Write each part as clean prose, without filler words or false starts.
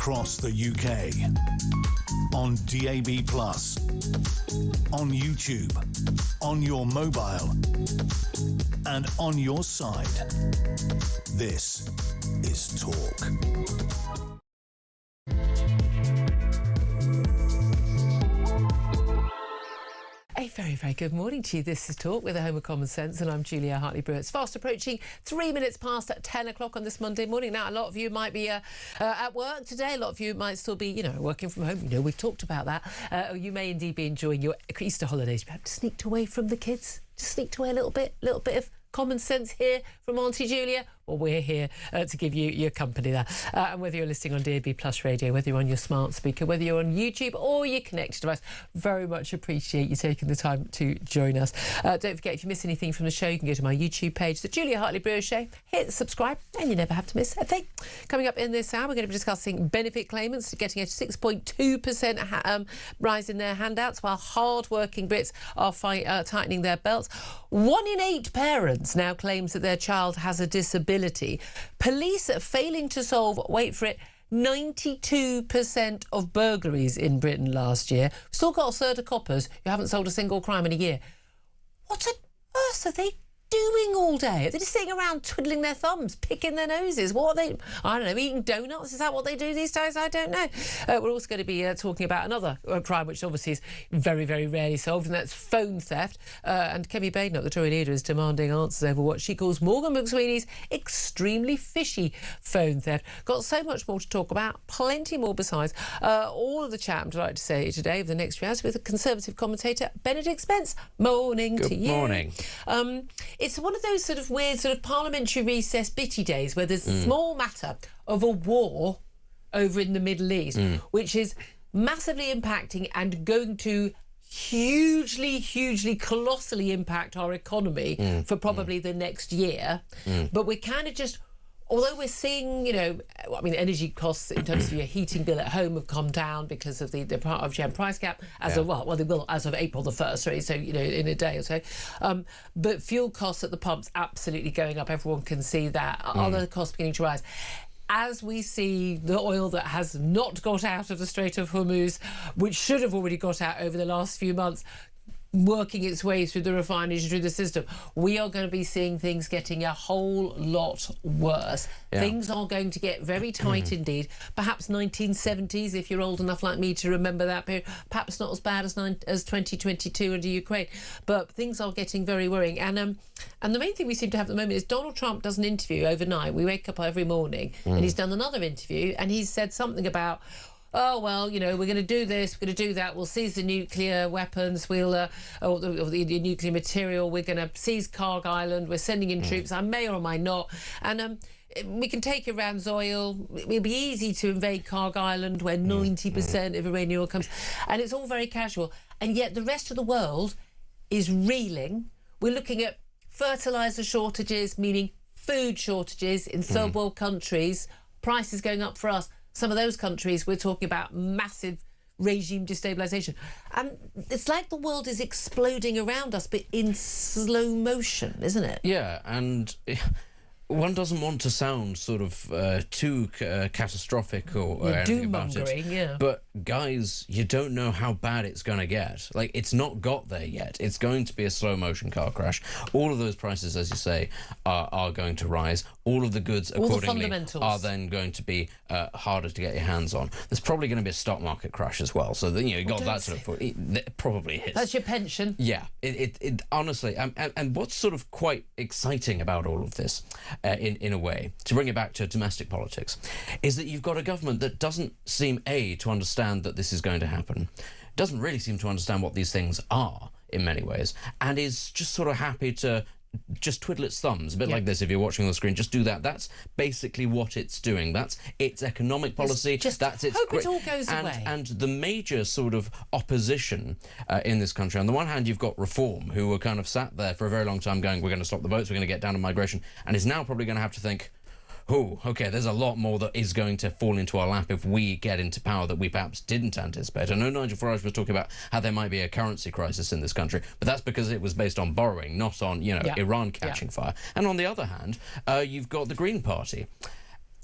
across the UK, on DAB+, on YouTube, on your mobile, and on your side. This is Talk. A very, very good morning to you. This is Talk with the Home of Common Sense, and I'm Julia Hartley-Brewer. It's fast approaching 3 minutes past 10 o'clock on this Monday morning. Now, a lot of you might be at work today. A lot of you might still be, working from home. We've talked about that. Or you may indeed be enjoying your Easter holidays. You have sneaked away from the kids. Just sneaked away a little bit of common sense here from Auntie Julia. Well, we're here to give you your company there. And whether you're listening on DAB Plus radio, whether you're on your smart speaker, whether you're on YouTube or your connected device, very much appreciate you taking the time to join us. Don't forget, if you miss anything from the show, you can go to my YouTube page, The Julia Hartley-Brewer Show, hit subscribe, and you never have to miss a thing. Coming up in this hour, we're going to be discussing benefit claimants getting a 6.2% rise in their handouts, while hard-working Brits are tightening their belts. 1 in 8 parents now claims that their child has a disability. Police are failing to solve, wait for it, 92% of burglaries in Britain last year. We've still got a third of coppers who haven't sold a single crime in a year. What on earth are they doing all day? Are they just sitting around twiddling their thumbs, picking their noses? What are they, I don't know, eating donuts? Is that what they do these days? I don't know. We're also going to be talking about another crime which obviously is very, very rarely solved, and that's phone theft. And Kemi Badenoch, the Tory leader, is demanding answers over what she calls Morgan McSweeney's extremely fishy phone theft. Got so much more to talk about, plenty more besides. All of the chat I'm delighted to say today over the next few hours with the Conservative commentator Benedict Spence. Morning to you. Good morning. It's one of those sort of weird sort of parliamentary recess bitty days where there's a small matter of a war over in the Middle East, which is massively impacting and going to hugely, colossally impact our economy for probably the next year. But we're kind of just, although we're seeing, energy costs in terms of your heating bill at home have come down because of the part of GM price cap as of, they will as of April the 1st, sorry, so, in a day or so. But fuel costs at the pumps absolutely going up. Everyone can see that. Other costs beginning to rise. As we see the oil that has not got out of the Strait of Hormuz, which should have already got out over the last few months, working its way through the refineries, through the system, we are going to be seeing things getting a whole lot worse. Things are going to get very tight indeed. Perhaps 1970s, if you're old enough like me to remember that period. Perhaps not as bad as 2022 under Ukraine. But things are getting very worrying. And the main thing we seem to have at the moment is Donald Trump does an interview overnight. We wake up every morning and he's done another interview and he's said something about, oh, well, we're going to do this, we're going to do that, we'll seize the nuclear weapons, or the nuclear material, we're going to seize Carg Island, we're sending in troops, I may or may not, and we can take Iran's oil, it'll be easy to invade Carg Island where 90% of Iranian oil comes, and it's all very casual, and yet the rest of the world is reeling. We're looking at fertilizer shortages, meaning food shortages in third world countries, prices going up for us. Some of those countries, we're talking about massive regime destabilisation. And it's like the world is exploding around us, but in slow motion, isn't it? Yeah, and one doesn't want to sound sort of too catastrophic or anything about it. Yeah. But guys, you don't know how bad it's going to get. Like, it's not got there yet. It's going to be a slow motion car crash. All of those prices, as you say, are going to rise. All of the goods, accordingly, are then going to be harder to get your hands on. There's probably going to be a stock market crash as well. So, you got that sort of... It probably hits. That's your pension. Yeah. It honestly... And what's sort of quite exciting about all of this, in a way, to bring it back to domestic politics, is that you've got a government that doesn't seem, to understand that this is going to happen, doesn't really seem to understand what these things are in many ways, and is just sort of happy to just twiddle its thumbs, a bit like this. If you're watching on the screen, just do that. That's basically what it's doing. That's its economic policy. That's its hope it all goes away. And the major sort of opposition in this country, on the one hand, you've got Reform, who were kind of sat there for a very long time going, we're going to stop the votes, we're going to get down on migration, and is now probably going to have to think, oh, OK, there's a lot more that is going to fall into our lap if we get into power that we perhaps didn't anticipate. I know Nigel Farage was talking about how there might be a currency crisis in this country, but that's because it was based on borrowing, not on, Iran catching fire. And on the other hand, you've got the Green Party.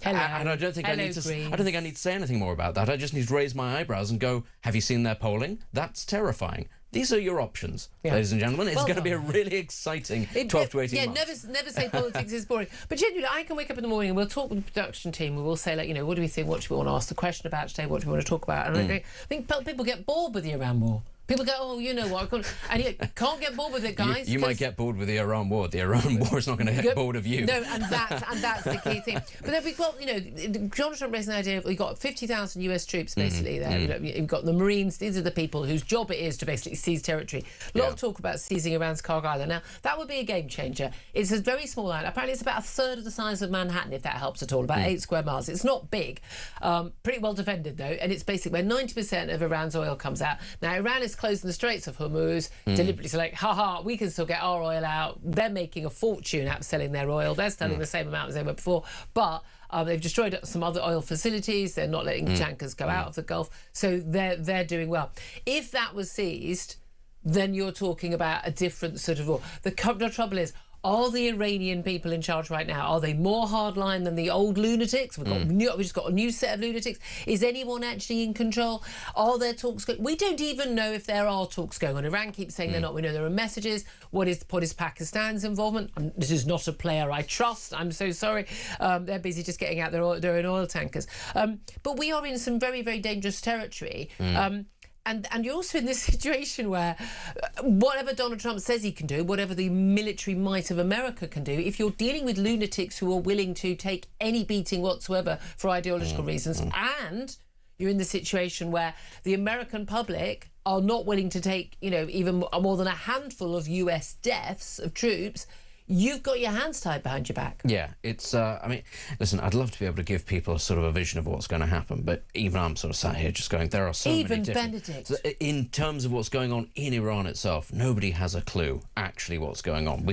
Hello. And I don't think I need to. Greens. I don't think I need to say anything more about that. I just need to raise my eyebrows and go, "Have you seen their polling? That's terrifying." These are your options, ladies and gentlemen. It's going to be a really exciting 12 to 18 months. Yeah, never say politics is boring. But genuinely, I can wake up in the morning and we'll talk with the production team. We will say, like, what do we think? What do we want to ask the question about today? What do we want to talk about? And I think people get bored with the Iran war. People go, oh, you know what? And you can't get bored with it, guys. You might get bored with the Iran war. The Iran war is not going to get bored of you. No, and that's the key thing. But then we've got, Donald Trump raised an idea. We've got 50,000 US troops basically there. You've got the Marines. These are the people whose job it is to basically seize territory. A lot of talk about seizing Iran's Cargill Island. Now, that would be a game changer. It's a very small island. Apparently, it's about a third of the size of Manhattan, if that helps at all. About 8 square miles. It's not big. Pretty well defended though, and it's basically where 90% of Iran's oil comes out. Now, Iran is closing the Straits of Hormuz, deliberately select, we can still get our oil out. They're making a fortune out of selling their oil. They're selling the same amount as they were before, but they've destroyed some other oil facilities. They're not letting tankers go out of the Gulf, so they're doing well. If that was seized, then you're talking about a different sort of war. The trouble is, are the Iranian people in charge right now, are they more hardline than the old lunatics? We've just got a new set of lunatics. Is anyone actually in control? Are there talks going? We don't even know if there are talks going on. Iran keeps saying they're not. We know there are messages. What is Pakistan's involvement? This is not a player I trust. I'm so sorry. They're busy just getting out their own oil tankers. But we are in some very, very dangerous territory. And you're also in this situation where whatever Donald Trump says he can do, whatever the military might of America can do, if you're dealing with lunatics who are willing to take any beating whatsoever for ideological reasons, and you're in the situation where the American public are not willing to take, even more than a handful of US deaths of troops, you've got your hands tied behind your back. Yeah, it's, listen, I'd love to be able to give people sort of a vision of what's going to happen, but even I'm sort of sat here just going, there are so many different... Benedict. So in terms of what's going on in Iran itself, nobody has a clue actually what's going on.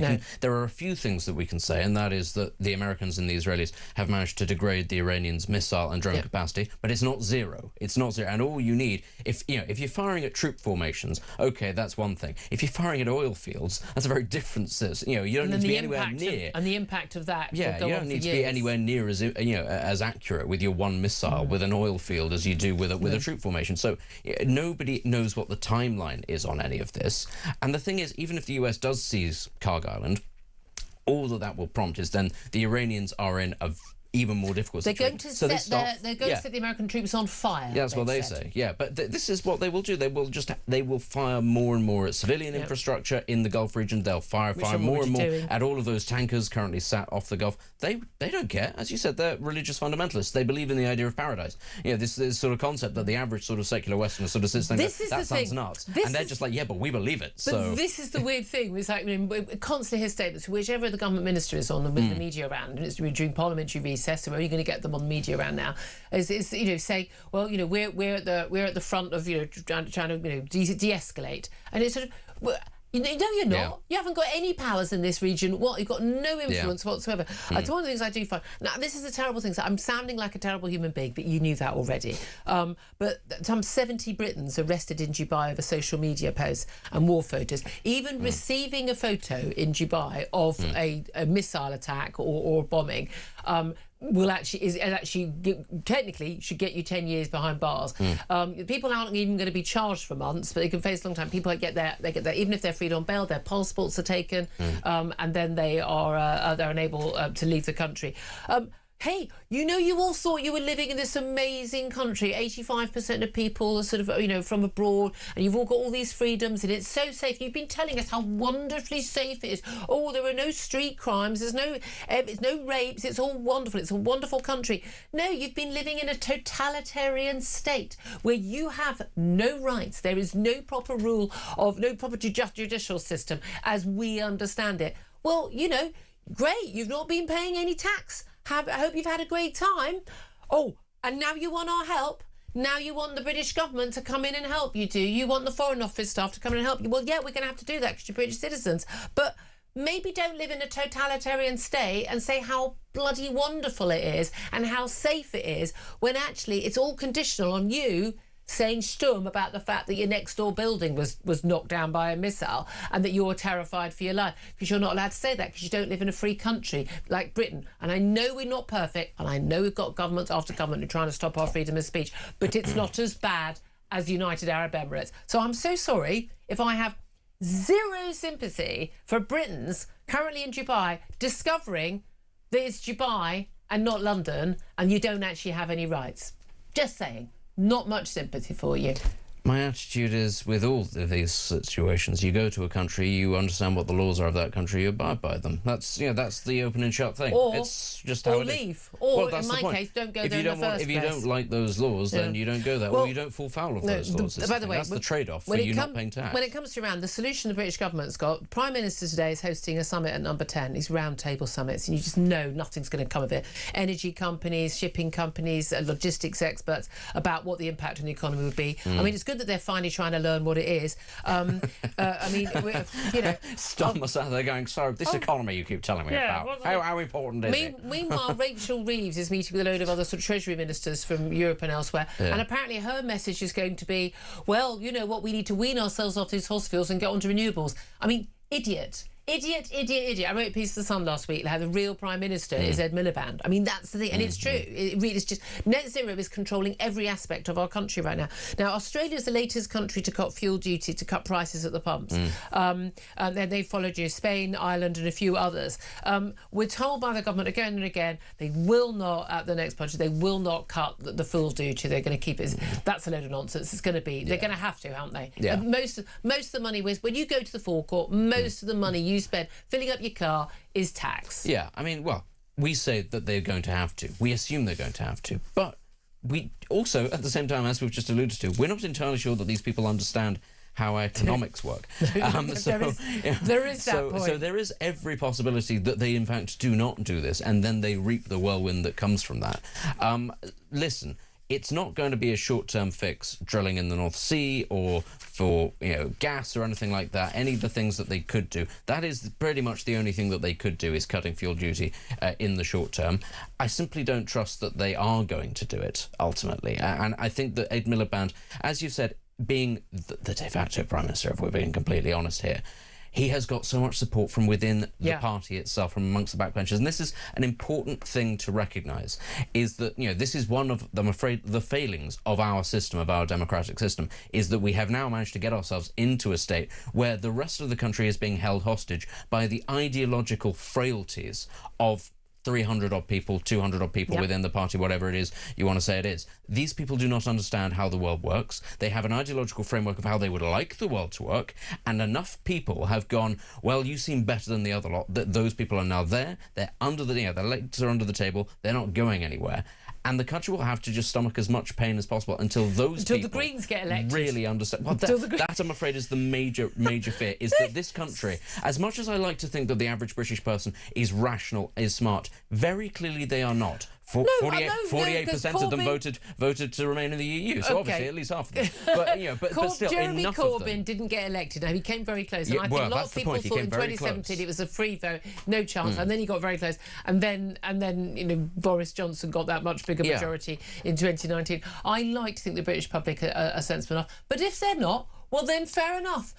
There are a few things that we can say, and that is that the Americans and the Israelis have managed to degrade the Iranians' missile and drone capacity, but it's not zero. It's not zero. And all you need, if you're firing at troop formations, okay, that's one thing. If you're firing at oil fields, that's a very different system. You don't need to be anywhere near. And the impact of that you don't need to be anywhere near as accurate with your one missile with an oil field as you do with a troop formation. So nobody knows what the timeline is on any of this. And the thing is, even if the US does seize Cargill Island, all that will prompt is then the Iranians are in a even more difficult situation. They're going to set the American troops on fire. Yeah, that's what they say. Yeah, but this is what they will do. They will fire more and more at civilian infrastructure in the Gulf region. They'll fire more and more at all of those tankers currently sat off the Gulf. They don't care. As you said, they're religious fundamentalists. They believe in the idea of paradise. This sort of concept that the average sort of secular Westerner sort of sits there and goes, that sounds nuts. And they're just like, yeah, but we believe it. But this is the weird thing. It's like, we constantly hear statements, whichever the government minister is on with the media around, and it's during parliamentary recess, so where are you going to get them on the media around now? Is say, well, we're at the front of trying to de-escalate, and it's sort of. No, you're not. Yeah. You haven't got any powers in this region. What? You've got no influence whatsoever. It's one of the things I do find. Now, this is a terrible thing. So I'm sounding like a terrible human being, but you knew that already. But some 70 Britons arrested in Dubai over social media posts and war photos. Even receiving a photo in Dubai of a missile attack or bombing technically should get you 10 years behind bars. People aren't even going to be charged for months, but they can face a long time. People get there even if they're freed on bail, their passports are taken, and then they're unable to leave the country. Hey, you all thought you were living in this amazing country. 85% of people are sort of, from abroad, and you've all got all these freedoms, and it's so safe. You've been telling us how wonderfully safe it is. Oh, there are no street crimes. There's no rapes. It's all wonderful. It's a wonderful country. No, you've been living in a totalitarian state where you have no rights. There is no proper no proper judicial system as we understand it. Well, great. You've not been paying any tax. I hope you've had a great time. Oh, and now you want our help? Now you want the British government to come in and help you, do you? Want the Foreign Office staff to come in and help you? Well, yeah, we're going to have to do that because you're British citizens. But maybe don't live in a totalitarian state and say how bloody wonderful it is and how safe it is when actually it's all conditional on you saying stum about the fact that your next door building was knocked down by a missile and that you're terrified for your life, because you're not allowed to say that because you don't live in a free country like Britain. And I know we're not perfect, and I know we've got government after government who are trying to stop our freedom of speech, but it's not as bad as the United Arab Emirates. So I'm so sorry if I have zero sympathy for Britons currently in Dubai discovering that it's Dubai and not London and you don't actually have any rights. Just saying. Not much sympathy for you. My attitude is, with all of these situations, you go to a country, you understand what the laws are of that country, you abide by them. That's the open and shut thing. Or, it's just how or it leave. is. Or, well, in my case, don't go there in the first place. If you don't like those laws, then you don't go there, or you don't fall foul of those laws. By the way, that's the trade-off for you not paying tax. When it comes to Iran, the solution the British government's got, Prime Minister today is hosting a summit at number 10, these round-table summits, and you just know nothing's going to come of it. Energy companies, shipping companies, logistics experts about what the impact on the economy would be. I mean, it's good that they're finally trying to learn what it is. I mean, Stop us out there going, so this economy you keep telling me about, how important is it? Meanwhile, Rachel Reeves is meeting with a load of other sort of Treasury ministers from Europe and elsewhere, and apparently her message is going to be, well, you know what, we need to wean ourselves off these fossil fuels and get onto renewables. I mean, idiot. I wrote a piece of The Sun last week how the real Prime Minister is Ed Miliband. I mean, that's the thing, and it's true. It really is just net zero is controlling every aspect of our country right now. Now, Australia is the latest country to cut fuel duty, to cut prices at the pumps. And then they followed you, Spain, Ireland, and a few others. We're told by the government again and again they will not, at the next budget, they will not cut the fuel duty. They're going to keep it. That's a load of nonsense. It's going to be. They're going to have to, aren't they? Yeah. Most of the money when you go to the forecourt, most of the money you spend filling up your car is tax. Yeah, I mean, well, we say that they're going to have to. We assume they're going to have to. But we also, at the same time, as we've just alluded to, we're not entirely sure that these people understand how economics work. There is that point. So there is every possibility that they, in fact, do not do this, and then they reap the whirlwind that comes from that. Listen, it's not going to be a short-term fix, drilling in the North Sea or for gas or anything like that. Any of the things that they could do, that is pretty much the only thing that they could do, is cutting fuel duty in the short term. I simply don't trust that they are going to do it ultimately. And I think that Ed Miliband, as you said, being the de facto Prime Minister, if we're being completely honest here, he has got so much support from within the party itself, from amongst the backbenchers. And this is an important thing to recognise, is that, this is one of, I'm afraid, the failings of our system, of our democratic system, is that we have now managed to get ourselves into a state where the rest of the country is being held hostage by the ideological frailties of 300-odd people, 200-odd people within the party, whatever it is you want to say it is. These people do not understand how the world works. They have an ideological framework of how they would like the world to work, and enough people have gone, well, you seem better than the other lot. Those people are now there. They're under the, their legs are under the table. They're not going anywhere. And the country will have to just stomach as much pain as possible until the Greens get elected. Really understand. Well, that, I'm afraid, is the major fear, is that this country, as much as I like to think that the average British person is rational, is smart, very clearly they are not. 48% of them voted to remain in the EU, so obviously at least half of them. But still, Jeremy enough Corbyn of them didn't get elected. Now, he came very close, and I think a lot of people thought in 2017 it was a free vote, no chance, and then he got very close, and then Boris Johnson got that much bigger majority in 2019. I like to think the British public are sensible enough, but if they're not, well then fair enough.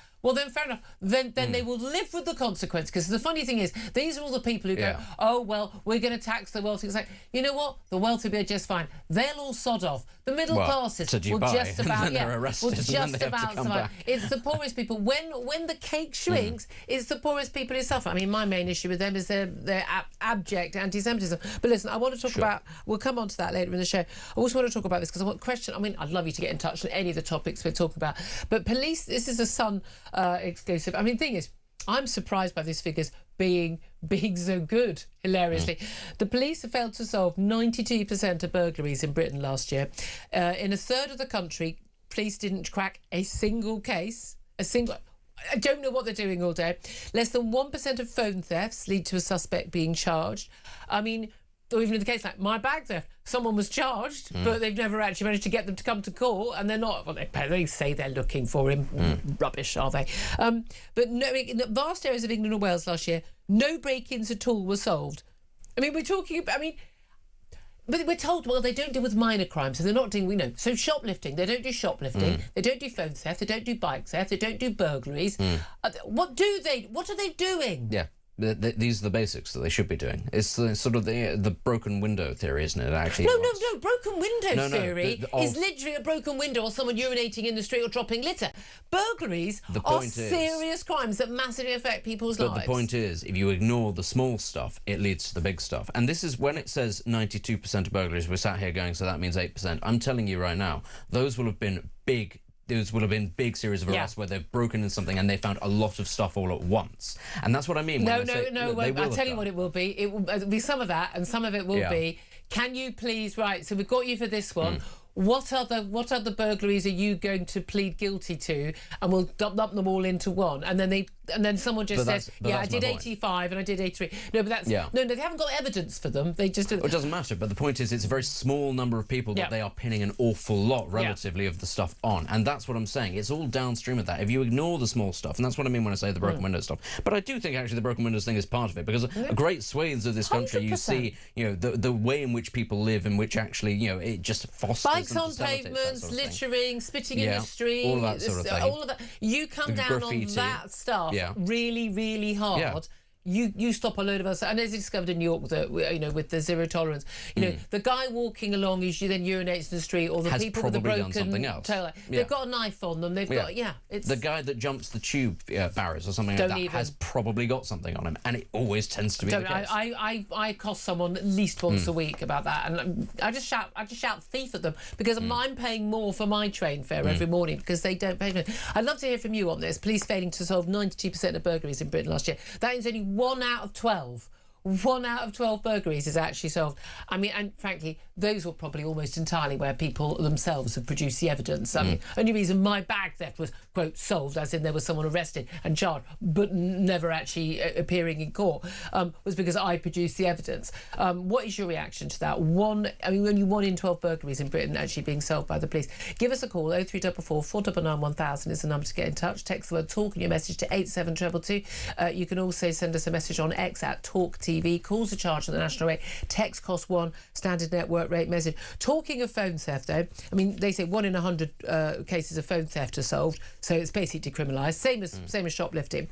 Then they will live with the consequence. Because the funny thing is, these are all the people who go, oh, well, we're going to tax the wealthy. It's like, you know what? The wealthy will be just fine. They'll all sod off. The middle classes will just about, survive. It's the poorest people. When the cake shrinks, it's the poorest people who suffer. I mean, my main issue with them is their abject anti-Semitism. But listen, I want to talk about, we'll come on to that later in the show. I also want to talk about this because I want question. I mean, I'd love you to get in touch on any of the topics we're talking about. But police, this is a Sun exclusive. I mean, the thing is, I'm surprised by these figures being so good, hilariously. The police have failed to solve 92% of burglaries in Britain last year. In a third of the country, police didn't crack a single case. I don't know what they're doing all day. Less than 1% of phone thefts lead to a suspect being charged. I mean, or even in the case like my bag theft, someone was charged, but they've never actually managed to get them to come to court, and they're not. Well, they say they're looking for him. Rubbish, are they? But no, in the vast areas of England and Wales last year, no break-ins at all were solved. I mean, we're talking about. I mean, But we're told, well, they don't deal with minor crimes, so they're not doing, So shoplifting, they don't do shoplifting, they don't do phone theft, they don't do bike theft, they don't do burglaries. What are they doing? Yeah. These are the basics that they should be doing. It's sort of the broken window theory, isn't it? Actually, No. Broken window theory is literally a broken window or someone urinating in the street or dropping litter. Burglaries are serious crimes that massively affect people's lives. But the point is, if you ignore the small stuff, it leads to the big stuff. And this is when it says 92% of burglaries. We're sat here going, so that means 8%. I'm telling you right now, those will have been big. Those will have been big series of arrests where they've broken in something and they found a lot of stuff all at once. And that's what I mean. No. I'll tell you what it will be. It will be some of that, and some of it will be, can you please, right, so we've got you for this one. What other burglaries are you going to plead guilty to? And we'll lump them all into one. And then someone just says, I did 85 and I did 83. No, but that's no, they haven't got evidence for them. They just It doesn't matter. But the point is, it's a very small number of people that they are pinning an awful lot relatively of the stuff on. And that's what I'm saying. It's all downstream of that. If you ignore the small stuff, and that's what I mean when I say the broken windows stuff. But I do think actually the broken windows thing is part of it, because great swathes of this country, 100%. you see, the way in which people live, in which actually, it just fosters bikes on pavements, littering, spitting in the street, all of that sort of thing. All of that. You come down graffiti. on that stuff really, really hard. Yeah. You stop a load of us, and as they discovered in New York, that with the zero tolerance, the guy walking along who then urinates in the street, or the has people with the broken tail light. they've got a knife on them. They've got it's the guy that jumps the tube barriers or something like that has probably got something on him, and it always tends to be the case. I cost someone at least once a week about that, and I just shout thief at them, because I'm paying more for my train fare every morning because they don't pay for it. I'd love to hear from you on this. Police failing to solve 92% of burglaries in Britain last year. That is only 1 out of 12. 1 out of 12 burglaries is actually solved. I mean, and frankly, those were probably almost entirely where people themselves have produced the evidence. I mean, only reason my bag theft was, quote, solved, as in there was someone arrested and charged, but never actually appearing in court, was because I produced the evidence. What is your reaction to that? Only 1 in 12 burglaries in Britain actually being solved by the police. Give us a call, 0344 499 1000 is the number to get in touch. Text the word TALK and your message to 87222. You can also send us a message on X at TalkTV. Calls are charged at the national rate. Text costs 1, standard network rate message. Talking of phone theft, though, I mean, they say 1 in 100 cases of phone theft are solved, so it's basically decriminalised, same as shoplifting.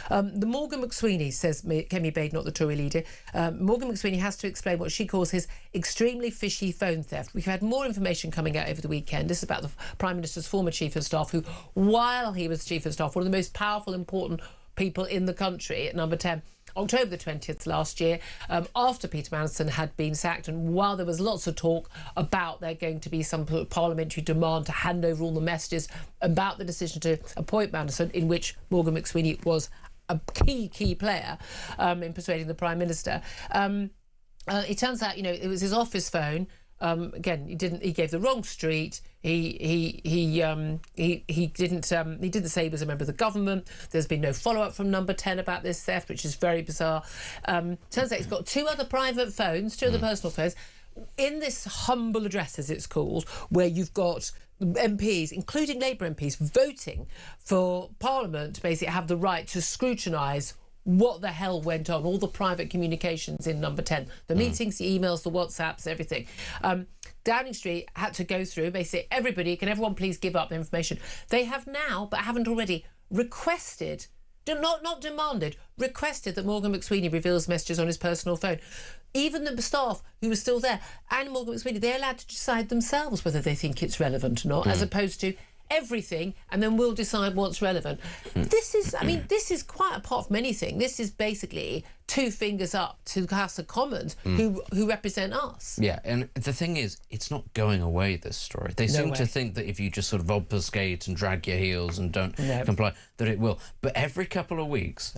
The Morgan McSweeney, says Kemi Bade, not the Tory leader, Morgan McSweeney has to explain what she calls his extremely fishy phone theft. We've had more information coming out over the weekend. This is about the Prime Minister's former Chief of Staff, who, while he was Chief of Staff, one of the most powerful, important people in the country, at number 10, October the 20th last year, after Peter Mandelson had been sacked, and while there was lots of talk about there going to be some parliamentary demand to hand over all the messages about the decision to appoint Mandelson, in which Morgan McSweeney was a key player in persuading the Prime Minister, it turns out, it was his office phone. Again, he gave the wrong street. He didn't say he was a member of the government. There's been no follow-up from number 10 about this theft, which is very bizarre. Turns out he's got 2 other private phones, 2 other personal phones, in this humble address, as it's called, where you've got MPs, including Labour MPs, voting for Parliament to basically have the right to scrutinise what the hell went on, all the private communications in number 10, the meetings, the emails, the WhatsApps, everything. Downing Street had to go through, basically, can everyone please give up the information? They have now, but haven't already, requested, not demanded, requested that Morgan McSweeney reveals messages on his personal phone. Even the staff who were still there and Morgan McSweeney, they're allowed to decide themselves whether they think it's relevant or not, as opposed to everything, and then we'll decide what's relevant. This is quite apart from anything. This is basically 2 fingers up to the House of Commons, who represent us. Yeah, and the thing is, it's not going away, this story. They seem to think that if you just sort of obfuscate and drag your heels and don't comply, that it will. But every couple of weeks,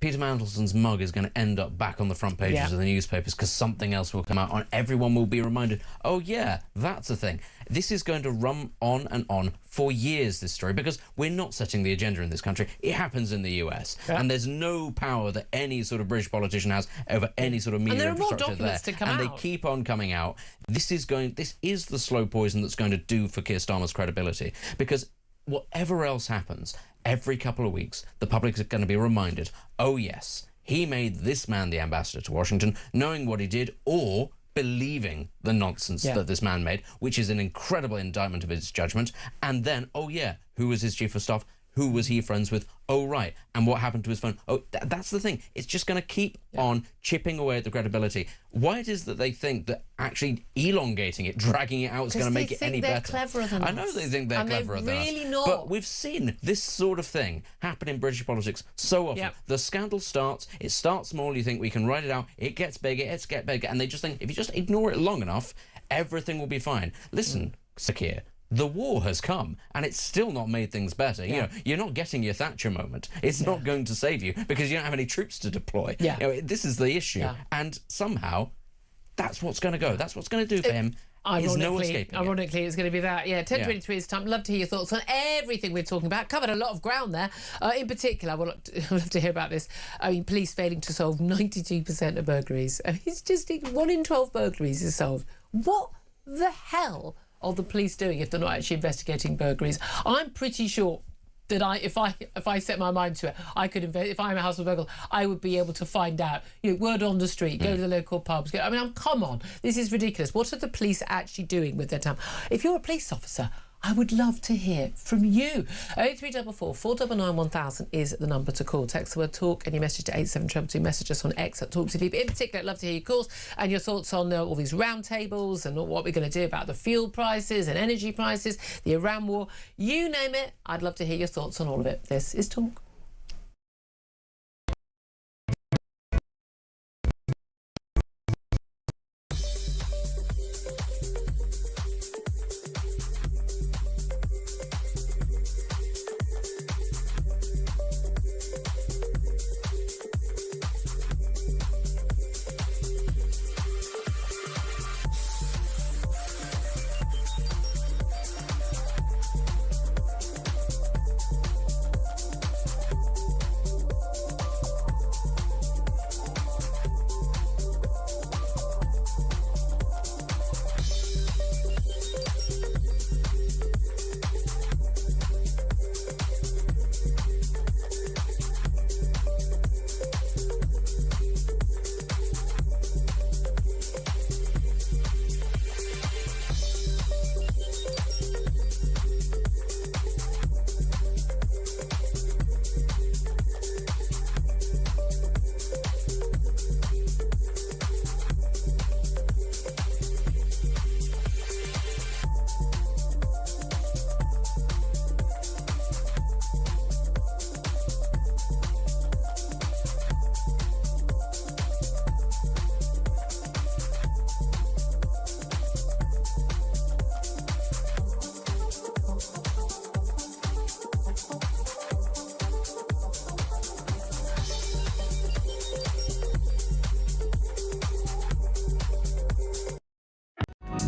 Peter Mandelson's mug is going to end up back on the front pages of the newspapers, because something else will come out and everyone will be reminded, oh yeah, that's a thing. This is going to run on and on for years, this story, because we're not setting the agenda in this country. It happens in the US, and there's no power that any sort of British politician has over any sort of media infrastructure there. And there are more documents to come out. And they keep on coming out. This is the slow poison that's going to do for Keir Starmer's credibility, because whatever else happens, every couple of weeks, the public is going to be reminded, oh yes, he made this man the ambassador to Washington, knowing what he did, or believing the nonsense that this man made, which is an incredible indictment of his judgment. And then, oh yeah, who was his chief of staff? Who was he friends with? Oh, right. And what happened to his phone? Oh, that's the thing. It's just going to keep on chipping away at the credibility. Why it is that they think that actually elongating it, dragging it out is going to make it any better? Cleverer than us. I know they think they're cleverer than us. Really not. But we've seen this sort of thing happen in British politics so often. The scandal starts, it starts small, you think we can write it out, it gets bigger, and they just think if you just ignore it long enough, everything will be fine. Listen, Sakir, the war has come and it's still not made things better. You know, you're not getting your Thatcher moment. It's not going to save you because you don't have any troops to deploy. You know, this is the issue. And somehow that's what's going to go. That's what's going to do for him. There's no escaping Ironically, it's going to be that. 10:23 is time. Love to hear your thoughts on everything we're talking about. Covered a lot of ground there. In particular, I would love to hear about this. I mean, police failing to solve 92% of burglaries. I mean, it's just 1 in 12 burglaries is solved. What the hell are the police doing if they're not actually investigating burglaries? I'm pretty sure that if I set my mind to it, I could if I'm a house of burglar, I would be able to find out. Word on the street, go to the local pubs. Come on, this is ridiculous. What are the police actually doing with their time? If you're a police officer, I would love to hear from you. 0344 499 1000 is the number to call. Text the word talk and your message to 87222. Message us on X at Talk TV. But in particular, I'd love to hear your calls and your thoughts on all these roundtables and what we're going to do about the fuel prices and energy prices, the Iran war. You name it, I'd love to hear your thoughts on all of it. This is Talk.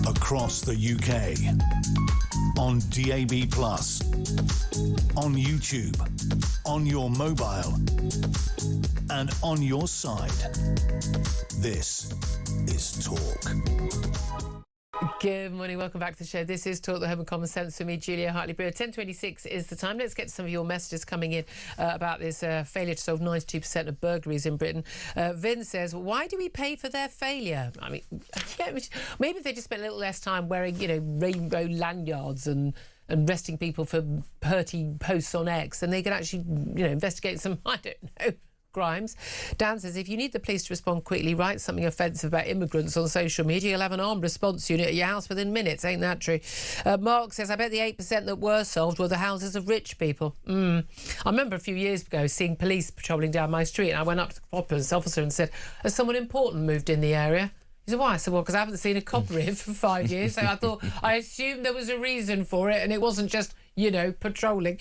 Across the UK, on DAB+, on YouTube, on your mobile, and on your side. This is Talk. Good morning, welcome back to the show. This is Talk, the Home and Common Sense, for me, Julia Hartley-Brewer. 10:26 is the time. Let's get some of your messages coming in about this failure to solve 92% of burglaries in Britain. Vin says, why do we pay for their failure? I mean, maybe if they just spent a little less time wearing, rainbow lanyards and arresting people for hurty posts on X, then they could actually, investigate some, I don't know, crimes. Dan says, if you need the police to respond quickly, write something offensive about immigrants on social media, you'll have an armed response unit at your house within minutes. Ain't that true? Mark says, I bet the 8% that were solved were the houses of rich people. I remember a few years ago seeing police patrolling down my street, and I went up to the populace officer and said, has someone important moved in the area? He said, why? I said, well, because I haven't seen a copper here for 5 years. So I assumed there was a reason for it, and it wasn't just, patrolling.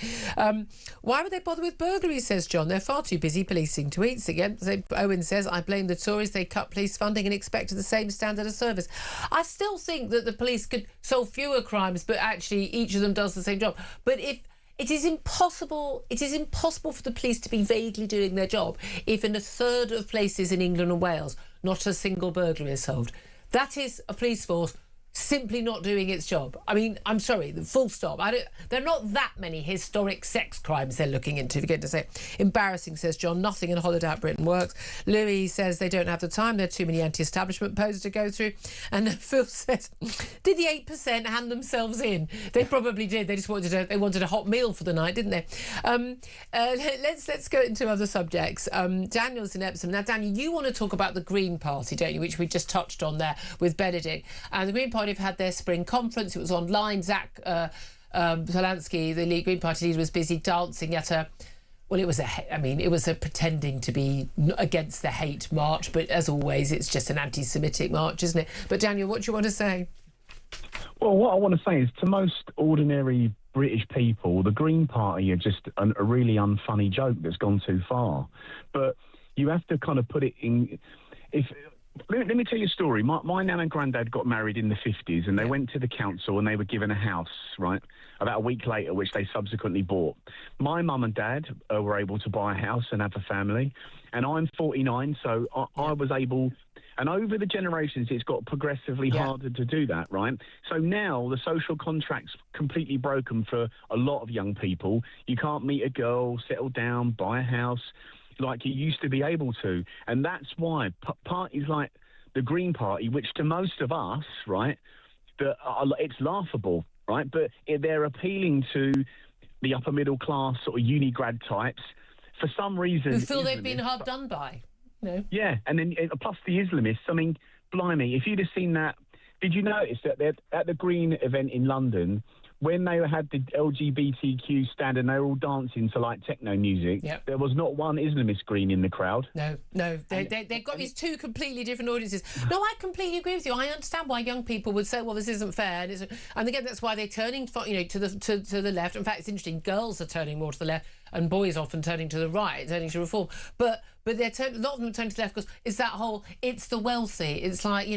Why would they bother with burglary, says John? They're far too busy policing tweets. Again, Owen says, I blame the Tories. They cut police funding and expected the same standard of service. I still think that the police could solve fewer crimes, but actually each of them does the same job. But if it is impossible for the police to be vaguely doing their job if in a third of places in England and Wales not a single burglary is solved. That is a police force simply not doing its job. I mean, I'm sorry, full stop. There are not that many historic sex crimes they're looking into, forget to say. Embarrassing, says John. Nothing in Hollowed Out Britain works. Louis says they don't have the time. There are too many anti-establishment poses to go through. And Phil says, did the 8% hand themselves in? They probably did. They just wanted a hot meal for the night, didn't they? Let's go into other subjects. Daniel's in Epsom. Now, Daniel, you want to talk about the Green Party, don't you, which we just touched on there with Benedict. And the Green Party have had their spring conference. It was online. Zach Polanski, the Green Party leader, was busy dancing at a... Well, it was a pretending to be against the hate march, but as always, it's just an anti-Semitic march, isn't it? But Daniel, what do you want to say? Well, what I want to say is, to most ordinary British people, the Green Party are just a really unfunny joke that's gone too far. But you have to kind of put it in... Let me tell you a story. My nan and granddad got married in the 50s, and they went to the council and they were given a house, right, about a week later, which they subsequently bought. My mum and dad were able to buy a house and have a family, and I'm 49, so I was able... And over the generations, it's got progressively harder to do that, right? So now the social contract's completely broken for a lot of young people. You can't meet a girl, settle down, buy a house like you used to be able to. And that's why parties like the Green Party, which to most of us, right, it's laughable, right? But they're appealing to the upper middle class sort of uni-grad types for some reason. Who feel they've been hard done by. No. Yeah, and then plus the Islamists. I mean, blimey, if you'd have seen that, did you notice that at the Green event in London, when they had the LGBTQ stand and they were all dancing to like techno music, there was not one Islamist Green in the crowd. No, they've got these two completely different audiences. No, I completely agree with you. I understand why young people would say, well, this isn't fair. And again, that's why they're turning, to the left. In fact, it's interesting, girls are turning more to the left and boys often turning to the right, turning to reform. But a lot of them turn to the left because it's that whole, it's the wealthy. It's like,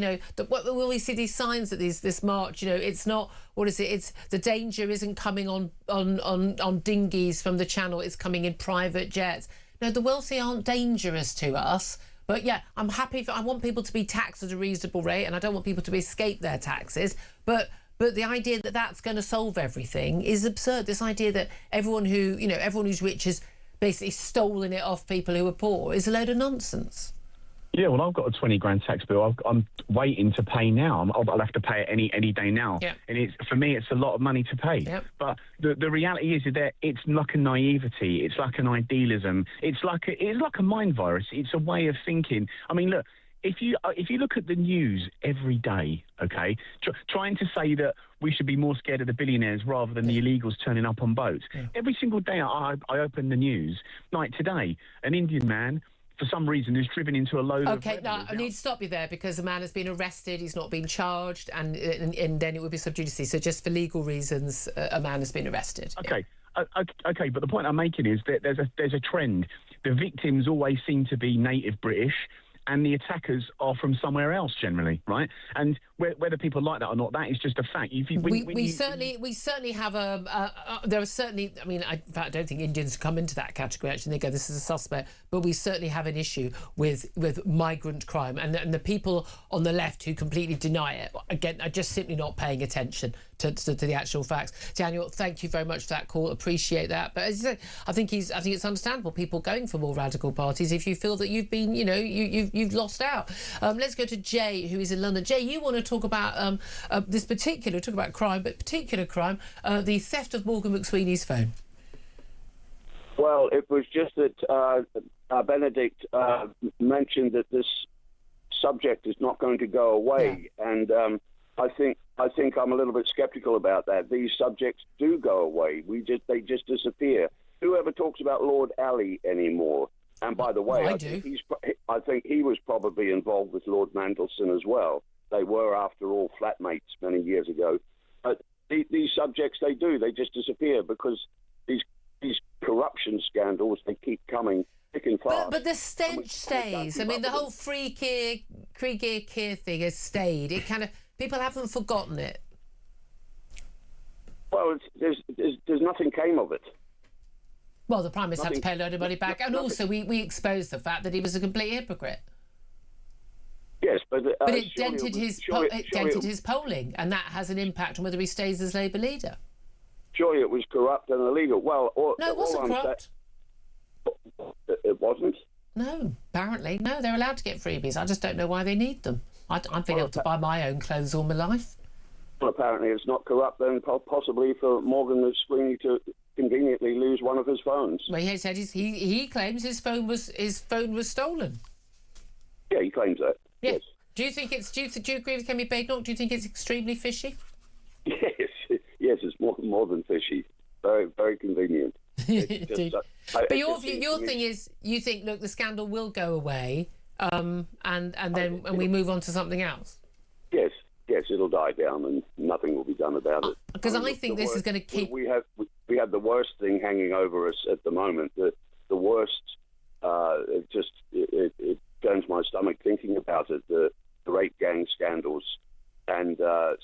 will we see these signs that this march, it's not, what is it? It's the danger isn't coming on dinghies from the Channel, it's coming in private jets. No, the wealthy aren't dangerous to us. But yeah, I'm happy I want people to be taxed at a reasonable rate, and I don't want people to escape their taxes. But the idea that that's going to solve everything is absurd. This idea that everyone who's rich has basically stolen it off people who are poor is a load of nonsense. Yeah, well, I've got a 20 grand tax bill. I'm waiting to pay now. I'll have to pay it any day now. Yep. And for me, it's a lot of money to pay. Yep. But the reality is that it's like a naivety. It's like an idealism. It's like a mind virus. It's a way of thinking. I mean, look, if you look at the news every day, okay, trying to say that we should be more scared of the billionaires rather than the illegals turning up on boats. Yeah. Every single day I open the news, like today, an Indian man, for some reason, who's driven into a load of... OK, now, I need to stop you there because a man has been arrested, he's not been charged, and then it would be sub judice. So just for legal reasons, a man has been arrested. OK, OK, but the point I'm making is that there's a trend. The victims always seem to be native British, and the attackers are from somewhere else generally, right? And whether people like that or not, that is just a fact. We certainly have there are certainly, I mean, in fact, I don't think Indians come into that category, actually. They go, this is a suspect. But we certainly have an issue with migrant crime. And the people on the left who completely deny it, again, are just simply not paying attention to the actual facts. Daniel, thank you very much for that call. Appreciate that. But as you say, I think it's understandable, people going for more radical parties, if you feel that you've been, you've lost out. Let's go to Jay, who is in London. Jay, you want to talk about talk about crime, but particular crime, the theft of Morgan McSweeney's phone. Well, it was just that Benedict mentioned that this subject is not going to go away, and I think I'm a little bit sceptical about that. These subjects do go away. They just disappear. Whoever talks about Lord Ali anymore? And by the way, I think he was probably involved with Lord Mandelson as well. They were, after all, flatmates many years ago. But these subjects, they just disappear because these corruption scandals, they keep coming thick and fast. But the stench stays. I mean, the whole free gear thing has stayed. It kind of, people haven't forgotten it. Well, there's nothing came of it. Well, the Prime Minister had to pay a load of money back. And also, we exposed the fact that he was a complete hypocrite. Yes, but But it dented his surely polling, and that has an impact on whether he stays as Labour leader. surely it was corrupt and illegal. Well, No, it wasn't corrupt. It wasn't. No, apparently. No, they're allowed to get freebies. I just don't know why they need them. I've been able to buy my own clothes all my life. Well, apparently it's not corrupt then, possibly for Morgan McSweeney to conveniently lose one of his phones. Well, he said he claims his phone was stolen. Yeah, he claims that. Yeah. Yes. Do you agree with Kemi Badenoch? Do you think it's extremely fishy? Yes, it's more than fishy. Very, very convenient. But your thing is, you think, look, the scandal will go away, and then we move on to something else. Yes, it'll die down, and nothing will be done about it. Because I think this is going to keep. We have the worst thing hanging over us at the moment. The worst. It turns my stomach thinking about it. The rape gang scandals, and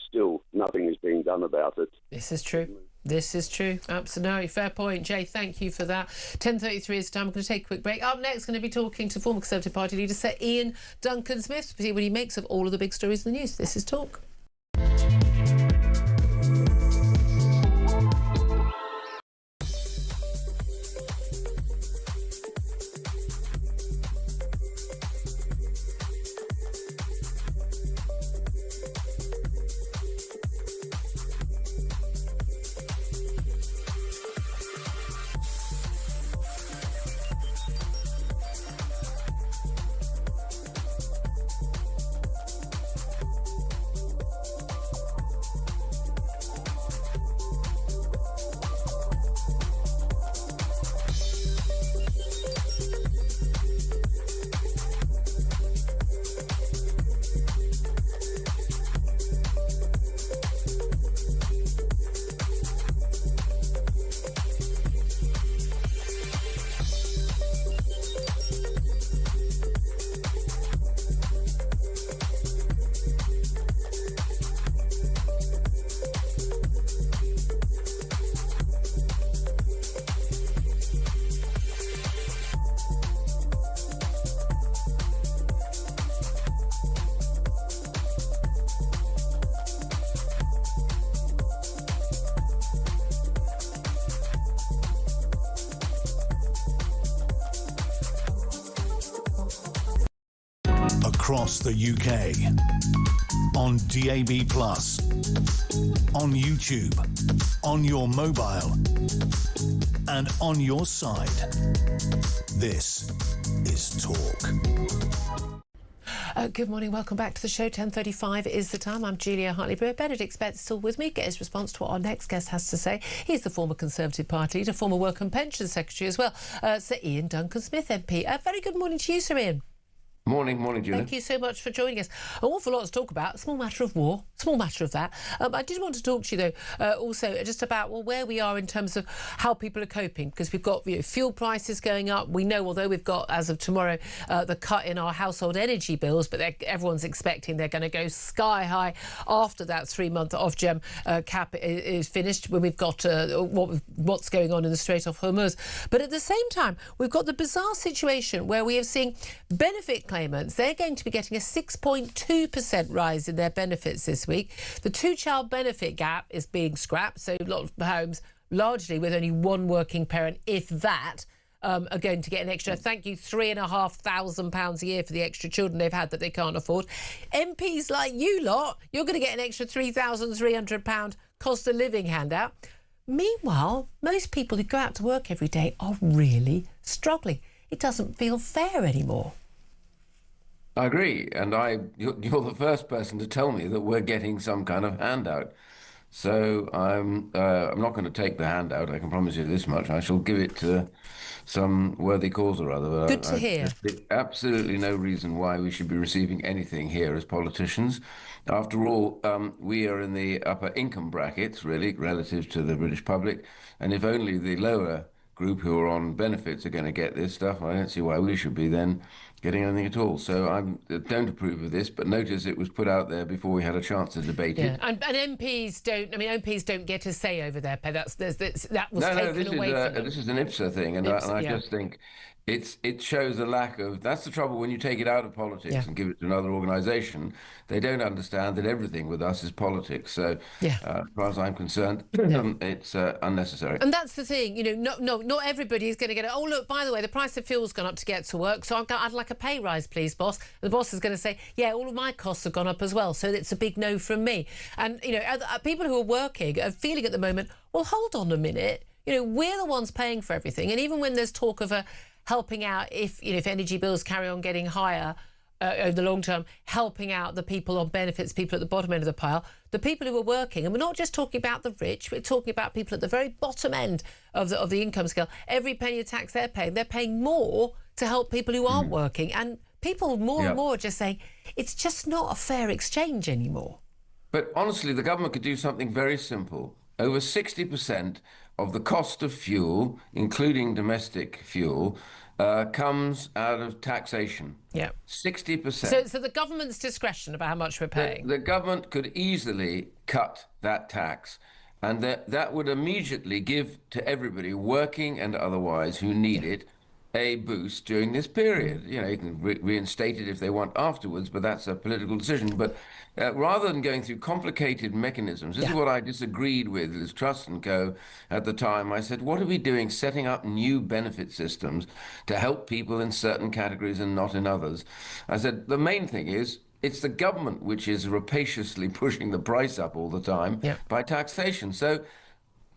still nothing is being done about it. This is true. This is true. Absolutely. Fair point. Jay, thank you for that. 10:33 is the time. We're going to take a quick break. Up next, going to be talking to former Conservative Party leader Sir Ian Duncan-Smith to see what he makes of all of the big stories in the news. This is Talk. Across the UK, on DAB+, on YouTube, on your mobile, and on your side. This is Talk. Good morning, welcome back to the show. 10:35 is the time. I'm Julia Hartley-Brewer. Benedict Betts still with me. Get his response to what our next guest has to say. He's the former Conservative Party leader, former Work and Pensions Secretary as well, Sir Ian Duncan-Smith MP. Very good morning to you, Sir Ian. Morning, Julia. Thank you so much for joining us. An awful lot to talk about. Small matter of war, small matter of that. I did want to talk to you, though, also just about where we are in terms of how people are coping, because we've got fuel prices going up. We know, although we've got, as of tomorrow, the cut in our household energy bills, but everyone's expecting they're going to go sky high after that 3-month Ofgem cap is finished, when we've got what's going on in the Strait of Hormuz. But at the same time, we've got the bizarre situation where we are seeing benefit claimants. They're going to be getting a 6.2% rise in their benefits this week. The two-child benefit gap is being scrapped, so a lot of homes, largely with only one working parent, if that, are going to get an extra, thank you, £3,500 a year for the extra children they've had that they can't afford. MPs like you lot, you're going to get an extra £3,300 cost of living handout. Meanwhile, most people who go out to work every day are really struggling. It doesn't feel fair anymore. I agree, and you're the first person to tell me that we're getting some kind of handout. So I'm not going to take the handout, I can promise you this much. I shall give it to some worthy cause or other. But good to hear. There's absolutely no reason why we should be receiving anything here as politicians. After all, we are in the upper income brackets, really, relative to the British public, and if only the lower group who are on benefits are going to get this stuff, I don't see why we should be then getting anything at all. So I don't approve of this, but notice it was put out there before we had a chance to debate it. And MPs don't. I mean, MPs don't get a say over their pay. That was taken away from them. This is an IPSA thing, and I just think it shows a lack of. That's the trouble when you take it out of politics and give it to another organisation. They don't understand that everything with us is politics. So, as far as I'm concerned, it's unnecessary. And that's the thing, not everybody is going to get it. Oh, look, by the way, the price of fuel's gone up to get to work, so I'd like a pay rise, please, boss. And the boss is going to say, yeah, all of my costs have gone up as well, so it's a big no from me. And, people who are working are feeling at the moment, well, hold on a minute. We're the ones paying for everything. And even when there's talk of helping out if energy bills carry on getting higher, over the long term, helping out the people on benefits, people at the bottom end of the pile, the people who are working. And we're not just talking about the rich, we're talking about people at the very bottom end of the income scale. Every penny of tax they're paying more to help people who aren't working. And people more and more are just saying, it's just not a fair exchange anymore. But honestly, the government could do something very simple. Over 60% of the cost of fuel, including domestic fuel, comes out of taxation. 60%. So the government's discretion about how much we're paying. The government could easily cut that tax, and that would immediately give to everybody, working and otherwise, who need it, a boost during this period. You can reinstate it if they want afterwards, but that's a political decision. But rather than going through complicated mechanisms, this is what I disagreed with Liz Truss and co. at the time. I said, what are we doing setting up new benefit systems to help people in certain categories and not in others? I said, the main thing is, it's the government which is rapaciously pushing the price up all the time by taxation. So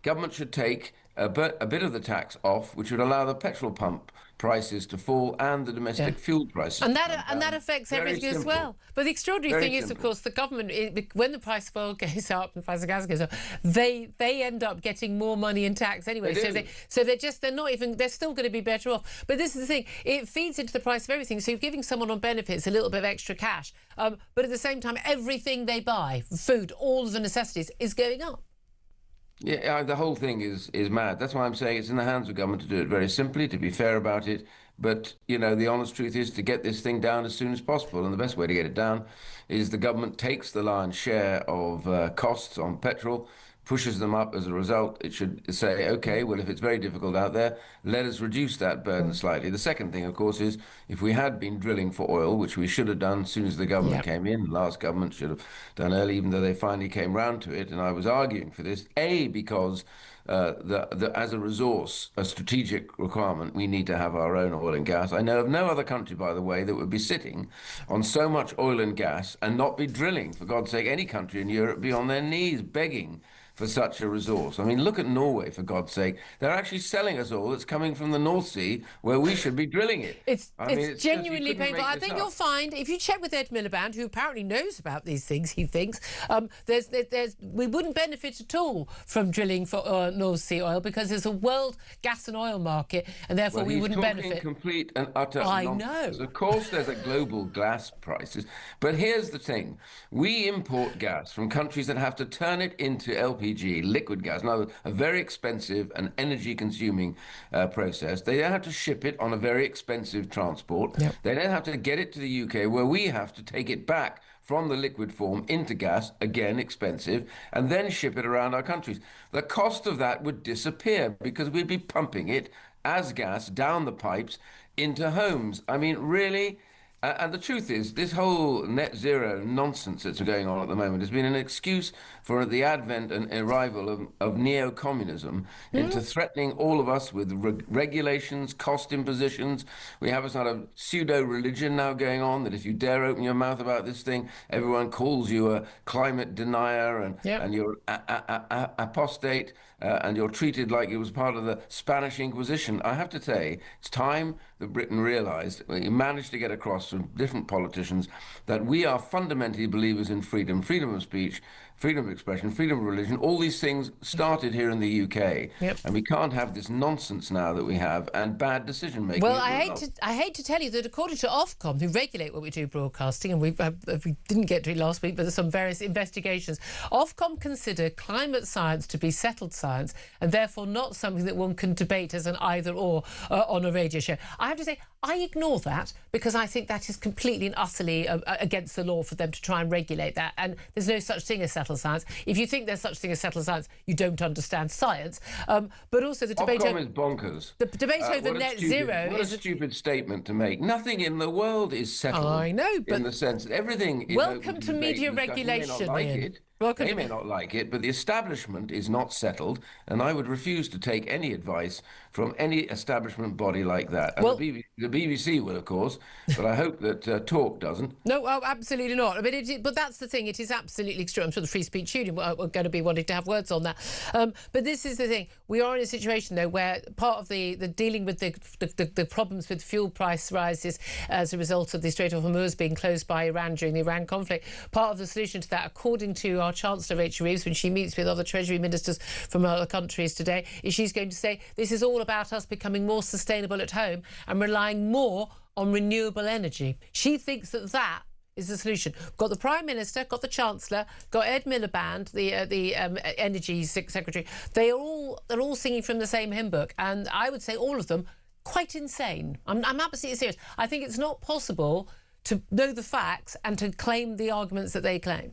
government should take a bit of the tax off, which would allow the petrol pump prices to fall and the domestic fuel prices. And that affects everything as well. But the extraordinary thing is, of course, the government, when the price of oil goes up and the price of gas goes up, they end up getting more money in tax anyway. They're still going to be better off. But this is the thing, it feeds into the price of everything. So you're giving someone on benefits a little bit of extra cash, but at the same time, everything they buy, food, all of the necessities, is going up. Yeah, the whole thing is mad. That's why I'm saying it's in the hands of government to do it very simply, to be fair about it. But, the honest truth is to get this thing down as soon as possible. And the best way to get it down is the government takes the lion's share of costs on petrol, pushes them up as a result. It should say, OK, well, if it's very difficult out there, let us reduce that burden slightly. The second thing, of course, is if we had been drilling for oil, which we should have done as soon as the government came in, the last government should have done early, even though they finally came round to it. And I was arguing for this, because as a resource, a strategic requirement, we need to have our own oil and gas. I know of no other country, by the way, that would be sitting on so much oil and gas and not be drilling. For God's sake, any country in Europe be on their knees begging for such a resource. I mean, look at Norway, for God's sake. They're actually selling us oil that's coming from the North Sea, where we should be drilling it. It's genuinely painful. I think you'll find, if you check with Ed Miliband, who apparently knows about these things, he thinks, we wouldn't benefit at all from drilling for North Sea oil because there's a world gas and oil market, and therefore we wouldn't benefit. Complete and utter nonsense. Of course, there's a global gas crisis, but here's the thing: we import gas from countries that have to turn it into LPG, liquid gas, now a very expensive and energy-consuming process. They then have to ship it on a very expensive transport. They then have to get it to the UK, where we have to take it back from the liquid form into gas, again expensive, and then ship it around our countries. The cost of that would disappear because we'd be pumping it as gas down the pipes into homes. I mean, really? And the truth is, this whole net zero nonsense that's going on at the moment has been an excuse for the advent and arrival of neo-communism into threatening all of us with regulations, cost impositions. We have a sort of pseudo-religion now going on that if you dare open your mouth about this thing, everyone calls you a climate denier and you're apostate and you're treated like it was part of the Spanish Inquisition. I have to say, it's time that Britain realised, we managed to get across from different politicians, that we are fundamentally believers in freedom of speech, freedom of expression, freedom of religion. All these things started here in the UK, and we can't have this nonsense now that we have and bad decision making. Well, I hate to tell you that according to Ofcom, who regulate what we do broadcasting, and we didn't get to it last week, but there's some various investigations. Ofcom consider climate science to be settled science, and therefore not something that one can debate as an either or on a radio show. I have to say, I ignore that because I think that is completely and utterly against the law for them to try and regulate that. And there's no such thing as settled science. If you think there's such thing as settled science, you don't understand science. But also the debate over is bonkers. The debate over net zero is a stupid statement to make. Nothing in the world is settled. I know, but in the sense that everything is welcome to media regulation. They may not like it, but the establishment is not settled, and I would refuse to take any advice from any establishment body like that. And the BBC will, of course, but I hope that Talk doesn't. No, absolutely not. I mean, but that's the thing. It is absolutely extreme. I'm sure the Free Speech Union are going to be wanting to have words on that. But this is the thing. We are in a situation, though, where part of the dealing with the problems with fuel price rises as a result of the Strait of Hormuz being closed by Iran during the Iran conflict, part of the solution to that, according to our Chancellor, Rachel Reeves, when she meets with other Treasury ministers from other countries today, is she's going to say this is all about us becoming more sustainable at home and relying more on renewable energy. She thinks that is the solution. Got the Prime Minister, got the Chancellor, got Ed Miliband, the Energy Secretary. They're all singing from the same hymn book, and I would say all of them quite insane. I'm absolutely serious. I think it's not possible to know the facts and to claim the arguments that they claim.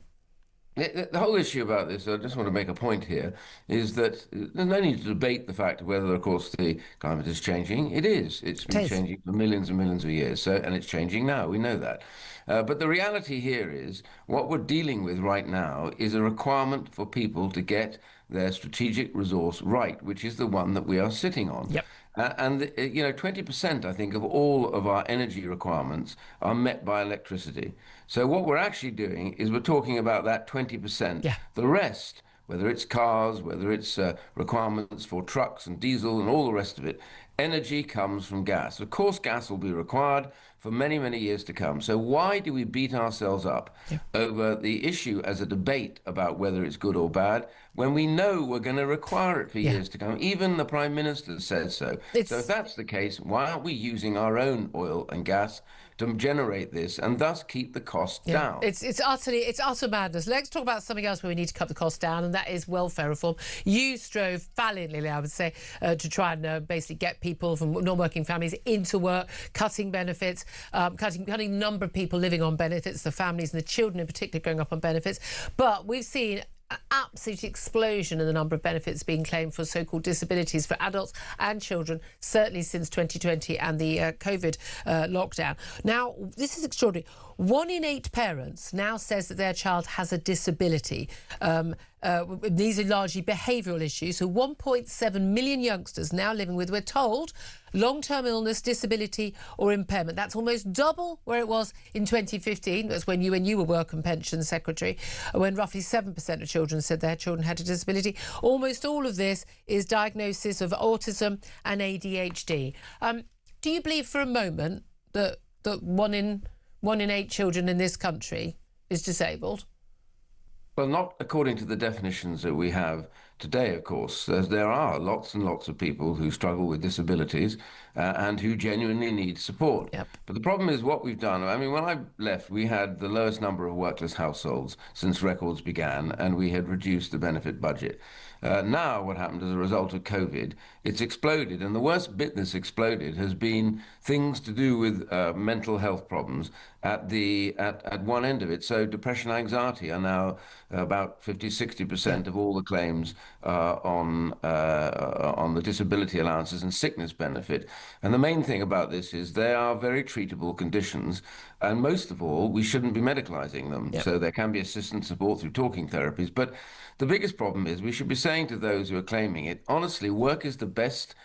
The whole issue about this, I just want to make a point here, is that there's no need to debate the fact of whether, of course, the climate is changing. It is. It's been changing for millions and millions of years, and it's changing now. We know that. But the reality here is what we're dealing with right now is a requirement for people to get their strategic resource right, which is the one that we are sitting on. Yep. And 20%, I think, of all of our energy requirements are met by electricity. So what we're actually doing is we're talking about that 20%. Yeah. The rest, whether it's cars, whether it's requirements for trucks and diesel and all the rest of it, energy comes from gas. Of course, gas will be required for many, many years to come. So why do we beat ourselves up over the issue as a debate about whether it's good or bad when we know we're going to require it for years to come? Even the Prime Minister says so. So if that's the case, why aren't we using our own oil and gas to generate this and thus keep the cost down? It's utter madness. Let's talk about something else where we need to cut the cost down, and that is welfare reform. You strove valiantly, I would say, to try and basically get people from non-working families into work, cutting benefits, cutting the number of people living on benefits, the families and the children in particular going up on benefits. But we've seen an absolute explosion in the number of benefits being claimed for so-called disabilities for adults and children, certainly since 2020 and the COVID lockdown. Now, this is extraordinary. 1 in 8 parents now says that their child has a disability. These are largely behavioural issues. So 1.7 million youngsters now living with, we're told, long-term illness, disability or impairment. That's almost double where it was in 2015. That's when you were Work and Pensions Secretary, when roughly 7% of children said their children had a disability. Almost all of this is diagnosis of autism and ADHD. Do you believe for a moment that 1 in 8 children in this country is disabled? Well, not according to the definitions that we have today, of course. There are lots and lots of people who struggle with disabilities and who genuinely need support. Yep. But the problem is what we've done. I mean, when I left, we had the lowest number of workless households since records began, and we had reduced the benefit budget. Now what happened as a result of COVID, it's exploded. And the worst bit that's exploded has been things to do with mental health problems at one end of it. So depression, anxiety are now about 50-60% of all the claims on the disability allowances and sickness benefit. And the main thing about this is they are very treatable conditions. And most of all, we shouldn't be medicalizing them. Yep. So there can be assistance support through talking therapies. But the biggest problem is we should be saying to those who are claiming it, honestly, work is the best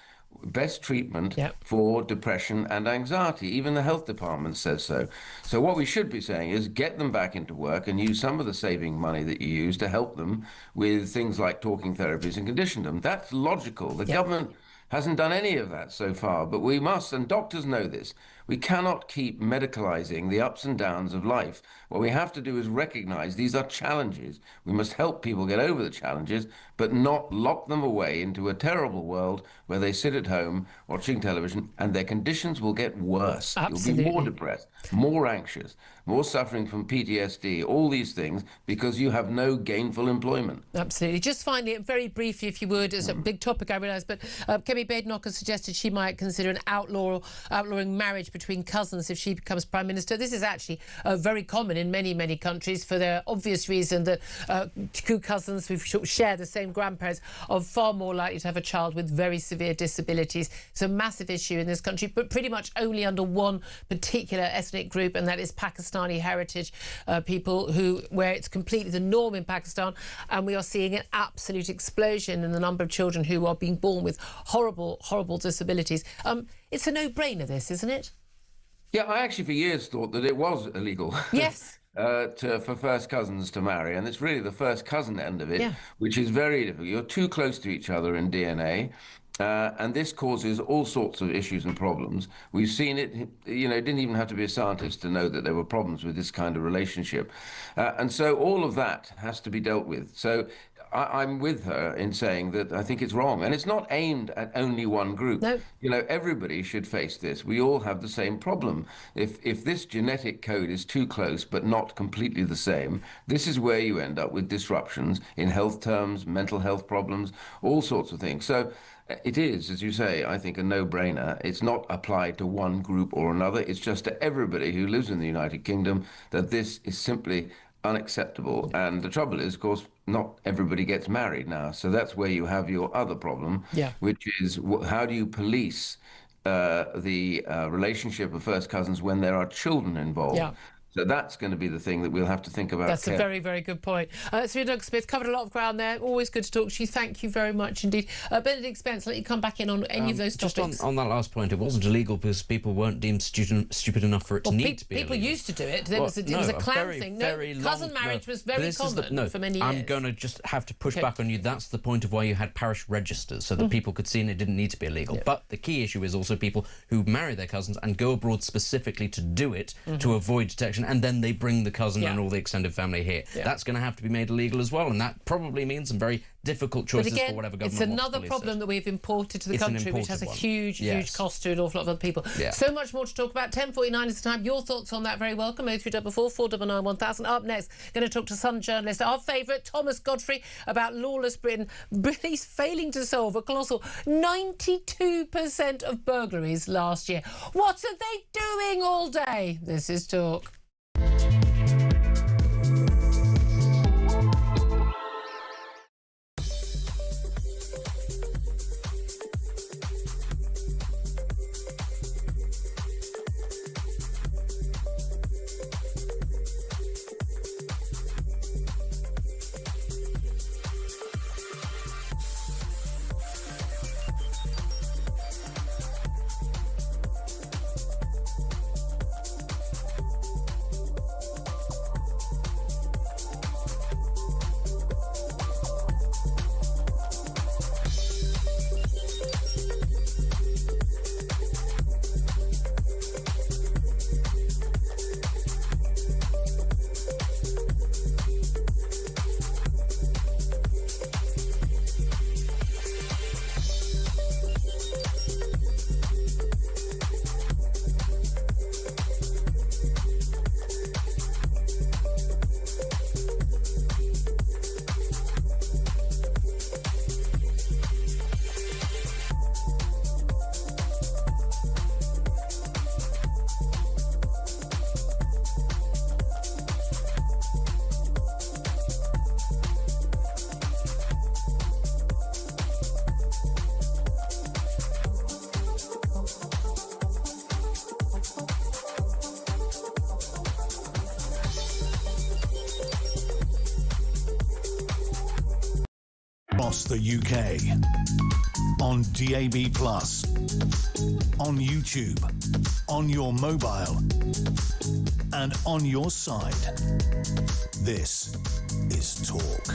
treatment for depression and anxiety. Even the health department says so. So what we should be saying is get them back into work and use some of the saving money that you use to help them with things like talking therapies and condition them. That's logical. The government hasn't done any of that so far, but we must, and doctors know this, We cannot keep medicalizing the ups and downs of life. What we have to do is recognize these are challenges. We must help people get over the challenges, but not lock them away into a terrible world where they sit at home watching television and their conditions will get worse. Absolutely. You'll be more depressed, more anxious, more suffering from PTSD, all these things, because you have no gainful employment. Absolutely. Just finally, very briefly, if you would, as a big topic, I realise, but Kemi Badenoch has suggested she might consider outlawing marriage between cousins if she becomes Prime Minister. This is actually very common in many, many countries for the obvious reason that two cousins who share the same grandparents are far more likely to have a child with very severe disabilities. It's a massive issue in this country, but pretty much only under one particular ethnic group, and that is Pakistani heritage people, where it's completely the norm in Pakistan, and we are seeing an absolute explosion in the number of children who are being born with horrible, horrible disabilities. It's a no-brainer, this, isn't it? Yeah, I actually for years thought that it was illegal. Yes. For first cousins to marry, and it's really the first cousin end of it, which is very difficult. You're too close to each other in DNA. And this causes all sorts of issues and problems. We've seen it, you know, it didn't even have to be a scientist to know that there were problems with this kind of relationship. And so all of that has to be dealt with. So I'm with her in saying that I think it's wrong. And it's not aimed at only one group. No. You know, everybody should face this. We all have the same problem. If this genetic code is too close but not completely the same, this is where you end up with disruptions in health terms, mental health problems, all sorts of things. So it is, as you say, I think, a no-brainer. It's not applied to one group or another. It's just to everybody who lives in the United Kingdom that this is simply unacceptable. And the trouble is, of course, not everybody gets married now. So that's where you have your other problem, which is how do you police the relationship of first cousins when there are children involved? Yeah. So that's going to be the thing that we'll have to think about. That's a very, very good point. Serena Doug-Smith covered a lot of ground there. Always good to talk to you. Thank you very much indeed. Benedict Spence, let you come back in on any of those topics. Just on that last point, it wasn't illegal because people weren't deemed stupid enough for it to need to be people illegal. used to do it. It was a clan thing. Cousin marriage was very common for many years. I'm going to just have to push back on you. That's the point of why you had parish registers, so that people could see and it didn't need to be illegal. But the key issue is also people who marry their cousins and go abroad specifically to do it, to avoid detection, and then they bring the cousin and all the extended family here. That's going to have to be made illegal as well, and that probably means some very difficult choices for whatever government it's another problem that we've imported to the country, which has a huge cost to an awful lot of other people. So much more to talk about. 10:49 is the time. Your thoughts on that very welcome. 0344 499 1000. Up next, going to talk to Sun journalist, our favourite Thomas Godfrey, about lawless Britain. Britain's failing to solve a colossal 92% of burglaries last year. What are they doing all day? This is Talk. Across the UK, on DAB+, on YouTube, on your mobile, and on your side. This is Talk.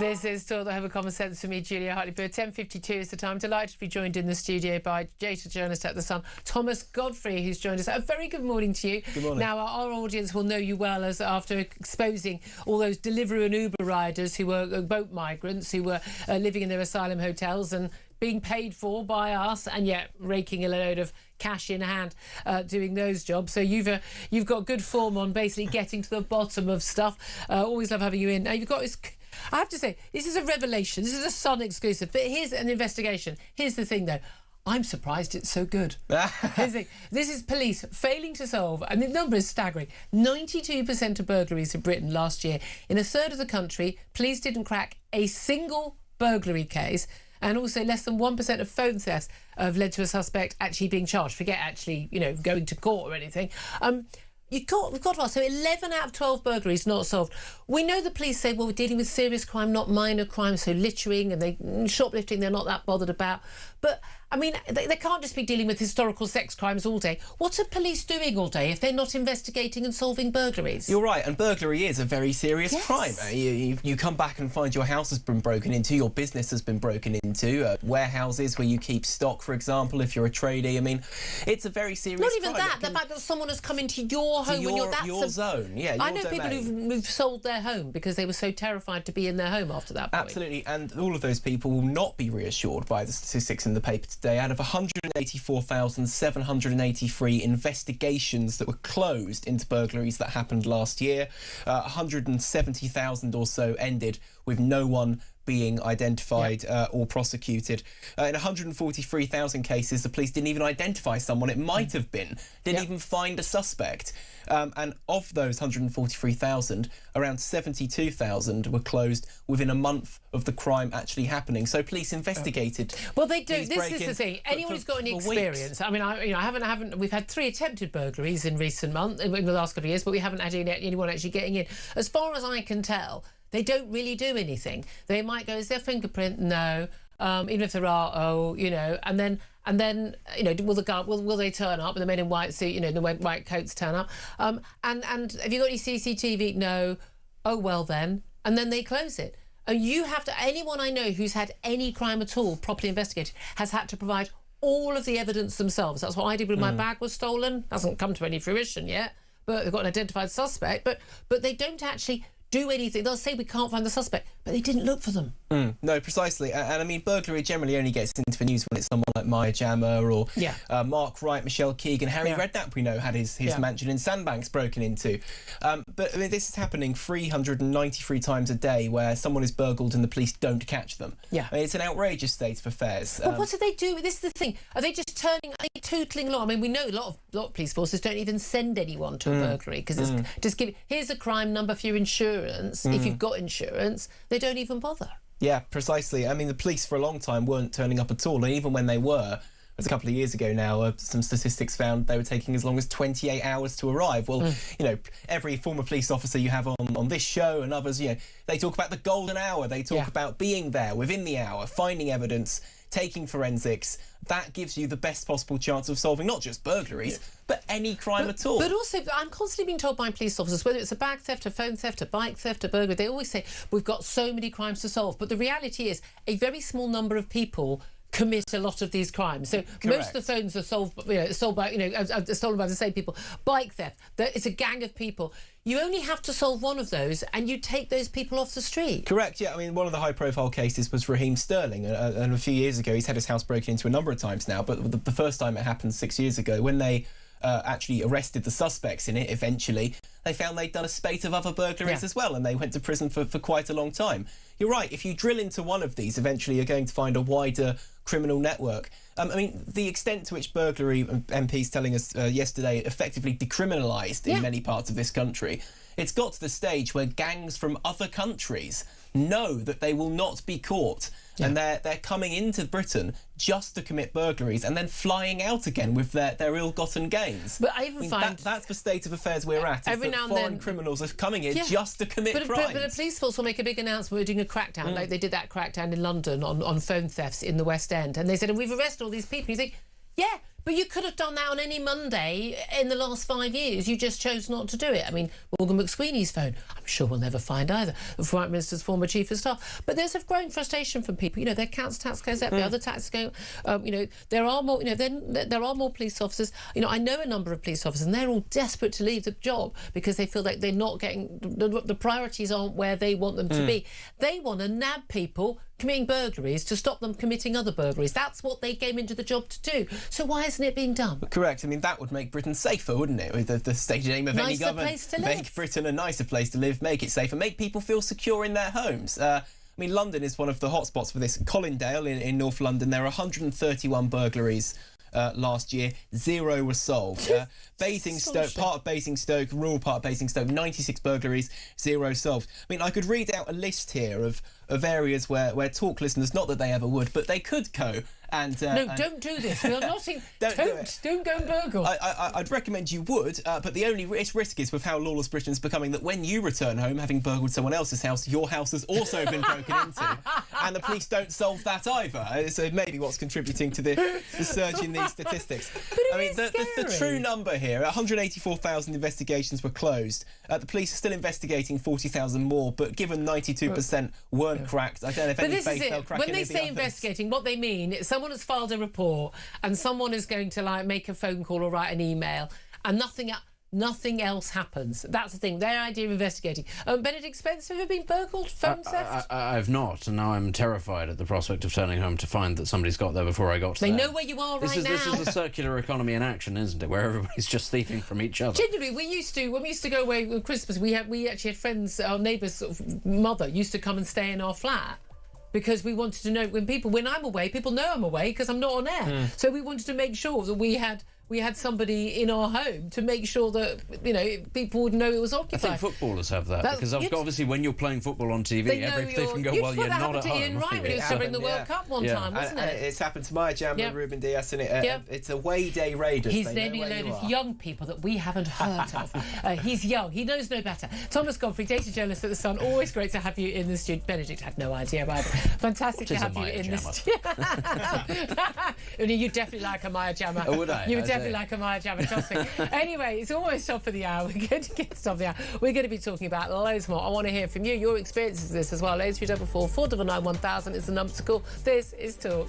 This is Talk That Have a Common Sense for me, Julia Hartley-Brewer. 10:52 is the time. Delighted to be joined in the studio by data journalist at The Sun, Thomas Godfrey, who's joined us. A very good morning to you. Good morning. Now, our audience will know you well as after exposing all those Deliveroo and Uber riders who were boat migrants who were living in their asylum hotels and being paid for by us and yet raking a load of cash in hand doing those jobs. So you've got good form on basically getting to the bottom of stuff. Always love having you in. Now, you've got this... I have to say, this is a revelation. This is a Sun exclusive. But here's an investigation. Here's the thing, though. I'm surprised it's so good. Here's the thing. This is police failing to solve, and the number is staggering, 92% of burglaries in Britain last year. In a third of the country, police didn't crack a single burglary case, and also less than 1% of phone thefts have led to a suspect actually being charged. Forget actually, going to court or anything. We've got to ask, so 11 out of 12 burglaries not solved. We know the police say, well, we're dealing with serious crime, not minor crime, so littering and shoplifting they're not that bothered about. But, I mean, they can't just be dealing with historical sex crimes all day. What are police doing all day if they're not investigating and solving burglaries? You're right, and burglary is a very serious crime. You come back and find your house has been broken into, your business has been broken into, warehouses where you keep stock, for example, if you're a tradie. I mean, it's a very serious crime. Not even that, the fact that someone has come into your home when your zone, yeah, I know people who've sold their home because they were so terrified to be in their home after that point. Absolutely, and all of those people will not be reassured by the statistics in the paper today. Out of 184,783 investigations that were closed into burglaries that happened last year, 170,000 or so ended with no one being identified or prosecuted. In 143,000 cases, the police didn't even identify someone it might have been, didn't even find a suspect. And of those 143,000, around 72,000 were closed within a month of the crime actually happening. So police investigated. Well, they do. This is the thing. Anyone who's got any experience. I mean, I haven't. We've had 3 attempted burglaries in recent months, in the last couple of years, but we haven't had anyone actually getting in. As far as I can tell, they don't really do anything. They might go, is there a fingerprint? No. Even if there are, and then will they turn up? The men in white suit, the white coats turn up. And have you got any CCTV? No. Oh well then. And then they close it. And you have to. Anyone I know who's had any crime at all properly investigated has had to provide all of the evidence themselves. That's what I did when my bag was stolen. Hasn't come to any fruition yet, but they've got an identified suspect. But they don't actually do anything. They'll say we can't find the suspect, but they didn't look for them. No, precisely. And I mean, burglary generally only gets into the news when it's someone like Maya Jama or Mark Wright, Michelle Keegan. Harry Redknapp, we know, had his mansion in Sandbanks broken into. But I mean, this is happening 393 times a day where someone is burgled and the police don't catch them. I mean, it's an outrageous state of affairs. But what do they do? This is the thing. Are they just are they tootling along? I mean, we know a lot of police forces don't even send anyone to a burglary because it's just here's a crime number for your insurance. If you've got insurance, they don't even bother. Yeah, precisely. I mean, the police for a long time weren't turning up at all, and even when they were, it was a couple of years ago now, some statistics found they were taking as long as 28 hours to arrive. Well, every former police officer you have on this show and others, they talk about the golden hour. They talk about being there within the hour, finding evidence, taking forensics. That gives you the best possible chance of solving not just burglaries, but any crime at all. But also, I'm constantly being told by police officers, whether it's a bag theft, a phone theft, a bike theft, a burglary, they always say, we've got so many crimes to solve. But the reality is, a very small number of people commit a lot of these crimes. So most of the phones are stolen by the same people. Bike theft, it's a gang of people. You only have to solve one of those and you take those people off the street. Correct, yeah. I mean, one of the high-profile cases was Raheem Sterling, and a few years ago he's had his house broken into a number of times now, but the first time it happened 6 years ago, when they actually arrested the suspects in it eventually, they found they'd done a spate of other burglaries as well, and they went to prison for quite a long time. You're right, if you drill into one of these, eventually you're going to find a wider criminal network. I mean, the extent to which burglary, MPs telling us yesterday, effectively decriminalised in many parts of this country, it's got to the stage where gangs from other countries know that they will not be caught. And they're coming into Britain just to commit burglaries and then flying out again with their ill-gotten gains. But I even find that's the state of affairs we're at. Every now and then criminals are coming in just to commit crimes. But a police force will make a big announcement, we're doing a crackdown, like they did that crackdown in London on phone thefts in the West End, and they said, and we've arrested all these people. You think, But you could have done that on any Monday in the last 5 years. You just chose not to do it. I mean, Morgan McSweeney's phone, I'm sure we'll never find either, the Prime Minister's former Chief of Staff. But there's a growing frustration from people. You know, their council tax goes up, the other tax go. You know, there are more. You know, there are more police officers. You know, I know a number of police officers, and they're all desperate to leave the job because they feel like they're not getting the priorities aren't where they want them to be. They want to nab people committing burglaries to stop them committing other burglaries. That's what they came into the job to do. So why isn't it being done? Correct. I mean, that would make Britain safer, wouldn't it? With the stated aim of any government. Place to live. Make Britain a nicer place to live, make it safer, make people feel secure in their homes. I mean, London is one of the hotspots for this. Colindale in North London, there are 131 burglaries last year, 0 were solved. Basingstoke, part of Basingstoke, rural part of Basingstoke, 96 burglaries, 0 solved. I mean, I could read out a list here of areas where talk listeners, not that they ever would, but they could go. And, don't do this. We are not don't go and burgle. I'd recommend you would, but the only risk is with how lawless Britain's becoming that when you return home, having burgled someone else's house, your house has also been broken into, and the police don't solve that either. So maybe what's contributing to the surge in these statistics. But the true number here, 184,000 investigations were closed. The police are still investigating 40,000 more, but given 92% weren't cracked, I don't know if any faith they'll crack. When they say investigating, what they mean is someone has filed a report and someone is going to like make a phone call or write an email and nothing else happens. That's the thing. Their idea of investigating. Benedict Spence, have you been burgled? Phone theft? I've not, and now I'm terrified at the prospect of turning home to find that somebody's got there before I got there. They know where you are right now. This is the circular economy in action, isn't it? Where everybody's just thieving from each other. Genuinely, when we used to go away with Christmas, we actually had friends, our neighbour's sort of mother used to come and stay in our flat. Because we wanted to know when I'm away, people know I'm away because I'm not on air. So we wanted to make sure that we had somebody in our home to make sure that, you know, people would know it was occupied. I think footballers have that because obviously when you're playing football on TV, they can go, well, you're not at home. Ian Wright when he was covering the World Cup one time, wasn't it? It's happened to Maya Jama, Ruben Diaz, and it's away day raiders. He's naming a load of young people that we haven't heard of. He's young. He knows no better. Thomas Godfrey, data journalist at The Sun. Always great to have you in the studio. Benedict had no idea either. Fantastic to have you in the studio. You definitely like a Maya Jama. Oh, would I? You would definitely like a Maya Jama. Anyway, it's almost top for the hour. We're going to get to top of the hour. We're going to be talking about loads more. I want to hear from you, your experiences of this as well. 8344 499 1000 is the number to call. This is Talk.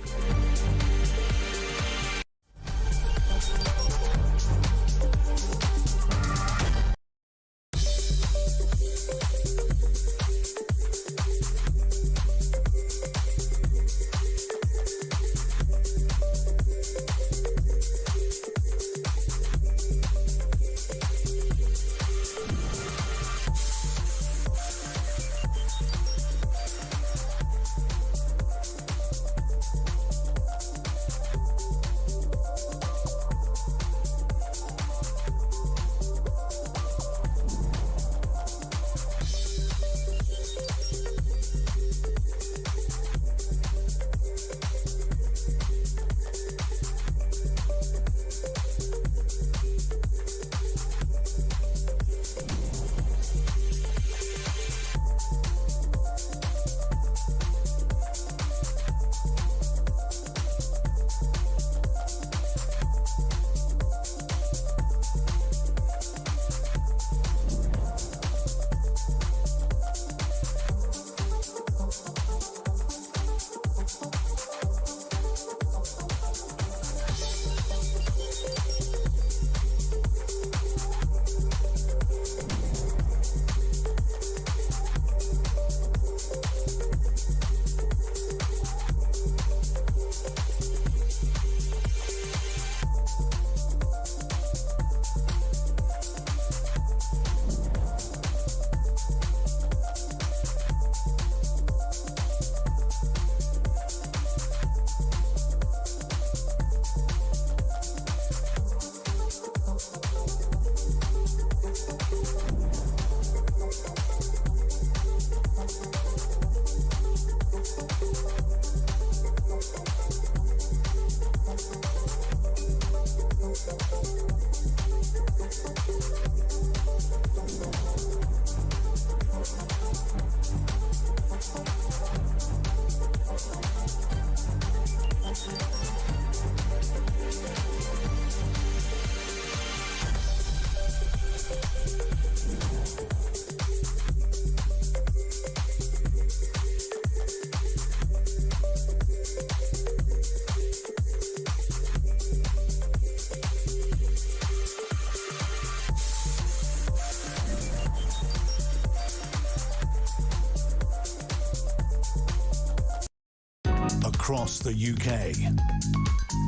across the UK.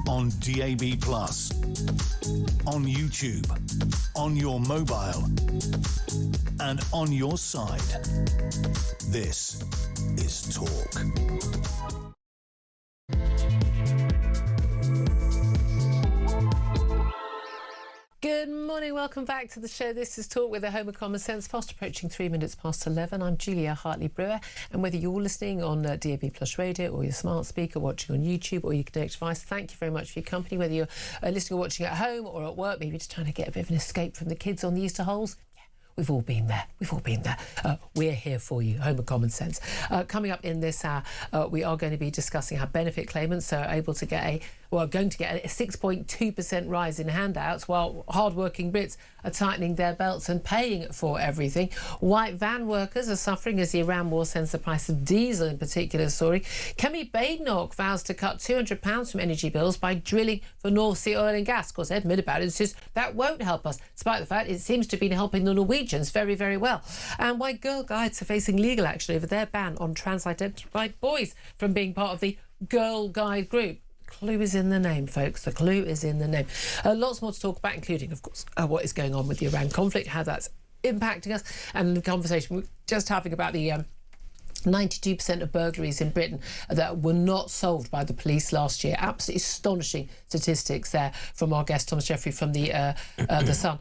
On DAB+, on YouTube, on your mobile, and on your side. This is Talk. Good morning, welcome back to the show. This is Talk with a Home of Common Sense, fast approaching 3 minutes past 11. I'm Julia Hartley-Brewer, and whether you're listening on DAB Plus Radio or your smart speaker, watching on YouTube or your connected device, thank you very much for your company. Whether you're listening or watching at home or at work, maybe just trying to get a bit of an escape from the kids on the Easter holes. We've all been there. We're here for you. Home of Common Sense. Coming up in this hour, we are going to be discussing how benefit claimants are able to get going to get a 6.2% rise in handouts, while hard-working Brits are tightening their belts and paying for everything. White van workers are suffering as the Iran war sends the price of diesel in particular soaring. Kemi Badenoch vows to cut £200 from energy bills by drilling for North Sea oil and gas. Of course, Ed Miliband insists that won't help us, despite the fact it seems to be helping the Norwegians very, very well. And why Girl Guides are facing legal action over their ban on trans-identified boys from being part of the Girl Guide group. Clue is in the name, folks. The clue is in the name. Lots more to talk about, including, of course, what is going on with the Iran conflict, how that's impacting us, and the conversation we're just having about the 92% of burglaries in Britain that were not solved by the police last year. Absolutely astonishing statistics there from our guest Thomas Jeffrey from the Sun.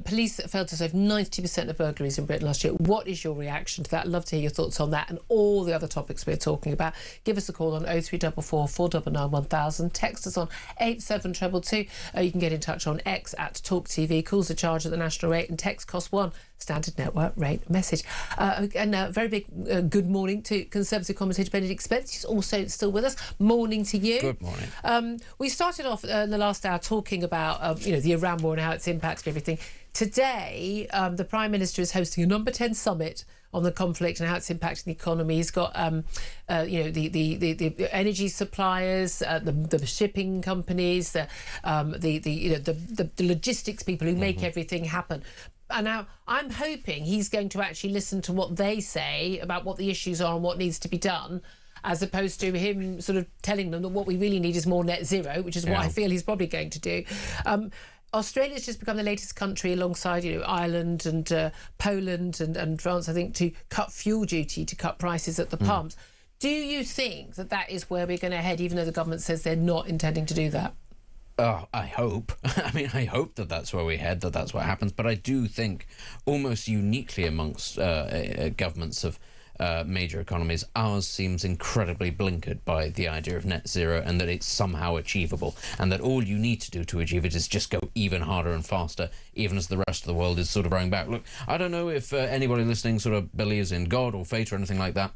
Police failed to solve 92% of burglaries in Britain last year. What is your reaction to that? I'd love to hear your thoughts on that and all the other topics we're talking about. Give us a call on 0344 499 1000. Text us on 87222. You can get in touch on X at Talk TV. Calls are charged at the national rate and text costs £1. Standard network rate message. And a very big good morning to Conservative commentator Benedict Spence. He's also still with us. Morning to you. Good morning. We started off in the last hour talking about the Iran war and how it's impacting everything. Today, the Prime Minister is hosting a number 10 summit on the conflict and how it's impacting the economy. He's got, the energy suppliers, the shipping companies, the logistics people who make everything happen. And now I'm hoping he's going to actually listen to what they say about what the issues are and what needs to be done, as opposed to him sort of telling them that what we really need is more net zero, which is what I feel he's probably going to do. Australia's just become the latest country alongside Ireland and Poland and France, I think, to cut fuel duty, to cut prices at the pumps. Do you think that is where we're going to head, even though the government says they're not intending to do that? I hope. I hope that that's where we head, that's what happens. But I do think, almost uniquely amongst governments of major economies, ours seems incredibly blinkered by the idea of net zero, and that it's somehow achievable, and that all you need to do to achieve it is just go even harder and faster, even as the rest of the world is sort of rowing back. Look, I don't know if anybody listening sort of believes in God or fate or anything like that,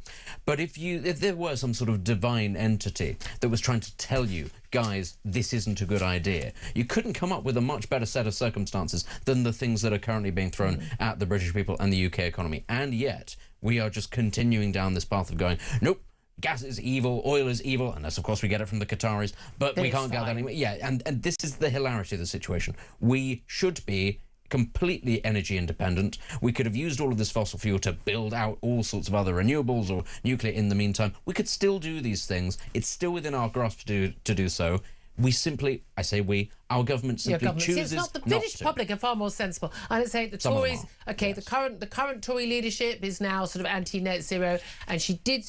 but if there were some sort of divine entity that was trying to tell you, guys, this isn't a good idea, you couldn't come up with a much better set of circumstances than the things that are currently being thrown at the British people and the UK economy. And yet we are just continuing down this path of going, nope, gas is evil, oil is evil, unless of course we get it from the Qataris, but we can't get that anyway. Yeah, and this is the hilarity of the situation. We should be completely energy independent. We could have used all of this fossil fuel to build out all sorts of other renewables or nuclear in the meantime. We could still do these things. It's still within our grasp to do so. We simply, I say we, our government simply chooses it's not. The British public are far more sensible. I would say the Tories, the current Tory leadership is now sort of anti-net zero, and she did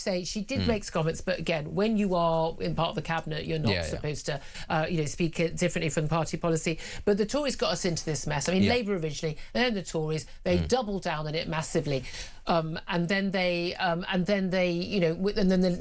make comments, but again, when you are in part of the cabinet, you're not supposed to speak differently from party policy. But the Tories got us into this mess. I mean, Labour originally, and then the Tories, they doubled down on it massively. And then the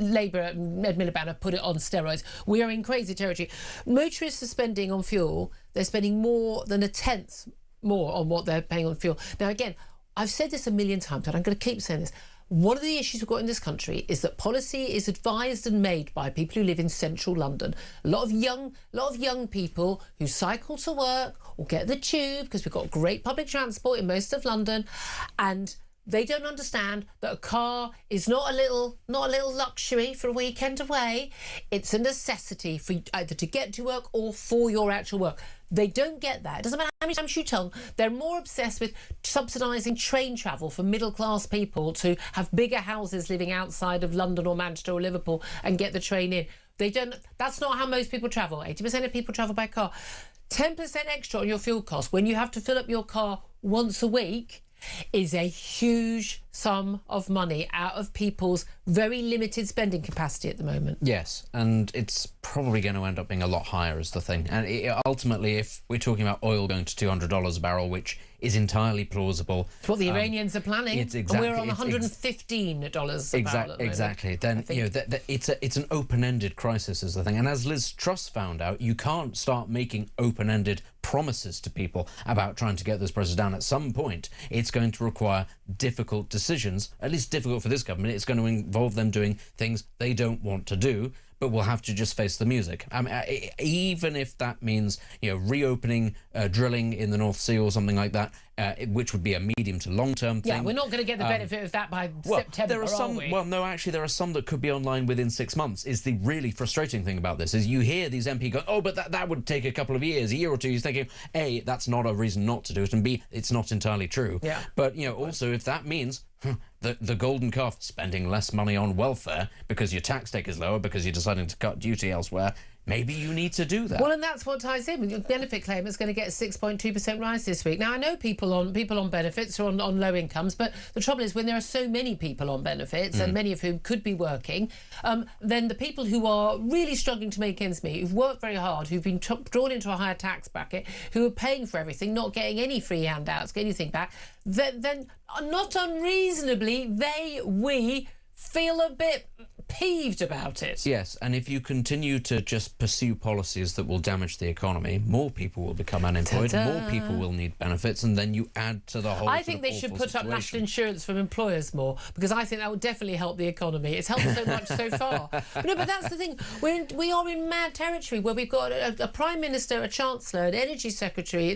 Labour, Ed Miliband, put it on steroids. We are in crazy territory. Motorists are spending on fuel. They're spending more than a tenth more on what they're paying on fuel. Now, again, I've said this a million times, and I'm going to keep saying this. One of the issues we've got in this country is that policy is advised and made by people who live in central London. A lot of young people who cycle to work or get the tube, because we've got great public transport in most of London, and they don't understand that a car is not a little luxury for a weekend away. It's a necessity for either to get to work or for your actual work. They don't get that. It doesn't matter how many times you tell them. They're more obsessed with subsidising train travel for middle-class people to have bigger houses living outside of London or Manchester or Liverpool and get the train in. They don't. That's not how most people travel. 80% of people travel by car. 10% extra on your fuel cost when you have to fill up your car once a week is a huge sum of money out of people's very limited spending capacity at the moment. Yes, and it's probably going to end up being a lot higher is the thing. And ultimately, if we're talking about oil going to $200 a barrel, which is entirely plausible. It's what the Iranians are planning. It's exactly, and we're on $115 a barrel. Exactly. Then it's an open-ended crisis is the thing. And as Liz Truss found out, you can't start making open-ended promises to people about trying to get those prices down. At some point, it's going to require difficult decisions, at least difficult for this government. It's going to involve them doing things they don't want to do, but we'll have to just face the music. Even if that means, reopening drilling in the North Sea or something like that, which would be a medium to long-term thing. Yeah, we're not going to get the benefit of that by September, there are some. we? Well, no, actually, there are some that could be online within 6 months. Is the really frustrating thing about this is you hear these MP go, oh, but that would take a couple of years, a year or two. You're thinking, A, that's not a reason not to do it, and B, it's not entirely true. Yeah. But also if that means the golden calf spending less money on welfare because your tax take is lower because you're deciding to cut duty elsewhere, maybe you need to do that. Well, and that's what ties in. The benefit claim is going to get a 6.2% rise this week. Now, I know people on benefits or on low incomes, but the trouble is when there are so many people on benefits, and many of whom could be working, then the people who are really struggling to make ends meet, who've worked very hard, who've been drawn into a higher tax bracket, who are paying for everything, not getting any free handouts, getting anything back, then not unreasonably, we feel a bit peeved about it. Yes, and if you continue to just pursue policies that will damage the economy, more people will become unemployed, more people will need benefits, and then you add to the whole. I think they should put up national insurance from employers more, because I think that would definitely help the economy. It's helped so much so far. No, but that's the thing. We are in mad territory where we've got a Prime Minister, a Chancellor, an Energy Secretary.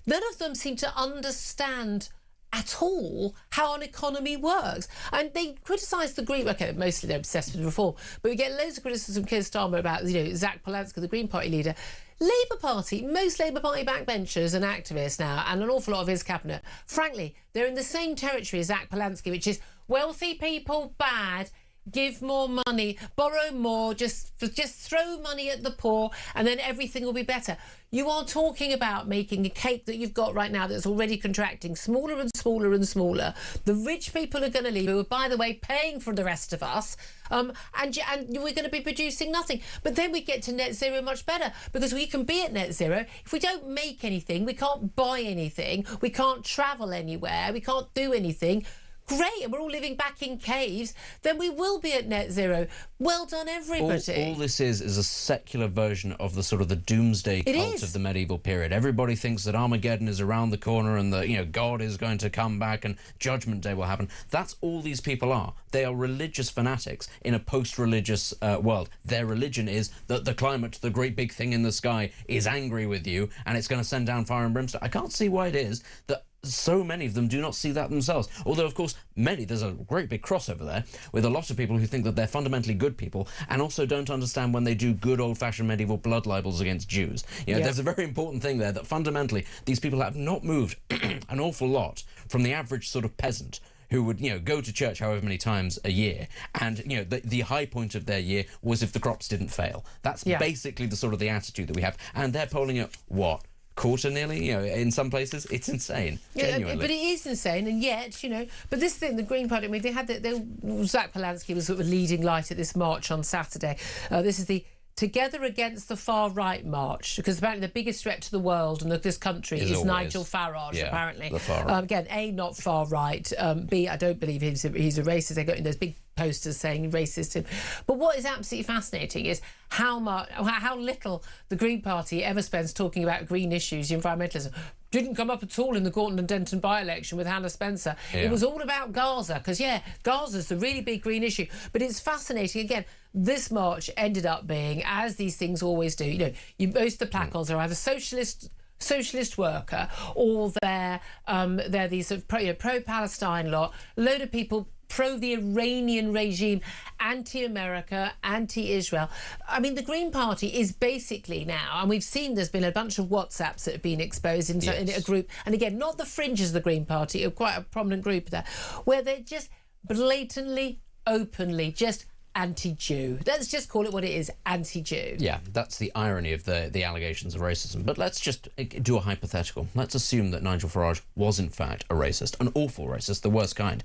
None of them seem to understand at all how an economy works. And they criticise the Green... OK, mostly they're obsessed with reform, but we get loads of criticism from Keir Starmer about, Zach Polanski, the Green Party leader. Labour Party, most Labour Party backbenchers and activists now, and an awful lot of his cabinet, frankly, they're in the same territory as Zach Polanski, which is wealthy people bad, give more money, borrow more, just throw money at the poor, and then everything will be better. You are talking about making a cake that you've got right now that's already contracting smaller and smaller and smaller. The rich people are going to leave, who are, by the way, paying for the rest of us, and we're going to be producing nothing. But then we get to net zero much better, because we can be at net zero. If we don't make anything, we can't buy anything, we can't travel anywhere, we can't do anything. Great, and we're all living back in caves, then we will be at net zero. Well done, everybody. All this is a secular version of the sort of the doomsday cult of the medieval period. Everybody thinks that Armageddon is around the corner and that, God is going to come back and Judgment Day will happen. That's all these people are. They are religious fanatics in a post-religious world. Their religion is that the climate, the great big thing in the sky, is angry with you and it's going to send down fire and brimstone. I can't see why it is that so many of them do not see that themselves. Although, of course, there's a great big crossover there with a lot of people who think that they're fundamentally good people and also don't understand when they do good old-fashioned medieval blood libels against Jews. There's a very important thing there that fundamentally these people have not moved an awful lot from the average sort of peasant who would, go to church however many times a year. And, the high point of their year was if the crops didn't fail. That's basically the sort of the attitude that we have. And they're polling at what? Quarter nearly, in some places. It's insane, genuinely. But it is insane, and yet, but this thing, the Green Party, they had Zach Polanski was sort of a leading light at this march on Saturday. This is the Together Against the Far Right march, because apparently the biggest threat to the world and this country is Nigel Farage, apparently. The far right. Again, A, not far right, B, I don't believe he's a racist. They got in those big posters saying racist. But what is absolutely fascinating is how little the Green Party ever spends talking about green issues, environmentalism. Didn't come up at all in the Gorton and Denton by-election with Hannah Spencer. Yeah. It was all about Gaza, because, Gaza's the really big green issue. But it's fascinating. Again, this march ended up being, as these things always do, most of the placards are either socialist worker, or they're these sort of pro-Palestine lot, a load of people pro the Iranian regime, anti-America, anti-Israel. I mean, the Green Party is basically now, and we've seen there's been a bunch of WhatsApps that have been exposed in a group, and again, not the fringes of the Green Party, quite a prominent group there, where they're just blatantly, openly, just anti-Jew. Let's just call it what it is, anti-Jew. Yeah, that's the irony of the allegations of racism. But let's just do a hypothetical. Let's assume that Nigel Farage was in fact a racist, an awful racist, the worst kind.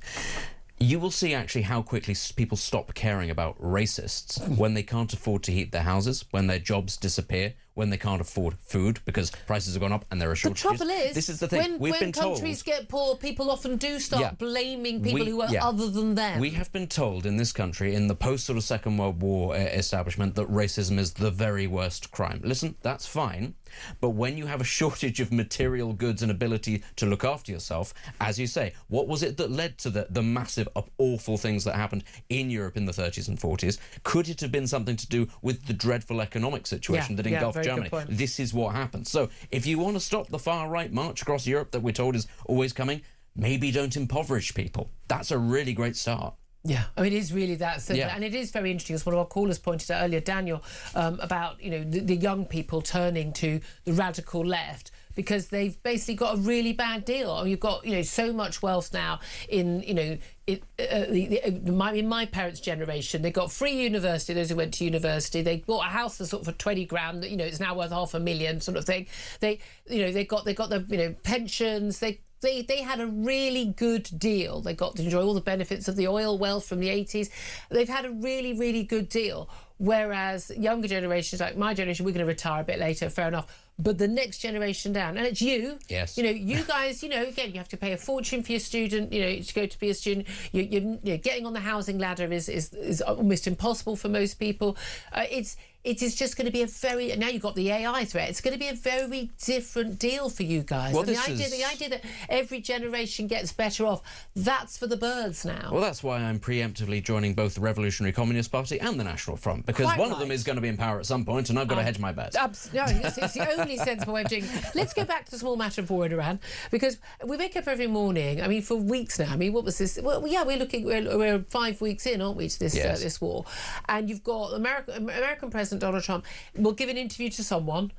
You will see actually how quickly people stop caring about racists when they can't afford to heat their houses, when their jobs disappear, when they can't afford food because prices have gone up and there are shortages. The trouble is, this is the thing. when countries get poor, people often do start blaming people who are other than them. We have been told in this country, in the post sort of Second World War establishment, that racism is the very worst crime. Listen, that's fine. But when you have a shortage of material goods and ability to look after yourself, as you say, what was it that led to the massive, awful things that happened in Europe in the 30s and 40s? Could it have been something to do with the dreadful economic situation that engulfed Germany? This is what happened. So if you want to stop the far-right march across Europe that we're told is always coming, maybe don't impoverish people. That's a really great start. Yeah, I mean, it is really that simple. And it is very interesting, as one of our callers pointed out earlier, Daniel, about, the young people turning to the radical left because they've basically got a really bad deal. You've got, so much wealth now in my parents' generation. They got free university, those who went to university. They bought a house for sort of $20 grand, it's now worth $500,000 sort of thing. They got the pensions, They had a really good deal. They got to enjoy all the benefits of the oil wealth from the 80s. They've had a really, really good deal. Whereas younger generations, like my generation, we're going to retire a bit later, fair enough. But the next generation down, and it's you. Yes. You guys, again, you have to pay a fortune for your student, to go to be a student. You're getting on the housing ladder is almost impossible for most people. It is just going to be now you've got the AI threat. It's going to be a very different deal for you guys. Well, and the idea that every generation gets better off, that's for the birds now. Well, that's why I'm preemptively joining both the Revolutionary Communist Party and the National Front, because one of them is going to be in power at some point, and I've got to hedge my bets. No, it's the only sensible way of doing it. Let's go back to the small matter of war in Iran, because we wake up every morning. I mean, for weeks now. I mean, what was this? Well, yeah, we're 5 weeks in, aren't we, to this this war? And you've got American President Donald Trump will give an interview to someone,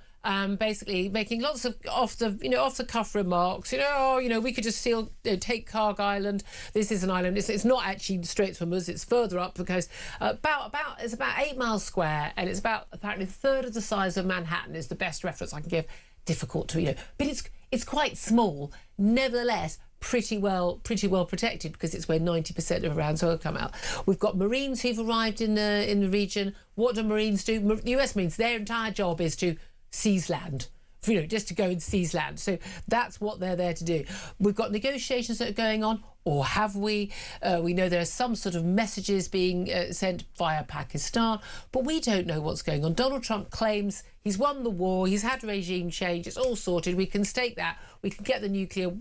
basically making lots of off the cuff remarks. We could just take Karg Island. This is an island. It's not actually straight from us. It's further up the coast. It's about 8 miles square, and it's about apparently a third of the size of Manhattan. Is the best reference I can give. Difficult to but it's quite small. Nevertheless, pretty well protected, because it's where 90% of Iran's oil come out. We've got Marines who've arrived in the region. What do Marines do? The US Marines, their entire job is to seize land. Just to go and seize land. So that's what they're there to do. We've got negotiations that are going on, or have we? We know there are some sort of messages being sent via Pakistan, but we don't know what's going on. Donald Trump claims he's won the war, he's had regime change, it's all sorted, we can stake that, we can get the nuclear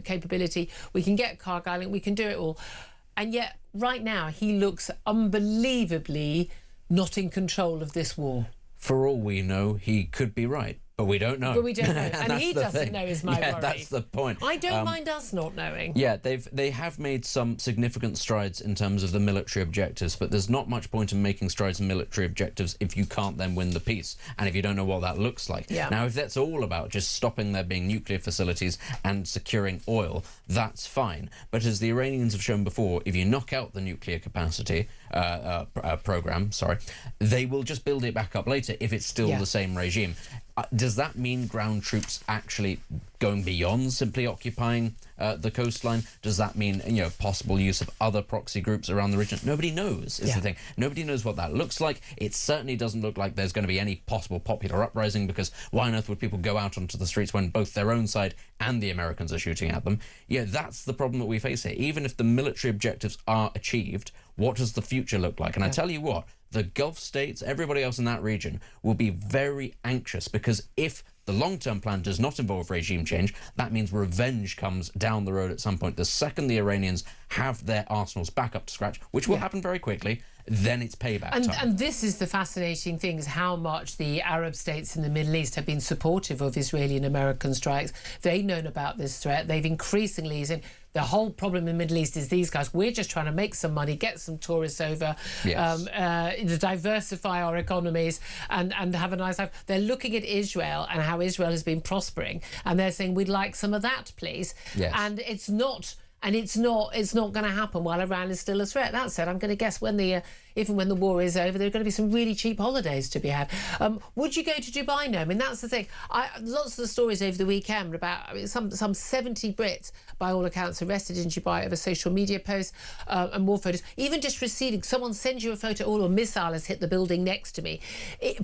capability, we can get Karg Island, we can do it all. And yet, right now, he looks unbelievably not in control of this war. For all we know, he could be right. But we don't know. But we don't know. And he doesn't know is my worry. That's the point. I don't mind us not knowing. Yeah, they have made some significant strides in terms of the military objectives, but there's not much point in making strides in military objectives if you can't then win the peace, and if you don't know what that looks like. Yeah. Now, if that's all about just stopping there being nuclear facilities and securing oil, that's fine. But as the Iranians have shown before, if you knock out the nuclear capacity program, they will just build it back up later if it's still the same regime. Does that mean ground troops actually going beyond simply occupying the coastline? Does that mean possible use of other proxy groups around the region? Nobody knows, is the thing. Nobody knows what that looks like. It certainly doesn't look like there's going to be any possible popular uprising, because why on earth would people go out onto the streets when both their own side and the Americans are shooting at them? That's the problem that we face here. Even if the military objectives are achieved, what does the future look like? And I tell you what, the Gulf states, everybody else in that region, will be very anxious, because if the long-term plan does not involve regime change, that means revenge comes down the road at some point. The second the Iranians have their arsenals back up to scratch, which will happen very quickly, then it's payback time. And this is the fascinating thing, is how much the Arab states in the Middle East have been supportive of Israeli and American strikes. They've known about this threat. They've increasingly said, the whole problem in the Middle East is these guys. We're just trying to make some money, get some tourists over, diversify our economies and have a nice life. They're looking at Israel and how Israel has been prospering, and they're saying, we'd like some of that, please. Yes. And it's not And it's not going to happen while Iran is still a threat. That said, I'm going to guess even when the war is over, there are going to be some really cheap holidays to be had. Would you go to Dubai now? I mean, that's the thing. Lots of the stories over the weekend about some 70 Brits, by all accounts, arrested in Dubai over social media posts and more photos. Even just receiving, someone sends you a photo, oh, a missile has hit the building next to me,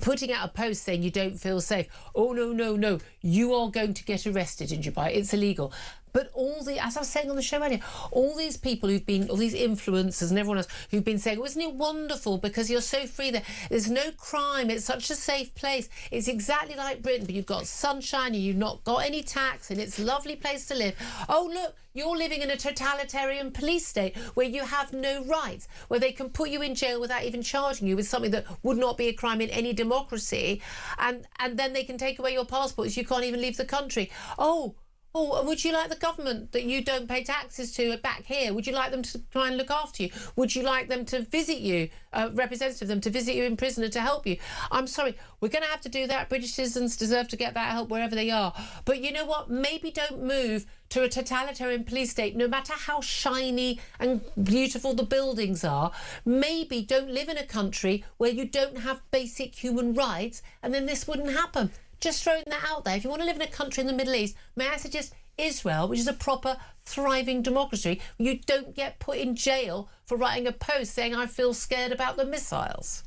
putting out a post saying you don't feel safe. Oh, no, you are going to get arrested in Dubai. It's illegal. But as I was saying on the show earlier, all these people all these influencers and everyone else who've been saying, oh, isn't it wonderful because you're so free there? There's no crime. It's such a safe place. It's exactly like Britain, but you've got sunshine and you've not got any tax and it's a lovely place to live. Oh, look, you're living in a totalitarian police state where you have no rights, where they can put you in jail without even charging you with something that would not be a crime in any democracy. And then they can take away your passports. You can't even leave the country. Oh, would you like the government that you don't pay taxes to back here? Would you like them to try and look after you? Would you like them to visit you, representative of them, to visit you in prison and to help you? I'm sorry, we're going to have to do that. British citizens deserve to get that help wherever they are. But you know what? Maybe don't move to a totalitarian police state, no matter how shiny and beautiful the buildings are. Maybe don't live in a country where you don't have basic human rights, and then this wouldn't happen. Just throwing that out there. If you want to live in a country in the Middle East, may I suggest Israel, which is a proper, thriving democracy, you don't get put in jail for writing a post saying, I feel scared about the missiles.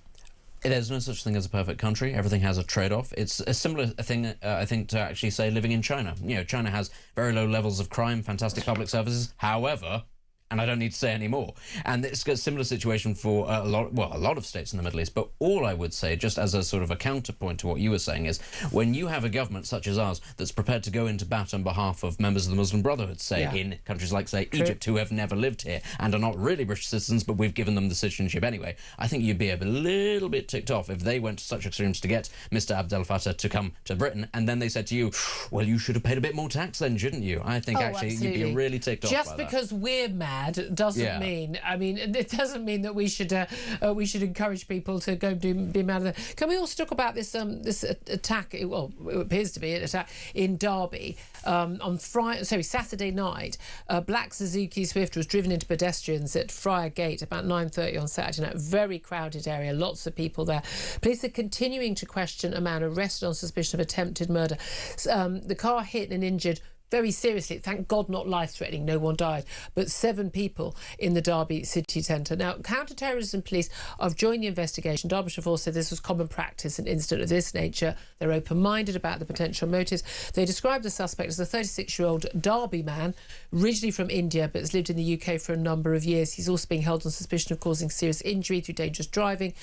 There's no such thing as a perfect country. Everything has a trade-off. It's a similar thing, I think, to actually say living in China. You know, China has very low levels of crime, fantastic public services. However, and I don't need to say any more. And it's a similar situation for a lot of states in the Middle East. But all I would say, just as a sort of a counterpoint to what you were saying, is when you have a government such as ours that's prepared to go into bat on behalf of members of the Muslim Brotherhood, say, in countries like, say, Egypt, who have never lived here and are not really British citizens, but we've given them the citizenship anyway, I think you'd be a little bit ticked off if they went to such extremes to get Mr. Abdel Fattah to come to Britain, and then they said to you, well, you should have paid a bit more tax then, shouldn't you? I think actually absolutely. You'd be really ticked off just by because we're mad doesn't mean, it doesn't mean that we should encourage people to go be mad. Can we also talk about this attack? Well, it appears to be an attack in Derby on Saturday night. A black Suzuki Swift was driven into pedestrians at Friar Gate about 9:30 on Saturday night. Very crowded area, lots of people there. Police are continuing to question a man arrested on suspicion of attempted murder. The car hit and injured very seriously, thank God not life-threatening, no one died, but 7 people in the Derby city centre. Now, counter-terrorism police have joined the investigation. Derbyshire Force said this was common practice, an incident of this nature. They're open-minded about the potential motives. They described the suspect as a 36-year-old Derby man, originally from India, but has lived in the UK for a number of years. He's also being held on suspicion of causing serious injury through dangerous driving,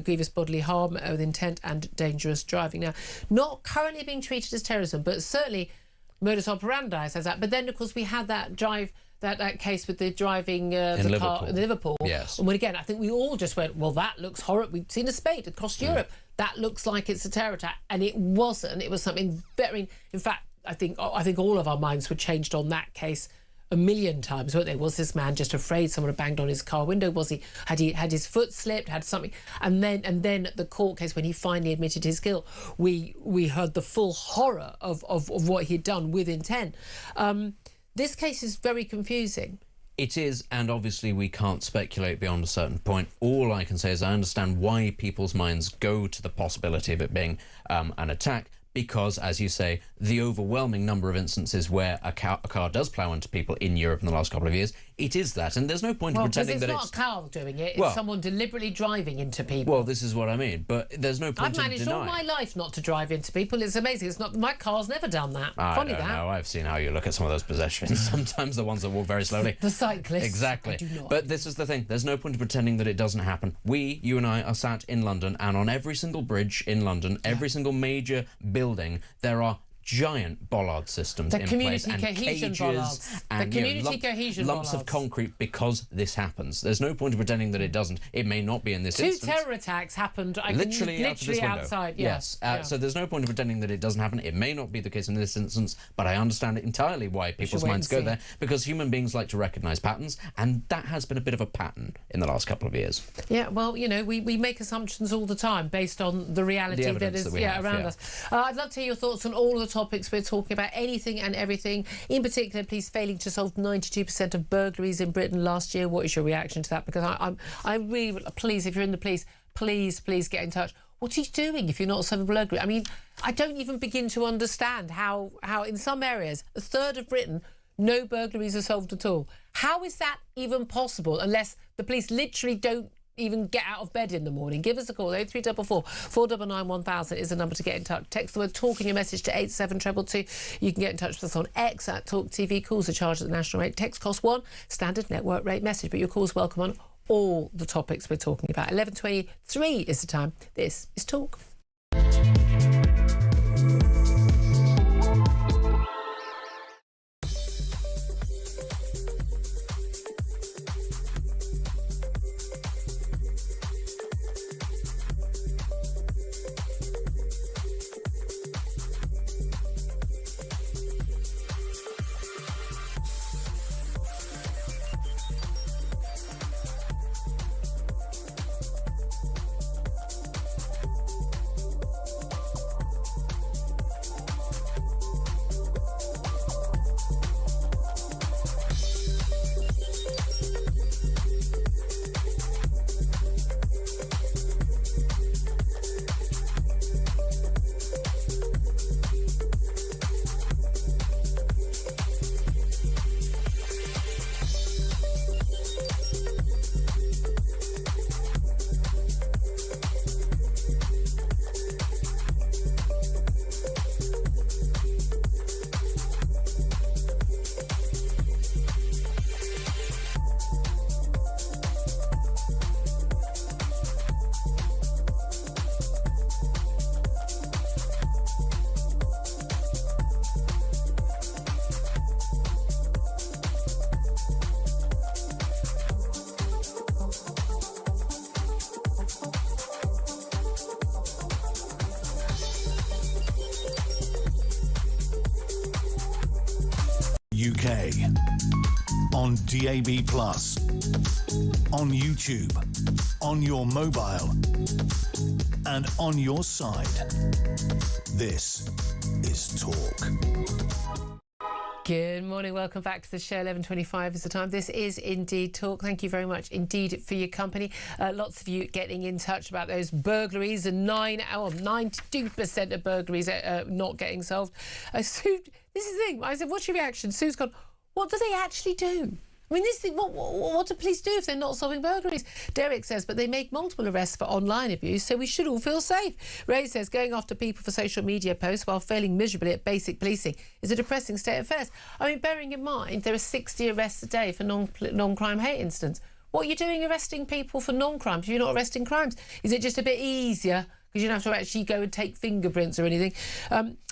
grievous bodily harm with intent, and dangerous driving. Now, not currently being treated as terrorism, but certainly modus operandi says that. But then, of course, we had that case with the driving the car in Liverpool. Yes. And again, I think we all just went, well, that looks horrible. We've seen a spate across Europe. That looks like it's a terror attack. And it wasn't. It was something very... In fact, I think all of our minds were changed on that case a million times, weren't they? Was this man just afraid someone had banged on his car window? Was he had his foot slipped? Had something? And then at the court case, when he finally admitted his guilt, we heard the full horror of what he'd done with intent. This case is very confusing. It is, and obviously we can't speculate beyond a certain point. All I can say is I understand why people's minds go to the possibility of it being an attack, because, as you say, the overwhelming number of instances where a car does plough into people in Europe in the last couple of years, it is that. And there's no point in pretending that it's... not a car doing it, it's someone deliberately driving into people. Well, this is what I mean, but there's no point in denying. I've managed all my life not to drive into people. It's amazing. It's not... My car's never done that. I don't know. I've seen how you look at some of those pedestrians. Sometimes the ones that walk very slowly. The cyclists. Exactly. I do not. But this is the thing. There's no point in pretending that it doesn't happen. You and I are sat in London, and on every single bridge in London, every single major building, there are giant bollard systems in place and cages and lumps of concrete, because this happens. There's no point in pretending that it doesn't. It may not be in this instance. 2 terror attacks happened literally outside. Yes. So there's no point in pretending that it doesn't happen. It may not be the case in this instance, but I understand entirely why people's minds go there, because human beings like to recognise patterns, and that has been a bit of a pattern in the last couple of years. Yeah, well, you know, we make assumptions all the time based on the reality that is around us. I'd love to hear your thoughts on all the topics we're talking about, anything and everything. In particular, police failing to solve 92% of burglaries in Britain last year. What is your reaction to that? Because I really, please, if you're in the police, please get in touch. What are you doing if you're not solving burglary? I mean, I don't even begin to understand how in some areas, a third of Britain, no burglaries are solved at all. How is that even possible unless the police literally don't even get out of bed in the morning? Give us a call. 0344 499 1000 is the number to get in touch. Text the word talk in your message to 87222. You can get in touch with us on X at Talk TV. Calls are charged at the national rate. Text cost £1, standard network rate message, but your calls welcome on all the topics we're talking about. 11:23 is the time. This is Talk. UK, on DAB+, on YouTube, on your mobile, and on your side. This is Talk. Good morning, welcome back to the show. 11:25 is the time. This is Indeed Talk. Thank you very much indeed for your company. Lots of you getting in touch about those burglaries, and 92% of burglaries are not getting solved. Sue, this is the thing. I said, what's your reaction? Sue's gone, what do they actually do? I mean, this thing, what do police do if they're not solving burglaries? Derek says, but they make multiple arrests for online abuse, so we should all feel safe. Ray says, going after people for social media posts while failing miserably at basic policing is a depressing state of affairs. I mean, bearing in mind, there are 60 arrests a day for non-crime hate incidents. What are you doing arresting people for non-crimes if you're not arresting crimes? Is it just a bit easier because you don't have to actually go and take fingerprints or anything?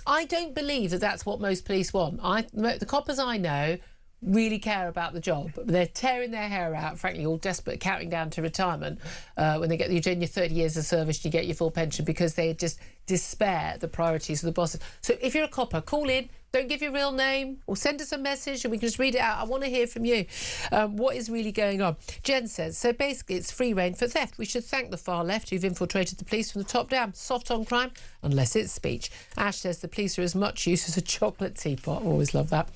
I don't believe that that's what most police want. The coppers I know really care about the job, but they're tearing their hair out, frankly, all desperate, counting down to retirement when they get you're doing your 30 years of service and you get your full pension, because they just despair the priorities of the bosses. So if you're a copper, call in, don't give your real name, or send us a message and we can just read it out. I want to hear from you. What is really going on? Jen says, so basically it's free rein for theft. We should thank the far left who've infiltrated the police from the top down. Soft on crime, unless it's speech. Ash says the police are as much use as a chocolate teapot. Always love that.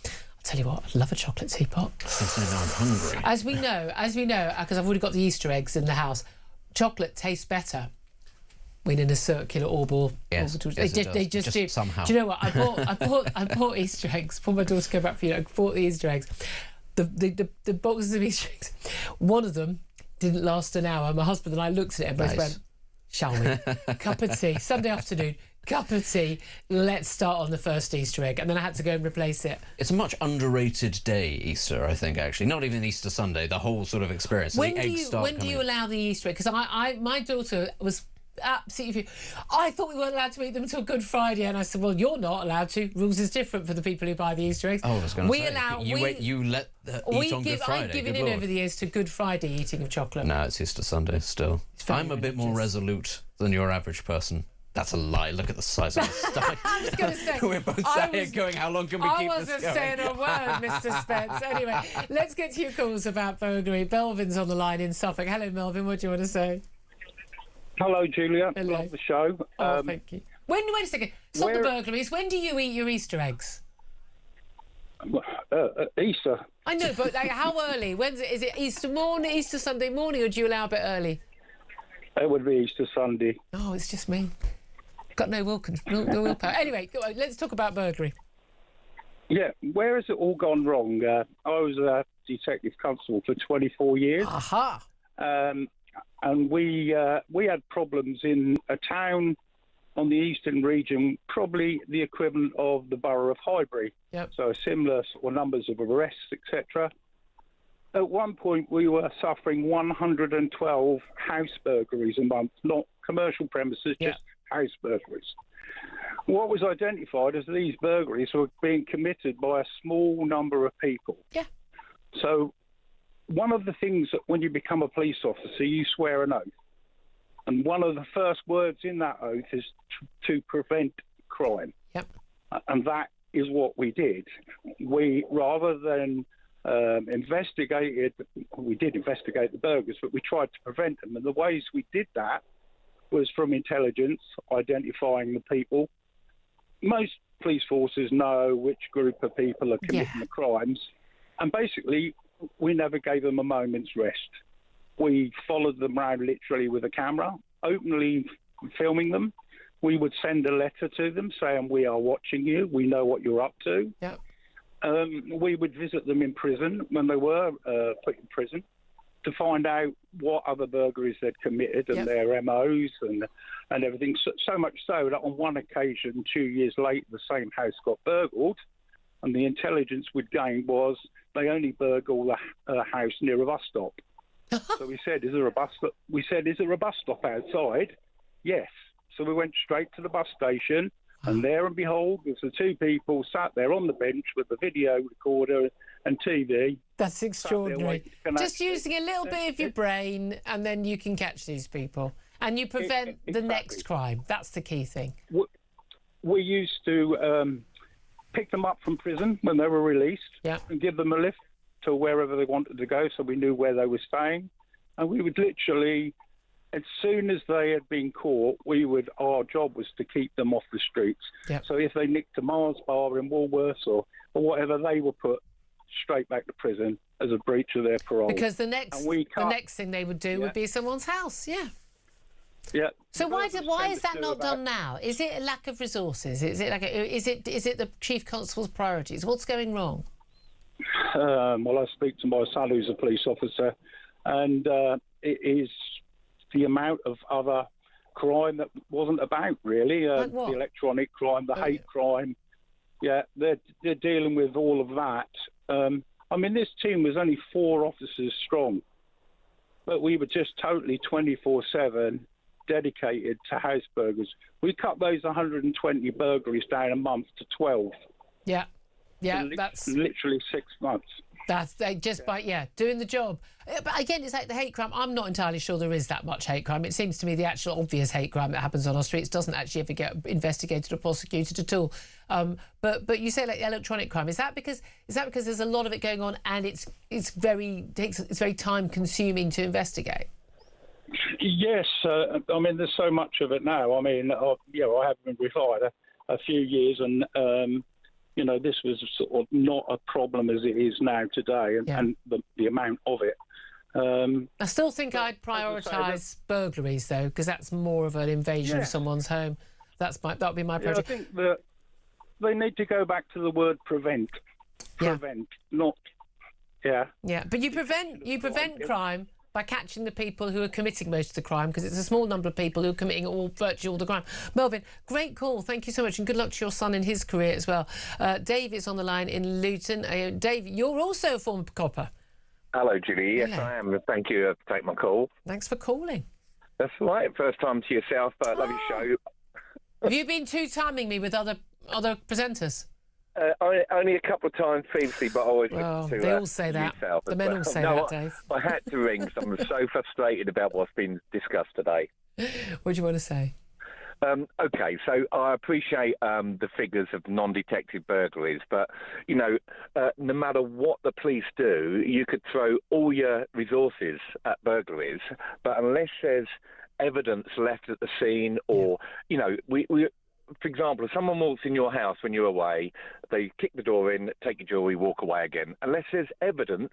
Tell you what, I love a chocolate teapot. Now I'm hungry. As we know, because I've already got the Easter eggs in the house, chocolate tastes better when in a circular orbal. Yes, they just do. Somehow. Do you know what? I bought Easter eggs for my daughter to go back for you. I bought the Easter eggs. The boxes of Easter eggs. One of them didn't last an hour. My husband and I looked at it and both went, shall we? Cup of tea, Sunday afternoon. Cup of tea, let's start on the first Easter egg. And then I had to go and replace it. It's a much underrated day, Easter, I think, actually. Not even Easter Sunday, the whole sort of experience. When do you allow the Easter egg? Because my daughter was absolutely... I thought we weren't allowed to eat them until Good Friday, and I said, well, you're not allowed to. Rules is different for the people who buy the Easter eggs. Oh, I was going to say. You let eat on Good Friday. I've given in over the years to Good Friday eating of chocolate. No, it's Easter Sunday still. I'm a bit more resolute than your average person. That's a lie. Look at the size of my stomach. I was going to say... We're both sat here going, how long can we keep this going? I wasn't saying a word, Mr. Spence. Anyway, let's get to your calls about burglary. Melvin's on the line in Suffolk. Hello, Melvin. What do you want to say? Hello, Julia. Hello. Love the show. Thank you. Wait a second. Stop the burglaries. When do you eat your Easter eggs? Easter. I know, but like, how early? When's it? Is it Easter morning, Easter Sunday morning, or do you allow a bit early? It would be Easter Sunday. Oh, it's just me. Got no willpower. Anyway, go on, let's talk about burglary. Yeah, where has it all gone wrong? I was a detective constable for 24 years. Aha. And we had problems in a town on the eastern region, probably the equivalent of the borough of Highbury. Yep. So similar sort of numbers of arrests, etc. At one point, we were suffering 112 house burglaries a month, not commercial premises, just house burglaries. What was identified as these burglaries were being committed by a small number of people. Yeah. So one of the things that when you become a police officer, you swear an oath. And one of the first words in that oath is to prevent crime. Yep. And that is what we did. We, rather than we did investigate the burglars, but we tried to prevent them. And the ways we did that was from intelligence, identifying the people. Most police forces know which group of people are committing the crimes. And basically, we never gave them a moment's rest. We followed them around literally with a camera, openly filming them. We would send a letter to them saying, we are watching you, we know what you're up to. Yep. We would visit them in prison when they were put in prison to find out what other burglaries they'd committed and their MOs and everything. So much so that on one occasion, 2 years later, the same house got burgled, and the intelligence we'd gained was they only burgled a house near a bus stop. So we said, is there a bus stop? We said, is there a bus stop outside? Yes. So we went straight to the bus station, and there and behold, there's the two people sat there on the bench with the video recorder and TV. That's extraordinary. Just using a little bit of your brain, and then you can catch these people. And you prevent the next crime. That's the key thing. We used to pick them up from prison when they were released and give them a lift to wherever they wanted to go, so we knew where they were staying. And we would literally, as soon as they had been caught, our job was to keep them off the streets. Yep. So if they nicked a Mars bar in Woolworths or whatever, they were put straight back to prison as a breach of their parole. Because the next thing they would do would be someone's house. Yeah. So why is that not done now? Is it a lack of resources? Is it is it the chief constable's priorities? What's going wrong? Well, I speak to my son, who's a police officer, and it is the amount of other crime that wasn't about, really. Like what? The electronic crime, the hate crime. Yeah, they're dealing with all of that. I mean, this team was only 4 officers strong, but we were just totally 24/7 dedicated to house burglars. We cut those 120 burglaries down a month to 12. Yeah, that's literally 6 months. That's just by doing the job. But again, it's like the hate crime. I'm not entirely sure there is that much hate crime. It seems to me the actual obvious hate crime that happens on our streets doesn't actually ever get investigated or prosecuted at all. But you say like electronic crime. Is that because there's a lot of it going on and it's very time consuming to investigate? Yes, I mean there's so much of it now. I mean, I have been retired a few years and. This was sort of not a problem as it is now today, and the amount of it. I still think I'd prioritise burglaries, though, because that's more of an invasion of someone's home. That would be my project. I think that they need to go back to the word prevent. Prevent, not. Yeah. Yeah, but you prevent crime by catching the people who are committing most of the crime, because it's a small number of people who are committing virtually all the crime. Melvin, great call. Thank you so much, and good luck to your son in his career as well. Dave is on the line in Luton. Dave, you're also a former copper. Hello, Julie. Yes, I am. Thank you for taking my call. Thanks for calling. That's right. First time to yourself, but love your show. Have you been two-timing me with other presenters? Only a couple of times previously, but always listen to they all say that. The men all say that, Dave. I had to ring because I'm so frustrated about what's been discussed today. What do you want to say? Okay, so I appreciate the figures of non-detected burglaries, but, no matter what the police do, you could throw all your resources at burglaries, but unless there's evidence left at the scene or, for example, if someone walks in your house when you're away, they kick the door in, take your jewellery, walk away again. Unless there's evidence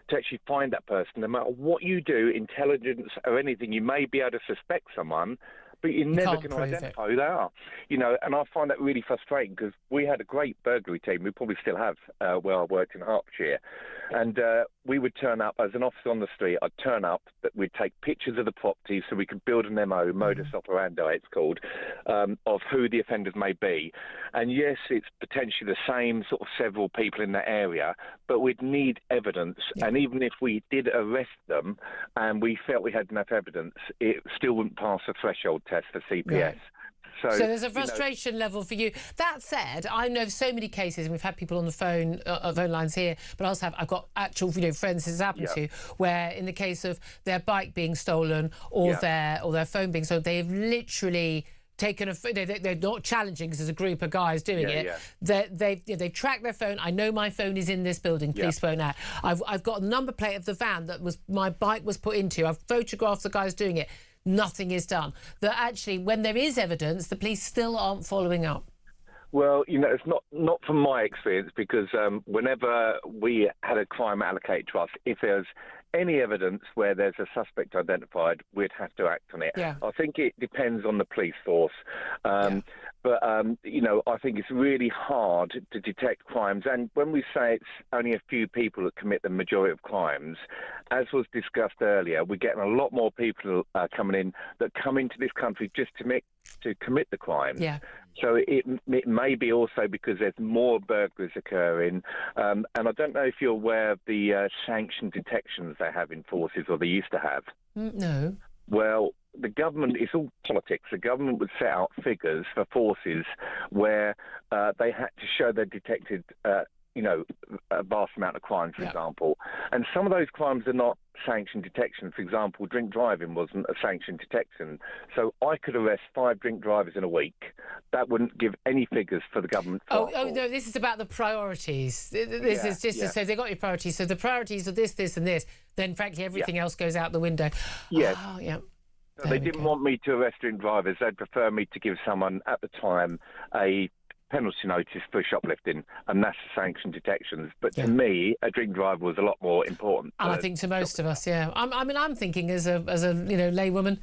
to actually find that person, no matter what you do, intelligence or anything, you may be able to suspect someone, but you're never going to identify who they are. You know, and I find that really frustrating because we had a great burglary team. We probably still have where I worked in Hertfordshire. And we would turn up, as an officer on the street, I'd turn up, that we'd take pictures of the property so we could build an MO, modus operandi it's called, of who the offenders may be. And yes, it's potentially the same sort of several people in that area, but we'd need evidence. Yeah. And even if we did arrest them and we felt we had enough evidence, it still wouldn't pass a threshold test for CPS. Right. So there's a frustration level for you. That said, I know so many cases, and we've had people on the phone lines here, but I've got actual friends this has happened to, where in the case of their bike being stolen or their phone being stolen, they've literally taken a. They're not challenging because there's a group of guys doing it. Yeah. They've tracked their phone. I know my phone is in this building. Please phone out. I've got a number plate of the van that my bike was put into. I've photographed the guys doing it. Nothing is done. That actually, when there is evidence, the police still aren't following up. Well, it's not from my experience, because whenever we had a crime allocated to us, if there's any evidence where there's a suspect identified, we'd have to act on it. Yeah. I think it depends on the police force. But, I think it's really hard to detect crimes. And when we say it's only a few people that commit the majority of crimes, as was discussed earlier, we're getting a lot more people coming in that come into this country just to commit the crime. Yeah. So it may be also because there's more burglaries occurring. And I don't know if you're aware of the sanction detections they have in forces, or they used to have. No. Well, the government, it's all politics. The government would set out figures for forces where they had to show they detected, a vast amount of crimes, for example. And some of those crimes are not sanctioned detection. For example, drink driving wasn't a sanctioned detection. So I could arrest 5 drink drivers in a week. That wouldn't give any figures for the government. No, this is about the priorities. This is just so they got your priorities. So the priorities are this, this, and this. Then, frankly, everything else goes out the window. Yes. Oh, yeah. So they didn't want me to arrest drink drivers. They'd prefer me to give someone at the time a penalty notice for shoplifting, and that's sanctioned detections. But to me, a drink driver was a lot more important. And I think to most of us, I'm thinking as a laywoman,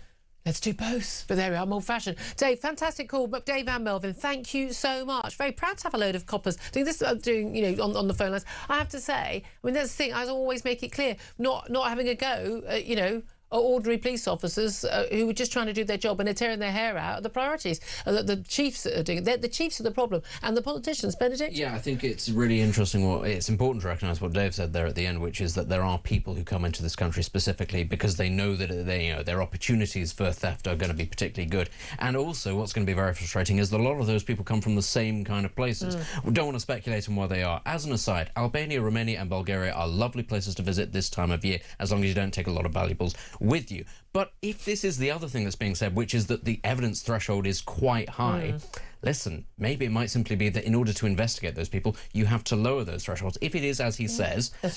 let's do both. But there we are, I'm old-fashioned. Dave, fantastic call. But Dave and Melvin, thank you so much. Very proud to have a load of coppers doing this, on the phone lines. I have to say, that's the thing. I always make it clear, not having a go, are ordinary police officers who are just trying to do their job, and they're tearing their hair out. The priorities, the chiefs are doing it. The chiefs are the problem, and the politicians. Benedict? Yeah, I think it's really interesting. It's important to recognise what Dave said there at the end, which is that there are people who come into this country specifically because they know that their opportunities for theft are going to be particularly good. And also, what's going to be very frustrating is that a lot of those people come from the same kind of places. We don't want to speculate on where they are. As an aside, Albania, Romania, and Bulgaria are lovely places to visit this time of year, as long as you don't take a lot of valuables with you. But if this is the other thing that's being said, which is that the evidence threshold is quite high, listen, maybe it might simply be that in order to investigate those people, you have to lower those thresholds. If it is, as he says, why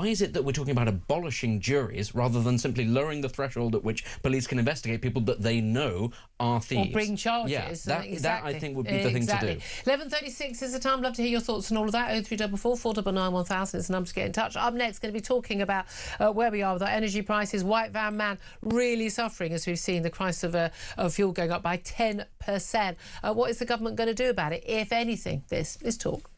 is it that we're talking about abolishing juries rather than simply lowering the threshold at which police can investigate people that they know are thieves? Or bring charges. Yeah, that I think would be the thing to do. 11:36 is the time. Love to hear your thoughts on all of that. 0344 499 1000 is the number to get in touch. Up next, going to be talking about where we are with our energy prices. White van man really suffering as we've seen the price of fuel going up by 10%. What is the government going to do about it, if anything? This is Talk.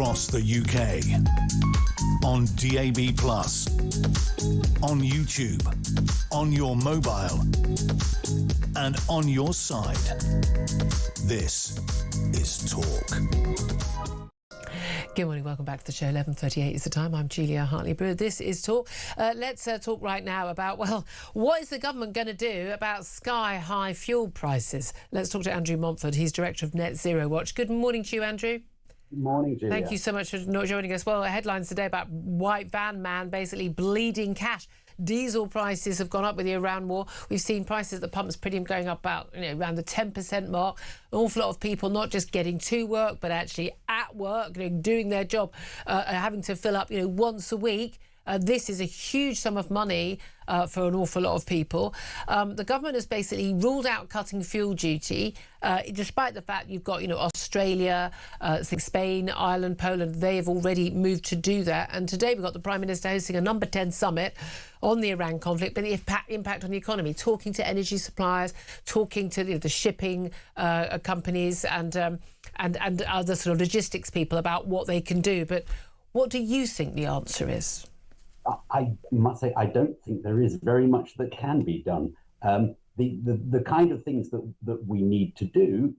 across the UK. On DAB+, on YouTube, on your mobile, and on your side. This is Talk. Good morning, welcome back to the show. 11:38 is the time. I'm Julia Hartley-Brewer. This is Talk. Let's talk right now about, well, what is the government going to do about sky-high fuel prices? Let's talk to Andrew Montford. He's Director of Net Zero Watch. Good morning to you, Andrew. Good morning, Julia. Thank you so much for not joining us. Well, headlines today about white van man basically bleeding cash. Diesel prices have gone up with the Iran war. We've seen prices at the pumps pretty going up about around the 10% mark. An awful lot of people not just getting to work, but actually at work, doing their job, having to fill up once a week. This is a huge sum of money for an awful lot of people. The government has basically ruled out cutting fuel duty, despite the fact you've got Australia, Spain, Ireland, Poland. They have already moved to do that. And today we've got the Prime Minister hosting a number 10 summit on the Iran conflict, but the impact on the economy, talking to energy suppliers, talking to the shipping companies and other sort of logistics people about what they can do. But what do you think the answer is? I must say, I don't think there is very much that can be done. The kind of things that we need to do,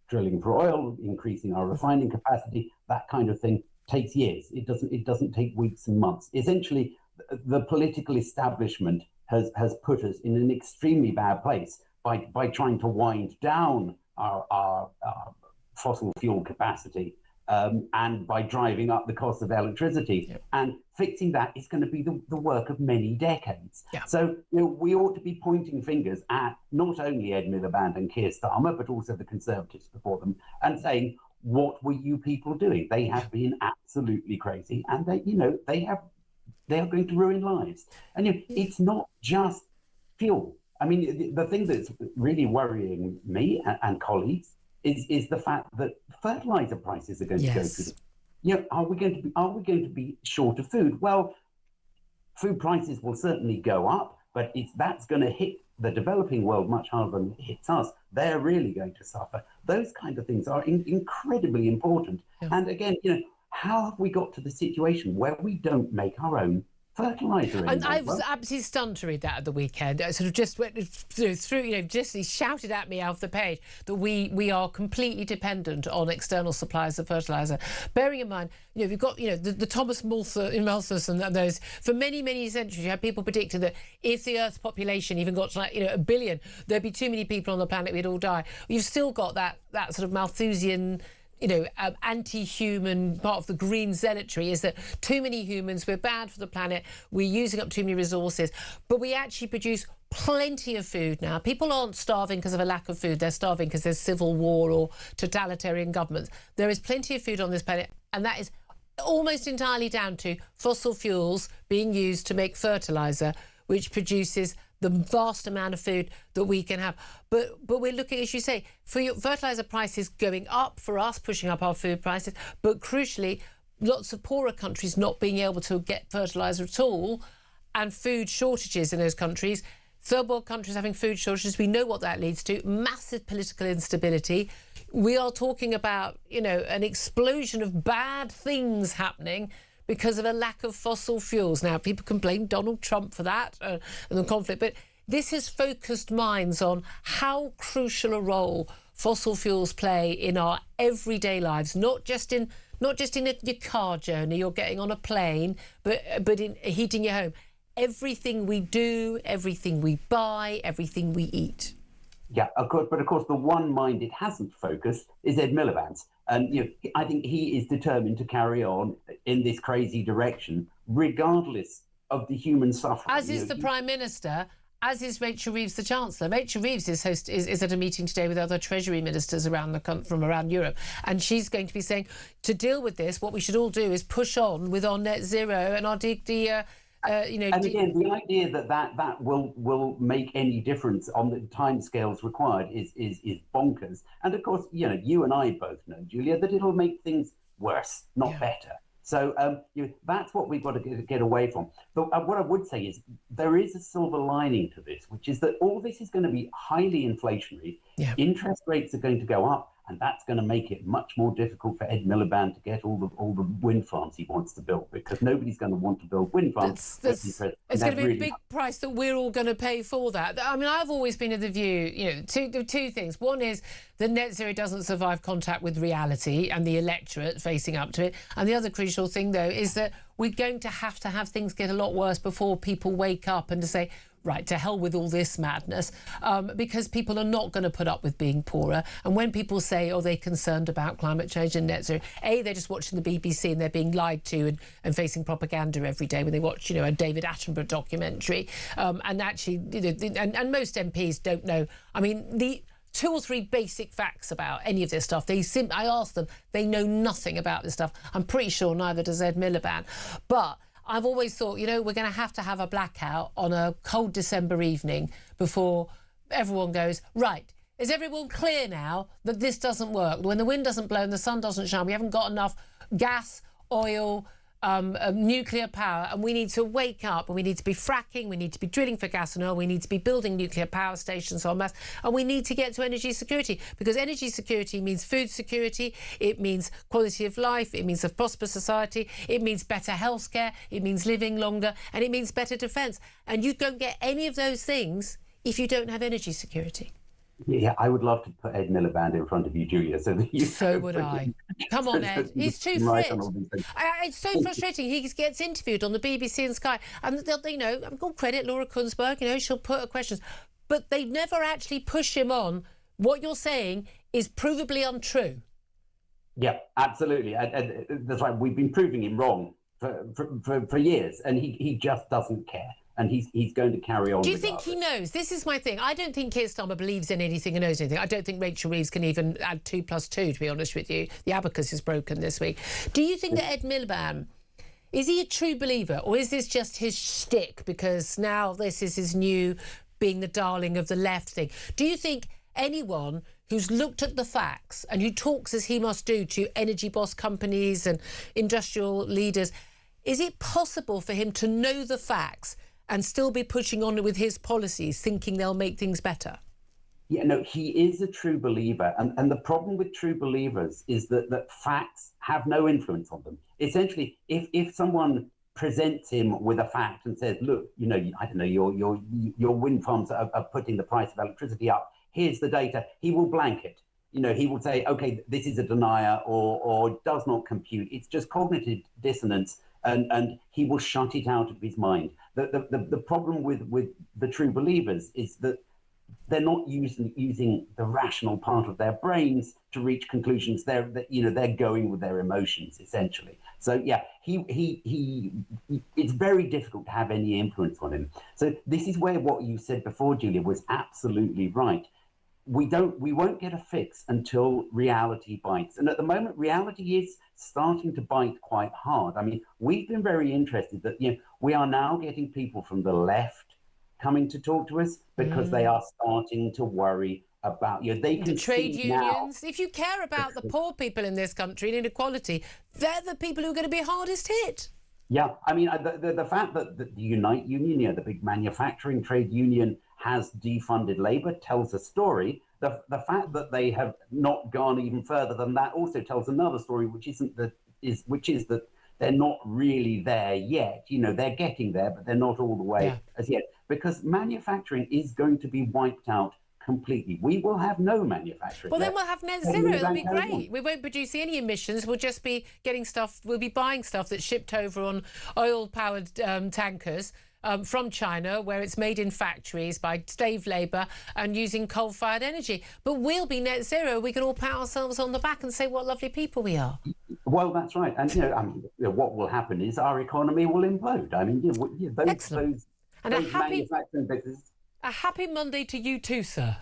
drilling for oil, increasing our refining capacity, that kind of thing takes years. It doesn't take weeks and months. Essentially, the political establishment has put us in an extremely bad place by trying to wind down our fossil fuel capacity. And by driving up the cost of electricity. Yep. And fixing that is going to be the work of many decades. Yeah. So we ought to be pointing fingers at not only Ed Miliband and Keir Starmer, but also the Conservatives before them, and saying, what were you people doing? They have been absolutely crazy, and they are going to ruin lives. And it's not just fuel. I mean, the thing that's really worrying me and colleagues is the fact that fertilizer prices are going to go through. Are we going to be short of food? Well, food prices will certainly go up, but that's going to hit the developing world much harder than it hits us. They're really going to suffer. Those kind of things are incredibly important. Yeah. And again, how have we got to the situation where we don't make our own fertilizer? And I was absolutely stunned to read that at the weekend. I sort of just went through, just he shouted at me off the page that we are completely dependent on external suppliers of fertilizer. Bearing in mind, we've got, the Thomas Malthus and those, for many, many centuries, you had people predicting that if the Earth's population even got to 1 billion, there'd be too many people on the planet, we'd all die. You've still got that sort of Malthusian, anti-human part of the green zealotry is that too many humans, we're bad for the planet, we're using up too many resources, but we actually produce plenty of food now. People aren't starving because of a lack of food, they're starving because there's civil war or totalitarian governments. There is plenty of food on this planet, and that is almost entirely down to fossil fuels being used to make fertilizer, which produces the vast amount of food that we can have. But we're looking, as you say, for your fertilizer prices going up for us, pushing up our food prices, but crucially, lots of poorer countries not being able to get fertilizer at all, and food shortages in those countries. Third world countries having food shortages, we know what that leads to, massive political instability. We are talking about, an explosion of bad things happening because of a lack of fossil fuels. Now, people can blame Donald Trump for that and the conflict, but this has focused minds on how crucial a role fossil fuels play in our everyday lives, not just in your car journey or getting on a plane, but in heating your home. Everything we do, everything we buy, everything we eat. Yeah, of course, but of course the one mind it hasn't focused is Ed Miliband's. And I think he is determined to carry on in this crazy direction, regardless of the human suffering. As is the Prime Minister, as is Rachel Reeves, the Chancellor. Rachel Reeves is at a meeting today with other Treasury ministers from around Europe, and she's going to be saying, to deal with this, what we should all do is push on with our net zero and our and again, the idea that will make any difference on the timescales required is bonkers. And of course, you and I both know, Julia, that it'll make things worse, not better. So that's what we've got to get away from. But what I would say is there is a silver lining to this, which is that all this is going to be highly inflationary. Yeah. Interest rates are going to go up. And that's going to make it much more difficult for Ed Miliband to get all the wind farms he wants to build, because nobody's going to want to build wind farms. It's going to be a big price that we're all going to pay for that. I mean, I've always been of the view, two things. One is that net zero doesn't survive contact with reality and the electorate facing up to it. And the other crucial thing, though, is that we're going to have things get a lot worse before people wake up and to say, right, to hell with all this madness, because people are not going to put up with being poorer. And when people say, oh, they're concerned about climate change and net zero, they're just watching the BBC and they're being lied to and facing propaganda every day when they watch, a David Attenborough documentary. And actually, and most MPs don't know. I mean, the 2 or 3 basic facts about any of this stuff. I asked them, they know nothing about this stuff. I'm pretty sure neither does Ed Miliband. But I've always thought, we're going to have a blackout on a cold December evening before everyone goes, right, is everyone clear now that this doesn't work? When the wind doesn't blow and the sun doesn't shine, we haven't got enough gas, oil, nuclear power, and we need to wake up, and we need to be fracking, we need to be drilling for gas and oil, we need to be building nuclear power stations en masse, and we need to get to energy security, because energy security means food security, it means quality of life, it means a prosperous society, it means better healthcare, it means living longer, and it means better defence. And you don't get any of those things if you don't have energy security. Yeah, I would love to put Ed Miliband in front of you, Julia, so that you... So would I. Come on, Ed. He's too fit. It's so frustrating. He gets interviewed on the BBC and Sky, and I've got credit, Laura Kunsberg, she'll put her questions, but they never actually push him on. What you're saying is provably untrue. Yeah, absolutely. And that's right. We've been proving him wrong for years, and he just doesn't care. And he's going to carry on. Do you think he knows? This is my thing. I don't think Keir Starmer believes in anything and knows anything. I don't think Rachel Reeves can even add 2 + 2, to be honest with you. The abacus is broken this week. Do you think that Ed Miliband, is he a true believer, or is this just his shtick because now this is his new being the darling of the left thing? Do you think anyone who's looked at the facts and who talks as he must do to energy boss companies and industrial leaders, is it possible for him to know the facts and still be pushing on with his policies, thinking they'll make things better? Yeah, no, he is a true believer. And the problem with true believers is that facts have no influence on them. Essentially, if someone presents him with a fact and says, look, I don't know, your wind farms are putting the price of electricity up, here's the data, he will blank it. He will say, OK, this is a denier or does not compute. It's just cognitive dissonance, and he will shut it out of his mind. The problem with the true believers is that they're not using the rational part of their brains to reach conclusions. They're going with their emotions, essentially. So yeah, it's very difficult to have any influence on him. So this is where what you said before, Julia, was absolutely right. We won't get a fix until reality bites. And at the moment, reality is starting to bite quite hard. I mean, we've been very interested that, we are now getting people from the left coming to talk to us because they are starting to worry about, they can the trade see unions. Now, if you care about the poor people in this country and inequality, they're the people who are going to be hardest hit. Yeah, I mean, the fact that the Unite Union, the big manufacturing trade union, has defunded labour tells a story. The fact that they have not gone even further than that also tells another story, which is that they're not really there yet. They're getting there, but they're not all the way as yet, because manufacturing is going to be wiped out completely. We will have no manufacturing. Well, then we'll have net zero. It'll be great. We won't produce any emissions. We'll just be getting stuff. We'll be buying stuff that's shipped over on oil-powered tankers from China, where it's made in factories by slave labour and using coal-fired energy. But we'll be net zero. We can all pat ourselves on the back and say what lovely people we are. Well, that's right. And what will happen is our economy will implode. I mean, those manufacturing businesses. A happy Monday to you too, sir.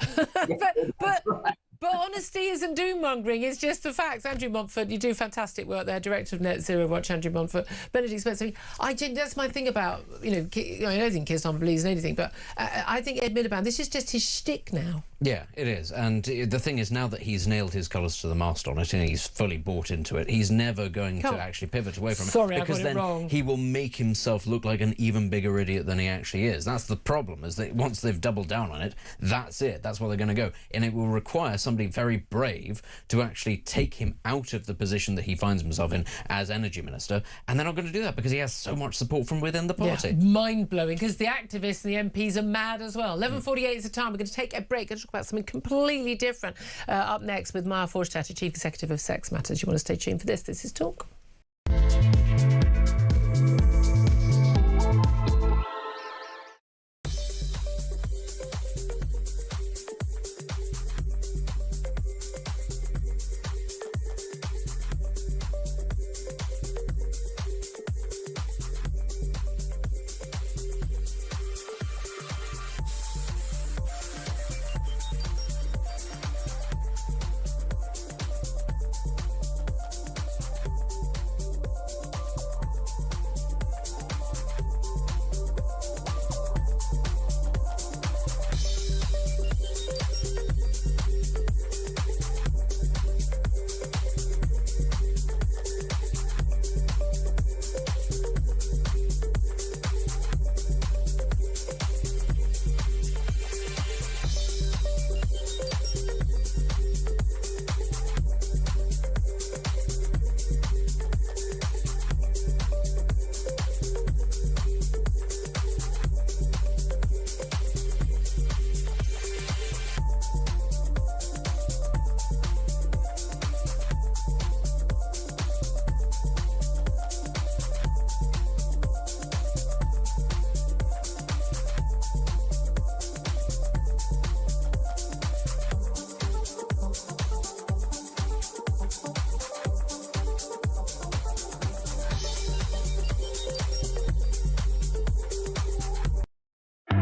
But honesty isn't doom-mongering, it's just the facts. Andrew Montfort, you do fantastic work there, Director of Net Zero Watch, Andrew Montfort. Benedict Spencer, that's my thing about, I don't think Keir Starmer believes in anything, but I think Ed Miliband, this is just his shtick now. Yeah, it is. And the thing is, now that he's nailed his colours to the mast on it and he's fully bought into it, he's never going to actually pivot away from it. Because then he will make himself look like an even bigger idiot than he actually is. That's the problem, is that once they've doubled down on it, that's it. That's where they're going to go. And it will require somebody very brave to actually take him out of the position that he finds himself in as energy minister. And they're not going to do that because he has so much support from within the party. Yeah, mind-blowing, because the activists and the MPs are mad as well. 11:48 is the time. We're going to take a break and talk about something completely different. Up next with Maya Forstater, Chief Executive of Sex Matters. You want to stay tuned for this. This is Talk.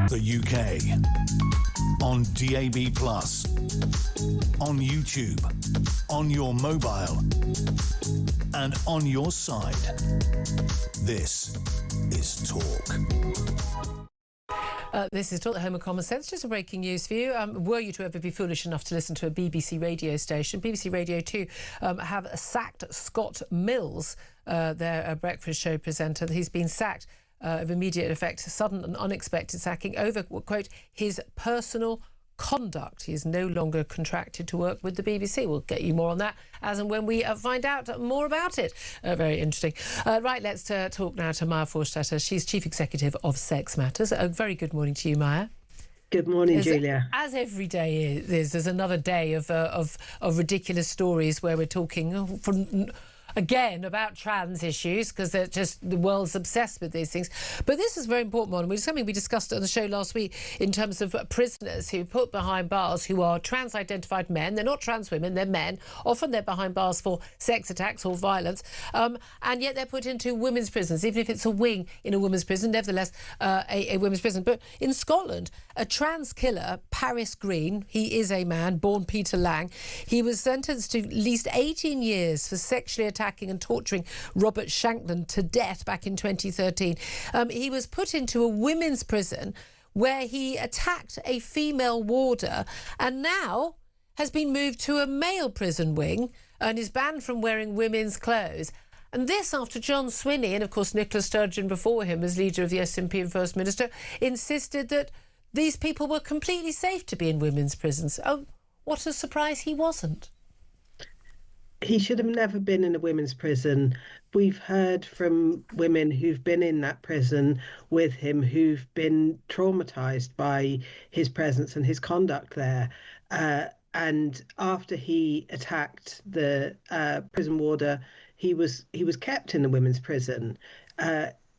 The UK on DAB+, on YouTube, on your mobile, and on your side. This is Talk. This is Talk, the home of common sense. Just a breaking news for you. Were you to ever be foolish enough to listen to a BBC radio station, BBC Radio 2 have sacked Scott Mills, their breakfast show presenter. He's been sacked of immediate effect, sudden and unexpected sacking over, quote, his personal conduct. He is no longer contracted to work with the BBC. We'll get you more on that as and when we find out more about it. Very interesting. Right, let's talk now to Maya Forstater. She's Chief Executive of Sex Matters. A very good morning to you, Maya. Good morning, Julia. As every day is, there's another day of ridiculous stories where we're talking from... again, about trans issues, because they're just, the world's obsessed with these things. But this is very important one. It's something we discussed on the show last week in terms of prisoners who put behind bars who are trans-identified men. They're not trans women, they're men. Often they're behind bars for sex attacks or violence. And yet they're put into women's prisons, even if it's a wing in a women's prison, nevertheless, a women's prison. But in Scotland, a trans killer, Paris Green, he is a man, born Peter Lang, he was sentenced to at least 18 years for sexually attacking and torturing Robert Shankland to death back in 2013. He was put into a women's prison where he attacked a female warder and now has been moved to a male prison wing and is banned from wearing women's clothes. And this after John Swinney, and of course Nicola Sturgeon before him as leader of the SNP and First Minister, insisted that these people were completely safe to be in women's prisons. Oh, what a surprise he wasn't. He should have never been in a women's prison. We've heard from women who've been in that prison with him who've been traumatised by his presence and his conduct there. And after he attacked the prison warder, he was kept in the women's prison.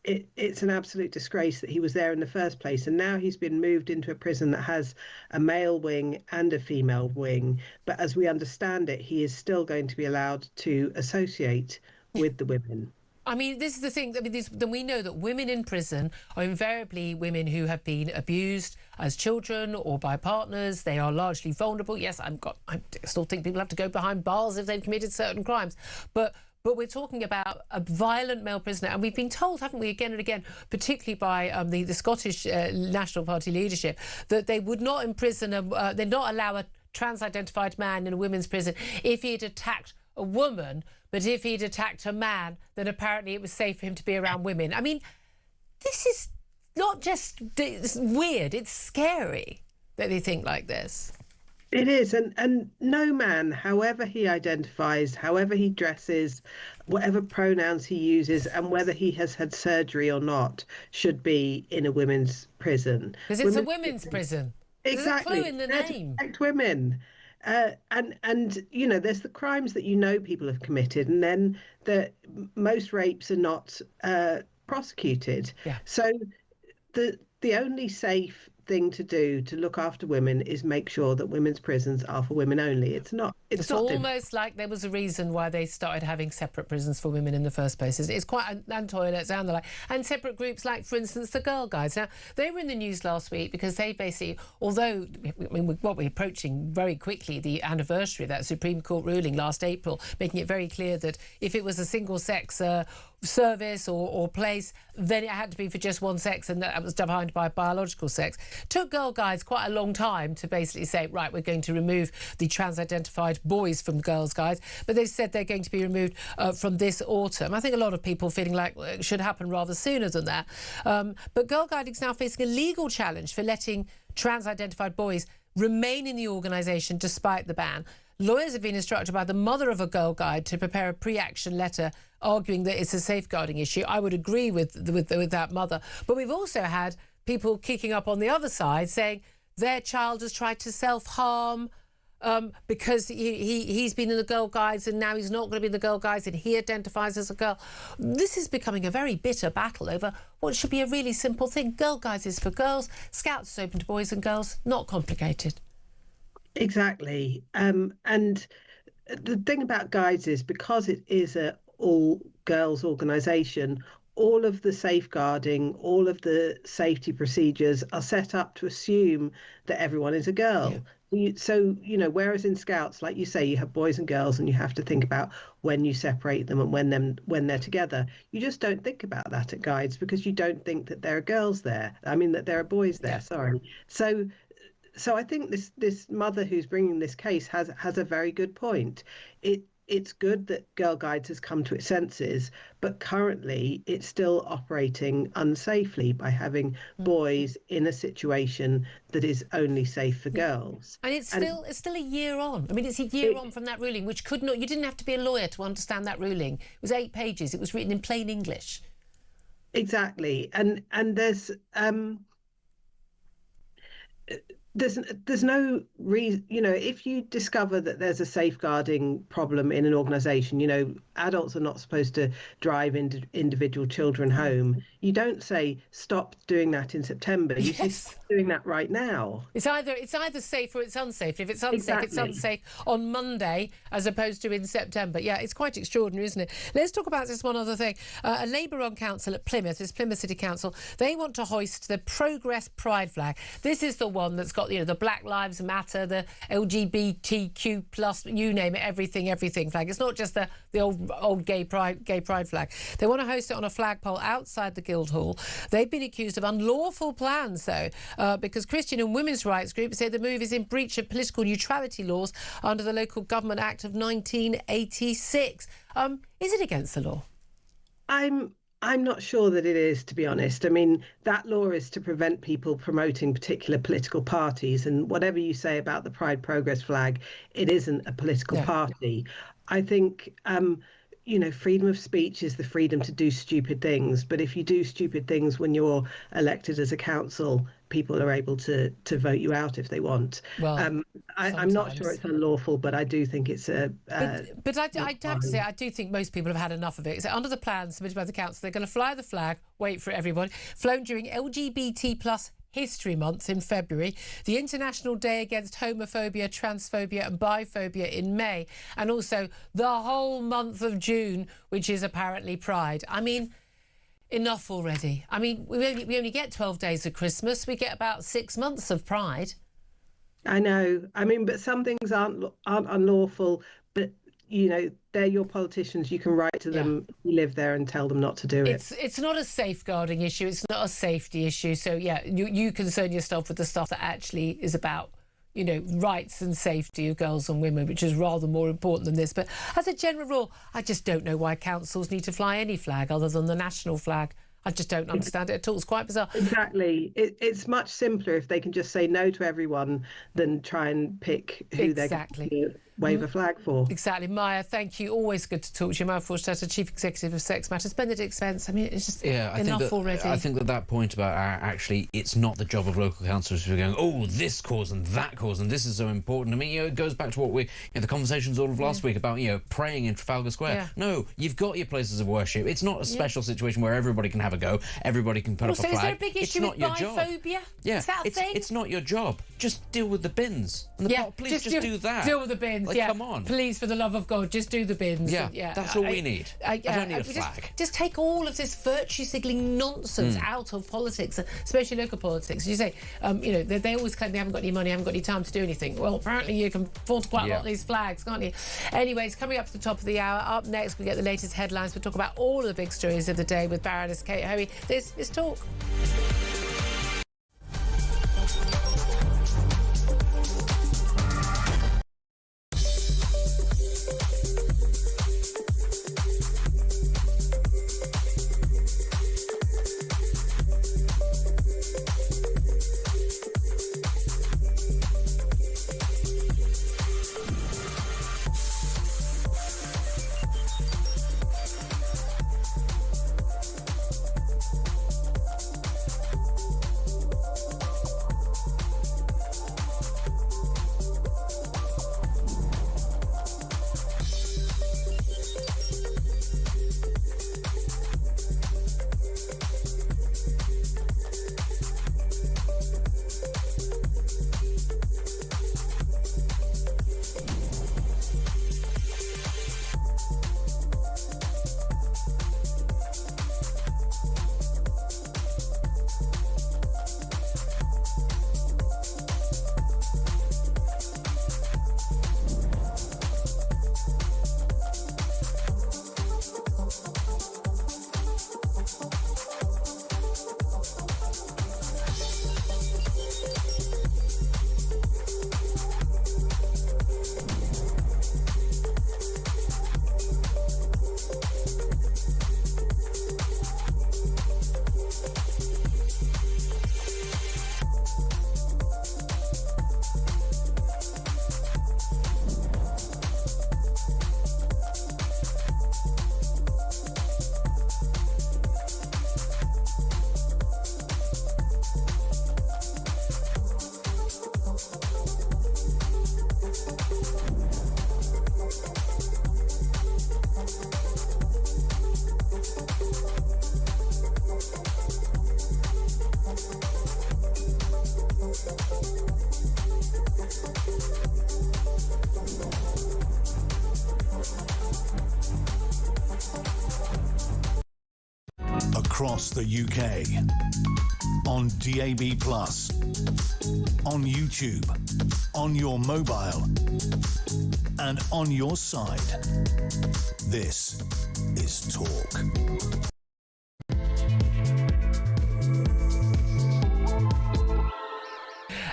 It's an absolute disgrace that he was there in the first place. And now he's been moved into a prison that has a male wing and a female wing. But as we understand it, he is still going to be allowed to associate with the women. I mean, this is the thing. I mean, then we know that women in prison are invariably women who have been abused as children or by partners. They are largely vulnerable. Yes, I still think people have to go behind bars if they've committed certain crimes. But But we're talking about a violent male prisoner. And we've been told, haven't we, again and again, particularly by the Scottish National Party leadership, that they would not imprison, they'd not allow a trans-identified man in a women's prison if he had attacked a woman, but if he'd attacked a man, then apparently it was safe for him to be around women. I mean, this is not just it's weird, it's scary that they think like this. It is, and no man, however he identifies, however he dresses, whatever pronouns he uses, and whether he has had surgery or not, should be in a women's prison. Because it's a women's prison. Exactly. There's a clue in the name. To protect women. And you know, there's the crimes that you know people have committed, and then most rapes are not prosecuted. Yeah. So the only safe thing to do to look after women is make sure that women's prisons are for women only. It's not almost like there was a reason why they started having separate prisons for women in the first place. It's quite and toilets and the like, and separate groups like, for instance, the Girl Guides. Now they were in the news last week because they basically, although we're approaching very quickly the anniversary of that Supreme Court ruling last April, making it very clear that if it was a single sex service or place, then it had to be for just one sex, and that was defined by biological sex. Took Girl Guides quite a long time to basically say, right, we're going to remove the trans-identified boys from Girls Guides, but they've said they're going to be removed from this autumn. I think a lot of people feeling like it should happen rather sooner than that. But Girl Guide is now facing a legal challenge for letting trans-identified boys remain in the organisation despite the ban. Lawyers have been instructed by the mother of a Girl Guide to prepare a pre-action letter arguing that it's a safeguarding issue. I would agree with that mother. But we've also had people kicking up on the other side saying their child has tried to self-harm because he's been in the Girl Guides and now he's not going to be in the Girl Guides and he identifies as a girl. This is becoming a very bitter battle over what should be a really simple thing. Girl Guides is for girls. Scouts is open to boys and girls. Not complicated. Exactly. And the thing about Guides is because it is a all-girls organisation, all of the safeguarding, all of the safety procedures are set up to assume that everyone is a girl. Yeah. So, you know, whereas in Scouts, like you say, you have boys and girls and you have to think about when you separate them and when they're together. You just don't think about that at Guides because you don't think that there are girls there. I mean, that there are boys there, sorry. So I think this mother who's bringing this case has a very good point. It's good that Girl Guides has come to its senses, but currently it's still operating unsafely by having boys in a situation that is only safe for girls. And it's still a year on. I mean, it's a year on from that ruling, which you didn't have to be a lawyer to understand that ruling. It was 8 pages. It was written in plain English. Exactly, and there's no reason, you know, if you discover that there's a safeguarding problem in an organisation, you know, adults are not supposed to drive individual children home. You don't say stop doing that in September. You say stop doing that right now. It's either safe or it's unsafe. If it's unsafe, exactly. It's unsafe on Monday as opposed to in September. Yeah, it's quite extraordinary, isn't it? Let's talk about this one other thing. A Labour-run council at Plymouth, this Plymouth City Council, they want to hoist the Progress Pride flag. This is the one that's got, you know, the Black Lives Matter, the LGBTQ plus, you name it, everything flag. It's not just the old gay pride flag. They want to host it on a flagpole outside the Guildhall. They've been accused of unlawful plans, though, because Christian and women's rights groups say the move is in breach of political neutrality laws under the Local Government Act of 1986. Is it against the law? I'm not sure that it is, to be honest. I mean, that law is to prevent people promoting particular political parties. And whatever you say about the Pride Progress flag, it isn't a political party. I think, you know, freedom of speech is the freedom to do stupid things. But if you do stupid things when you're elected as a council, people are able to vote you out if they want. Well, I'm not sure it's unlawful, but I do think it's a... But I have to say, I do think most people have had enough of it. So under the plan submitted by the council, they're going to fly the flag, wait for it, everyone, flown during LGBT plus History Month in February, the International Day Against Homophobia, Transphobia and Biphobia in May, and also the whole month of June, which is apparently Pride. I mean, enough already. I mean, we only get 12 days of Christmas. We get about 6 months of Pride. I know. I mean, but some things aren't unlawful, but they're your politicians. You can write to them, you live there, and tell them not to do it. It's not a safeguarding issue. It's not a safety issue. So, you concern yourself with the stuff that actually is about, rights and safety of girls and women, which is rather more important than this. But as a general rule, I just don't know why councils need to fly any flag other than the national flag. I just don't understand it at all. It's quite bizarre. Exactly. It's much simpler if they can just say no to everyone than try and pick who they're going to wave a flag for. Exactly. Maya, thank you. Always good to talk to you. Maya Forstater, Chief Executive of Sex Matters. Benedict Spence, I mean, it's just enough already. I think that point about actually it's not the job of local councillors who are going, oh, this cause and that cause and this is so important. I mean, it goes back to what the conversations all of last week about, praying in Trafalgar Square. Yeah. No, you've got your places of worship. It's not a special situation where everybody can have a go. Everybody can put up a flag. Is there a big issue with biphobia? Yeah. Is that a thing? It's not your job. Just deal with the bins. And please just do that. Deal with the bins, Come on. Please, for the love of God, just do the bins. Yeah, that's all we need. I don't need a flag. Just take all of this virtue signaling nonsense out of politics, especially local politics. You say, they always claim they haven't got any money, haven't got any time to do anything. Well, apparently you can afford quite a lot of these flags, can't you? Anyways, coming up to the top of the hour, up next we get the latest headlines. We'll talk about all of the big stories of the day with Baroness Kate Hoey. This is Talk. Across the UK, on DAB+, on YouTube, on your mobile, and on your side. This is Talk.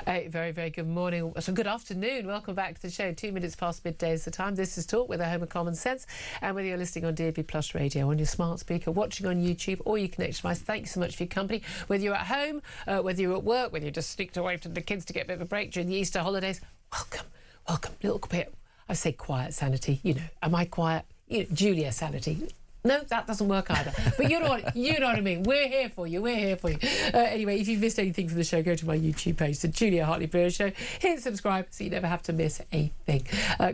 Hey, very, very good morning. So good afternoon. Welcome back to the show. 2 minutes past midday is the time. This is Talk with a home of common sense. And whether you're listening on DAB Plus radio, on your smart speaker, watching on YouTube, or your connection device, thank you so much for your company. Whether you're at home, whether you're at work, whether you just sneaked away from the kids to get a bit of a break during the Easter holidays, welcome. Little bit, I say quiet sanity. Am I quiet? Julia sanity. No, that doesn't work either. But you know what I mean. We're here for you. Anyway, if you've missed anything from the show, go to my YouTube page, the Julia Hartley-Brewer Show. Hit subscribe so you never have to miss a thing.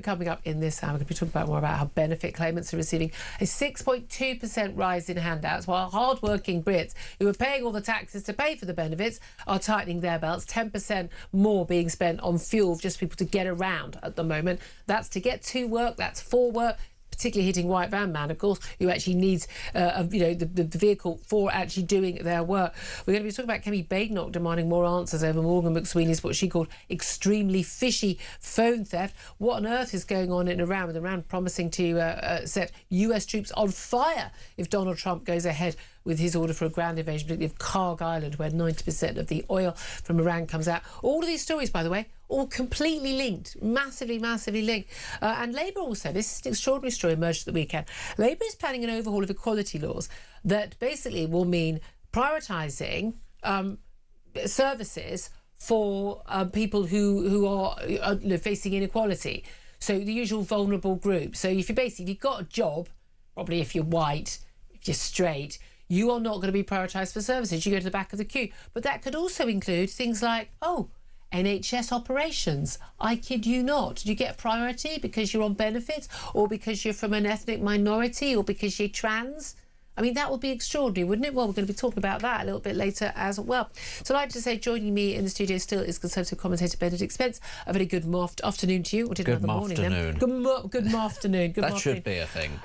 Coming up in this hour, we're going to be talking more about how benefit claimants are receiving a 6.2% rise in handouts, while hard-working Brits who are paying all the taxes to pay for the benefits are tightening their belts. 10% more being spent on fuel for just people to get around at the moment. That's to get to work, that's for work, particularly hitting white van man, of course, who actually needs the vehicle for actually doing their work. We're going to be talking about Kemi Badenoch demanding more answers over Morgan McSweeney's what she called extremely fishy phone theft. What on earth is going on in Iran, with Iran promising to set US troops on fire if Donald Trump goes ahead with his order for a ground invasion, particularly of Karg Island, where 90% of the oil from Iran comes out. All of these stories, by the way, all completely linked, massively linked. And Labour also, this is an extraordinary story emerged at the weekend. Labour is planning an overhaul of equality laws that basically will mean prioritising services for people who are facing inequality. So the usual vulnerable group. So if you've got a job, probably if you're white, if you're straight, you are not going to be prioritised for services. You go to the back of the queue. But that could also include things like, NHS operations. I kid you not. Do you get priority because you're on benefits, or because you're from an ethnic minority, or because you're trans? I mean, that would be extraordinary, wouldn't it? Well, we're going to be talking about that a little bit later as well. So I'd like to say joining me in the studio still is Conservative commentator Benedict Spence. A very good afternoon to you. Or did good another morning then? Good afternoon. That should be a thing.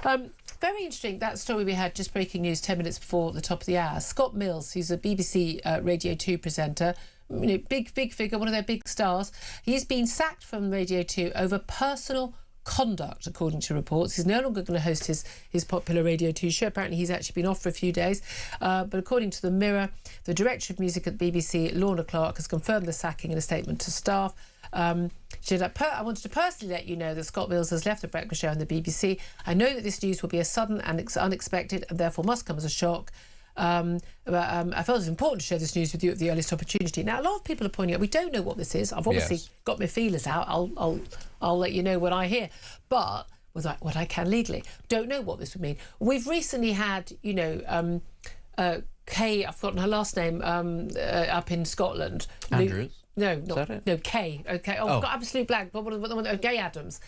Very interesting, that story we had, just breaking news 10 minutes before the top of the hour. Scott Mills, who's a BBC Radio 2 presenter, big figure, one of their big stars. He's been sacked from Radio 2 over personal conduct, according to reports. He's no longer going to host his popular Radio 2 show. Apparently he's actually been off for a few days. But according to the Mirror, the director of music at the BBC, Lorna Clark, has confirmed the sacking in a statement to staff. She said, I wanted to personally let you know that Scott Mills has left the breakfast show on the BBC. I know that this news will be a sudden and unexpected and therefore must come as a shock. But I felt it was important to share this news with you at the earliest opportunity. Now, a lot of people are pointing out we don't know what this is. I've obviously got my feelers out. I'll let you know what I hear. But what I can legally, don't know what this would mean. We've recently had, Kay, I've forgotten her last name, up in Scotland. Andrews? No, Kay. Okay. I've got absolute blank. But Gay Adams.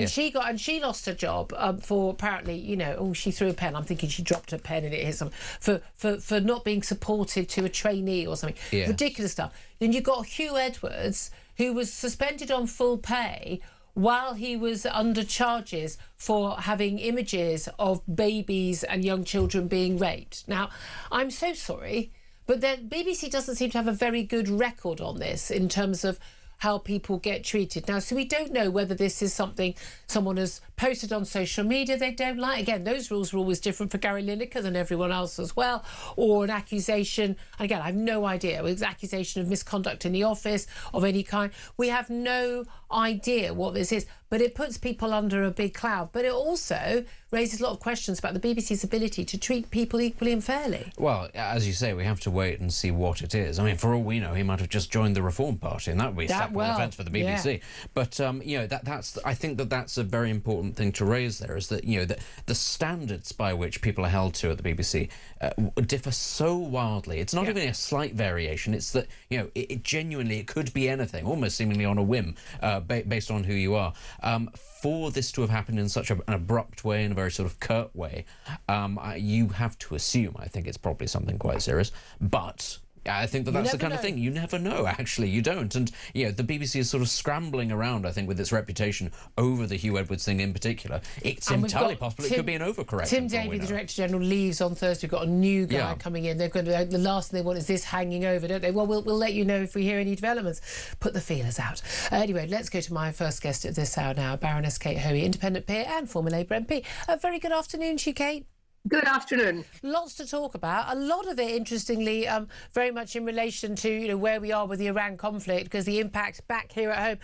She lost her job for apparently, she threw a pen. I'm thinking she dropped her pen and it hit someone for not being supportive to a trainee or something. Yes. Ridiculous stuff. Then you've got Hugh Edwards, who was suspended on full pay while he was under charges for having images of babies and young children being raped. Now, I'm so sorry, but the BBC doesn't seem to have a very good record on this in terms of how people get treated. Now, so we don't know whether this is something someone has posted on social media they don't like. Again, those rules are always different for Gary Lineker than everyone else as well. Or an accusation, and again, I have no idea, an accusation of misconduct in the office of any kind. We have no idea what this is, but it puts people under a big cloud. But it also raises a lot of questions about the BBC's ability to treat people equally and fairly. Well, as you say, we have to wait and see what it is. I mean, for all we know, he might have just joined the Reform Party, and that would be a separate offence for the BBC. Yeah. But I think that's a very important thing to raise there, is that the standards by which people are held to at the BBC differ so wildly. It's not even a slight variation. It's that it genuinely could be anything, almost seemingly on a whim, based on who you are. For this to have happened in such an abrupt way, in a very sort of curt way, you have to assume, I think it's probably something quite serious. But I think that's the kind of thing. You never know, actually. You don't. And, the BBC is sort of scrambling around, I think, with its reputation over the Hugh Edwards thing in particular. It's entirely possible it could be an overcorrection. Tim Davey, the Director General, leaves on Thursday. We've got a new guy coming in. They're going to, the last thing they want is this hanging over, don't they? Well, we'll let you know if we hear any developments. Put the feelers out. Anyway, let's go to my first guest at this hour now, Baroness Kate Hoey, independent peer and former Labour MP. A very good afternoon to you, Kate. Good afternoon. Lots to talk about. A lot of it, interestingly, very much in relation to where we are with the Iran conflict, because the impact back here at home,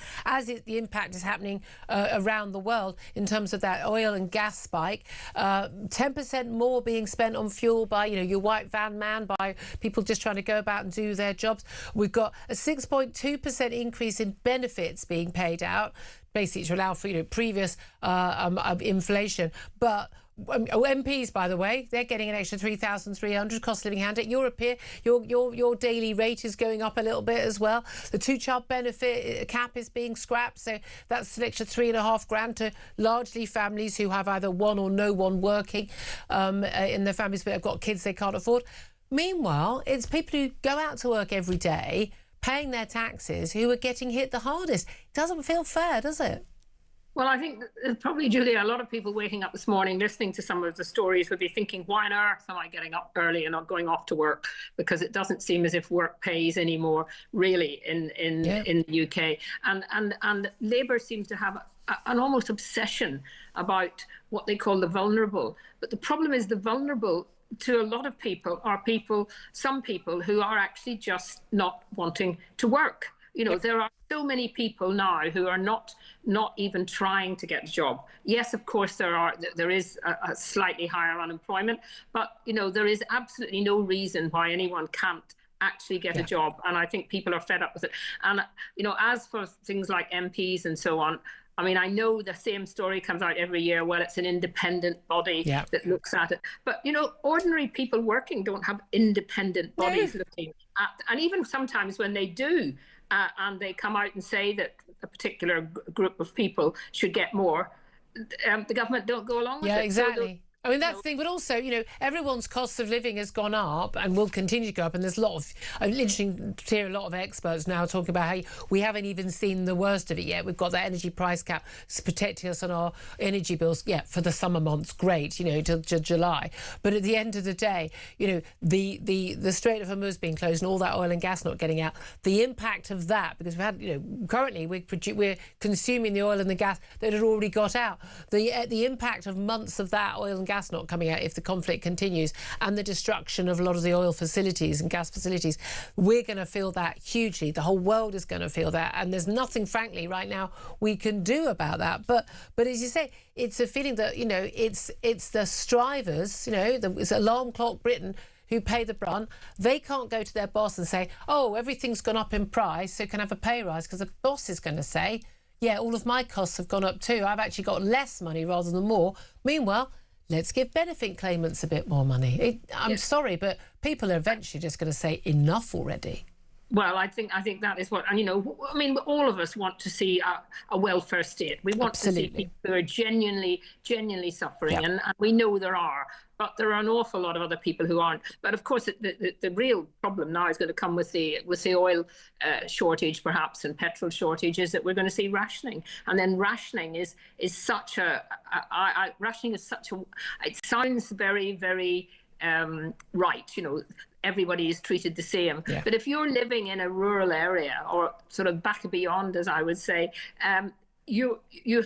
the impact is happening around the world in terms of that oil and gas spike. 10% more being spent on fuel by your white van man, by people just trying to go about and do their jobs. We've got a 6.2% increase in benefits being paid out, basically to allow for previous inflation, but MPs, by the way, they're getting an extra 3,300 cost of living handout. You're a peer. Your daily rate is going up a little bit as well. The two-child benefit cap is being scrapped, so that's an extra $3,500 to largely families who have either one or no one working in their families, but have got kids they can't afford. Meanwhile, it's people who go out to work every day, paying their taxes, who are getting hit the hardest. It doesn't feel fair, does it? Well, I think probably, Julia, a lot of people waking up this morning listening to some of the stories would be thinking, why on earth am I getting up early and not going off to work? Because it doesn't seem as if work pays anymore, really, in the UK. And Labour seems to have an almost obsession about what they call the vulnerable. But the problem is the vulnerable to a lot of people are some people who are actually just not wanting to work. You know, there are so many people now who are not even trying to get a job. Yes, of course, there is a slightly higher unemployment, but, you know, there is absolutely no reason why anyone can't actually get a job. And I think people are fed up with it. And, you know, as for things like MPs and so on, I mean, I know the same story comes out every year. Well, it's an independent body that looks at it. But, you know, ordinary people working don't have independent bodies looking at. And even sometimes when they do, and they come out and say that a particular group of people should get more, the government don't go along with it. Yeah, exactly. I mean, that's the thing, but also, you know, everyone's cost of living has gone up and will continue to go up. And there's a lot of, interesting to hear a lot of experts now talking about how we haven't even seen the worst of it yet. We've got that energy price cap protecting us on our energy bills, for the summer months, great, you know, till July. But at the end of the day, you know, the Strait of Hormuz being closed and all that oil and gas not getting out, the impact of that, because we've had, you know, currently we're consuming the oil and the gas that had already got out. The impact of months of that oil and gas not coming out if the conflict continues, and the destruction of a lot of the oil facilities and gas facilities, we're going to feel that hugely. The whole world is going to feel that, and there's nothing, frankly, right now we can do about that. But as you say, it's a feeling that, you know, it's the strivers, you know, it's alarm clock Britain who pay the brunt. They can't go to their boss and say, oh, everything's gone up in price, so you can have a pay rise, because the boss is going to say, yeah, all of my costs have gone up too. I've actually got less money rather than more. Meanwhile, let's give benefit claimants a bit more money. I'm sorry, but people are eventually just going to say enough already. Well, I think that is what, and, you know, I mean, all of us want to see a welfare state. We want to see people who are genuinely suffering, and we know there are, but there are an awful lot of other people who aren't. But of course, the real problem now is going to come with the oil shortage, perhaps, and petrol shortage, is that we're going to see rationing, and then rationing is such a rationing is such a. It sounds very, very right, you know. Everybody is treated the same. But if you're living in a rural area, or sort of back beyond, as I would say, you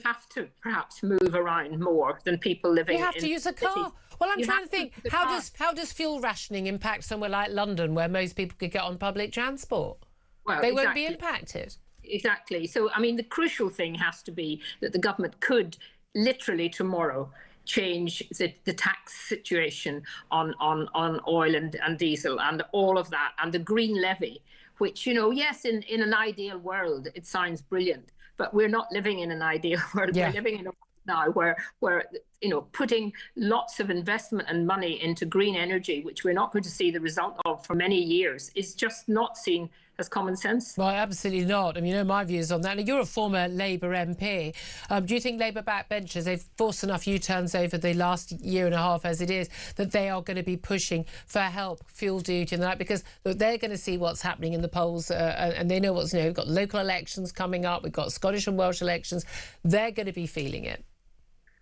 have to perhaps move around more than people living in. You have to use a car. Well, I'm trying to think, how does fuel rationing impact somewhere like London, where most people could get on public transport? Well, they won't be impacted. Exactly. So, I mean, the crucial thing has to be that the government could literally tomorrow change the tax situation on oil and diesel and all of that, and the green levy, which, you know, yes, in an ideal world it sounds brilliant, but we're not living in an ideal world. We're living in a world now where you know, putting lots of investment and money into green energy, which we're not going to see the result of for many years, is just not seen as common sense. Well, absolutely not. I mean, you know my views on that. Now, you're a former Labour MP. Do you think Labour backbenchers, they've forced enough U-turns over the last year and a half as it is, that they are going to be pushing for help, fuel duty and that, because look, they're going to see what's happening in the polls, and they know what's, you know, we've got local elections coming up, we've got Scottish and Welsh elections. They're going to be feeling it.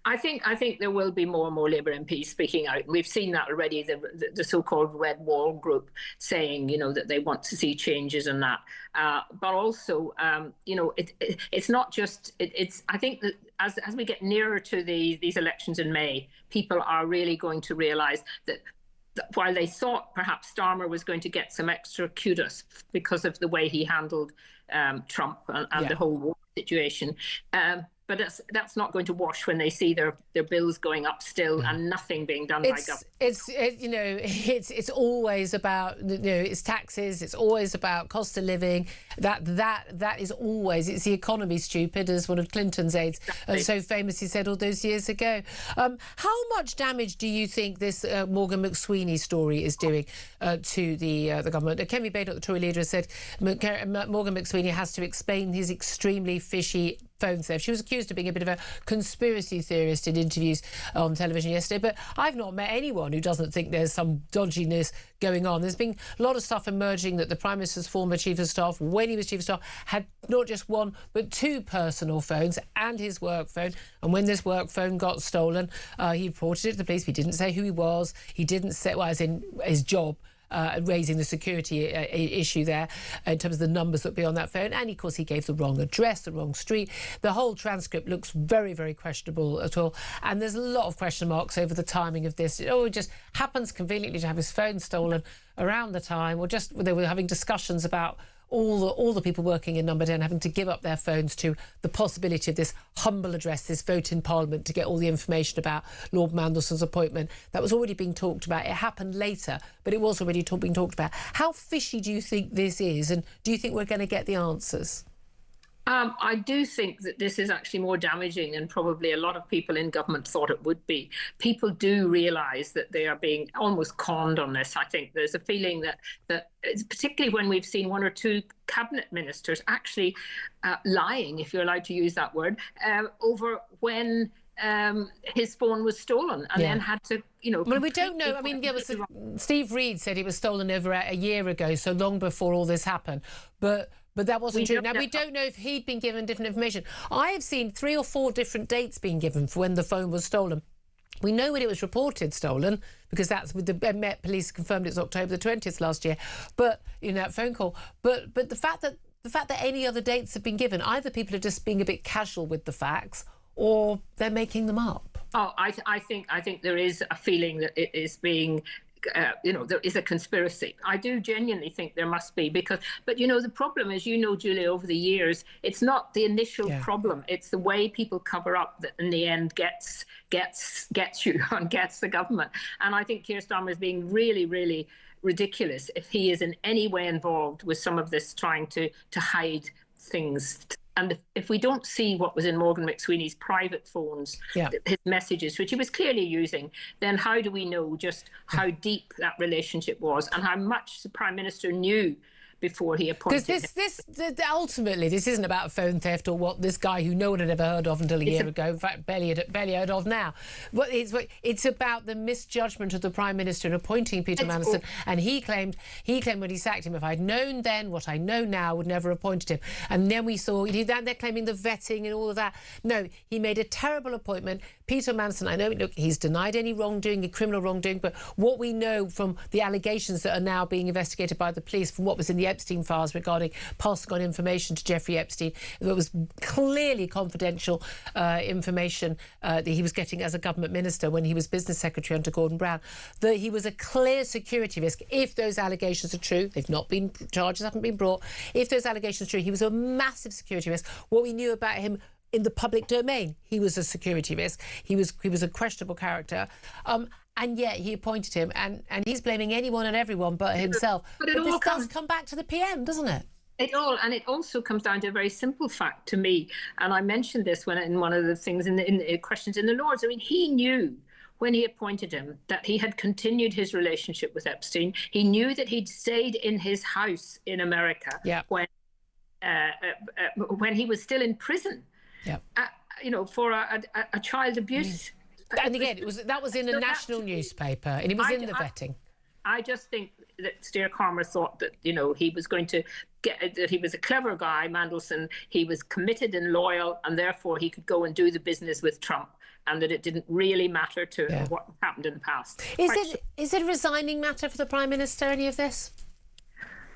I think there will be more and more Labour MPs speaking out. We've seen that already, the so-called Red Wall group saying, you know, that they want to see changes in that. But also, you know, it's not just, I think that as we get nearer to these elections in May, people are really going to realise that while they thought perhaps Starmer was going to get some extra kudos because of the way he handled Trump and the whole war situation, but that's not going to wash when they see their bills going up still and nothing being done by government. It's always about, you know, it's taxes. It's always about cost of living. That is always, it's the economy, stupid, as one of Clinton's aides so famously said all those years ago. How much damage do you think this Morgan McSweeney story is doing to the government? Kemi Badenoch, the Tory leader, has said Morgan McSweeney has to explain his extremely fishy phone theft. She was accused of being a bit of a conspiracy theorist in interviews on television yesterday, but I've not met anyone who doesn't think there's some dodginess going on. There's been a lot of stuff emerging that the Prime Minister's former Chief of Staff, when he was Chief of Staff, had not just one but two personal phones and his work phone. And when this work phone got stolen, he reported it to the police. He didn't say who he was. He didn't say, well, as in his job, raising the security issue there in terms of the numbers that would be on that phone. And of course he gave the wrong address, the wrong street. The whole transcript looks very, very questionable at all. And there's a lot of question marks over the timing of this. It just happens conveniently to have his phone stolen around the time, or just they were having discussions about all the people working in Number 10 having to give up their phones to the possibility of this humble address, this vote in Parliament to get all the information about Lord Mandelson's appointment. That was already being talked about. It happened later, but it was already being talked about. How fishy do you think this is, and do you think we're going to get the answers? I do think that this is actually more damaging than probably a lot of people in government thought it would be. People do realise that they are being almost conned on this. I think there's a feeling that particularly when we've seen one or two cabinet ministers actually lying, if you're allowed to use that word, over when his phone was stolen, and then had to, Well, we don't know. I mean, Steve Reid said it was stolen over a year ago, so long before all this happened. But that wasn't true. Now, we don't know if he'd been given different information. I have seen 3 or 4 different dates being given for when the phone was stolen. We know when it was reported stolen, because that's with the Met Police confirmed it was October the 20th last year. But that phone call. But the fact that any other dates have been given, either people are just being a bit casual with the facts, or they're making them up. Oh, I think there is a feeling that it is being. There is a conspiracy. I do genuinely think there must be, but the problem is, Julia, over the years, it's not the initial problem. It's the way people cover up that in the end gets you and gets the government. And I think Keir Starmer is being really, really ridiculous if he is in any way involved with some of this trying to hide things. And if we don't see what was in Morgan McSweeney's private phones, his messages, which he was clearly using, then how do we know just how deep that relationship was and how much the Prime Minister knew before he appointed him? Because ultimately, this isn't about phone theft or what this guy who no one had ever heard of until a year ago, in fact, barely heard of now. It's about the misjudgment of the Prime Minister in appointing Peter Mandelson. And he claimed when he sacked him, if I'd known then what I know now, I would never have appointed him. And then we saw they're claiming the vetting and all of that. No, he made a terrible appointment. Peter Mandelson, I know, look, he's denied any wrongdoing, criminal wrongdoing, but what we know from the allegations that are now being investigated by the police, from what was in the Epstein files regarding passing on information to Jeffrey Epstein, that was clearly confidential information that he was getting as a government minister when he was business secretary under Gordon Brown, that he was a clear security risk. If those allegations are true, they've not been, charges haven't been brought. If those allegations are true, he was a massive security risk. What we knew about him in the public domain, he was a security risk. He was a questionable character. And yet he appointed him, and he's blaming anyone and everyone but himself. But this does come back to the PM, doesn't it? It also comes down to a very simple fact to me, and I mentioned this in one of the things in the questions in the Lords. I mean, he knew when he appointed him that he had continued his relationship with Epstein. He knew that he'd stayed in his house in America when he was still in prison. For a child abuse. And again, that was in a national newspaper, and it was in the vetting. I just think that Steer Carmer thought that he was going to that he was a clever guy, Mandelson. He was committed and loyal, and therefore he could go and do the business with Trump, and that it didn't really matter to him what happened in the past. Is it a resigning matter for the Prime Minister, any of this?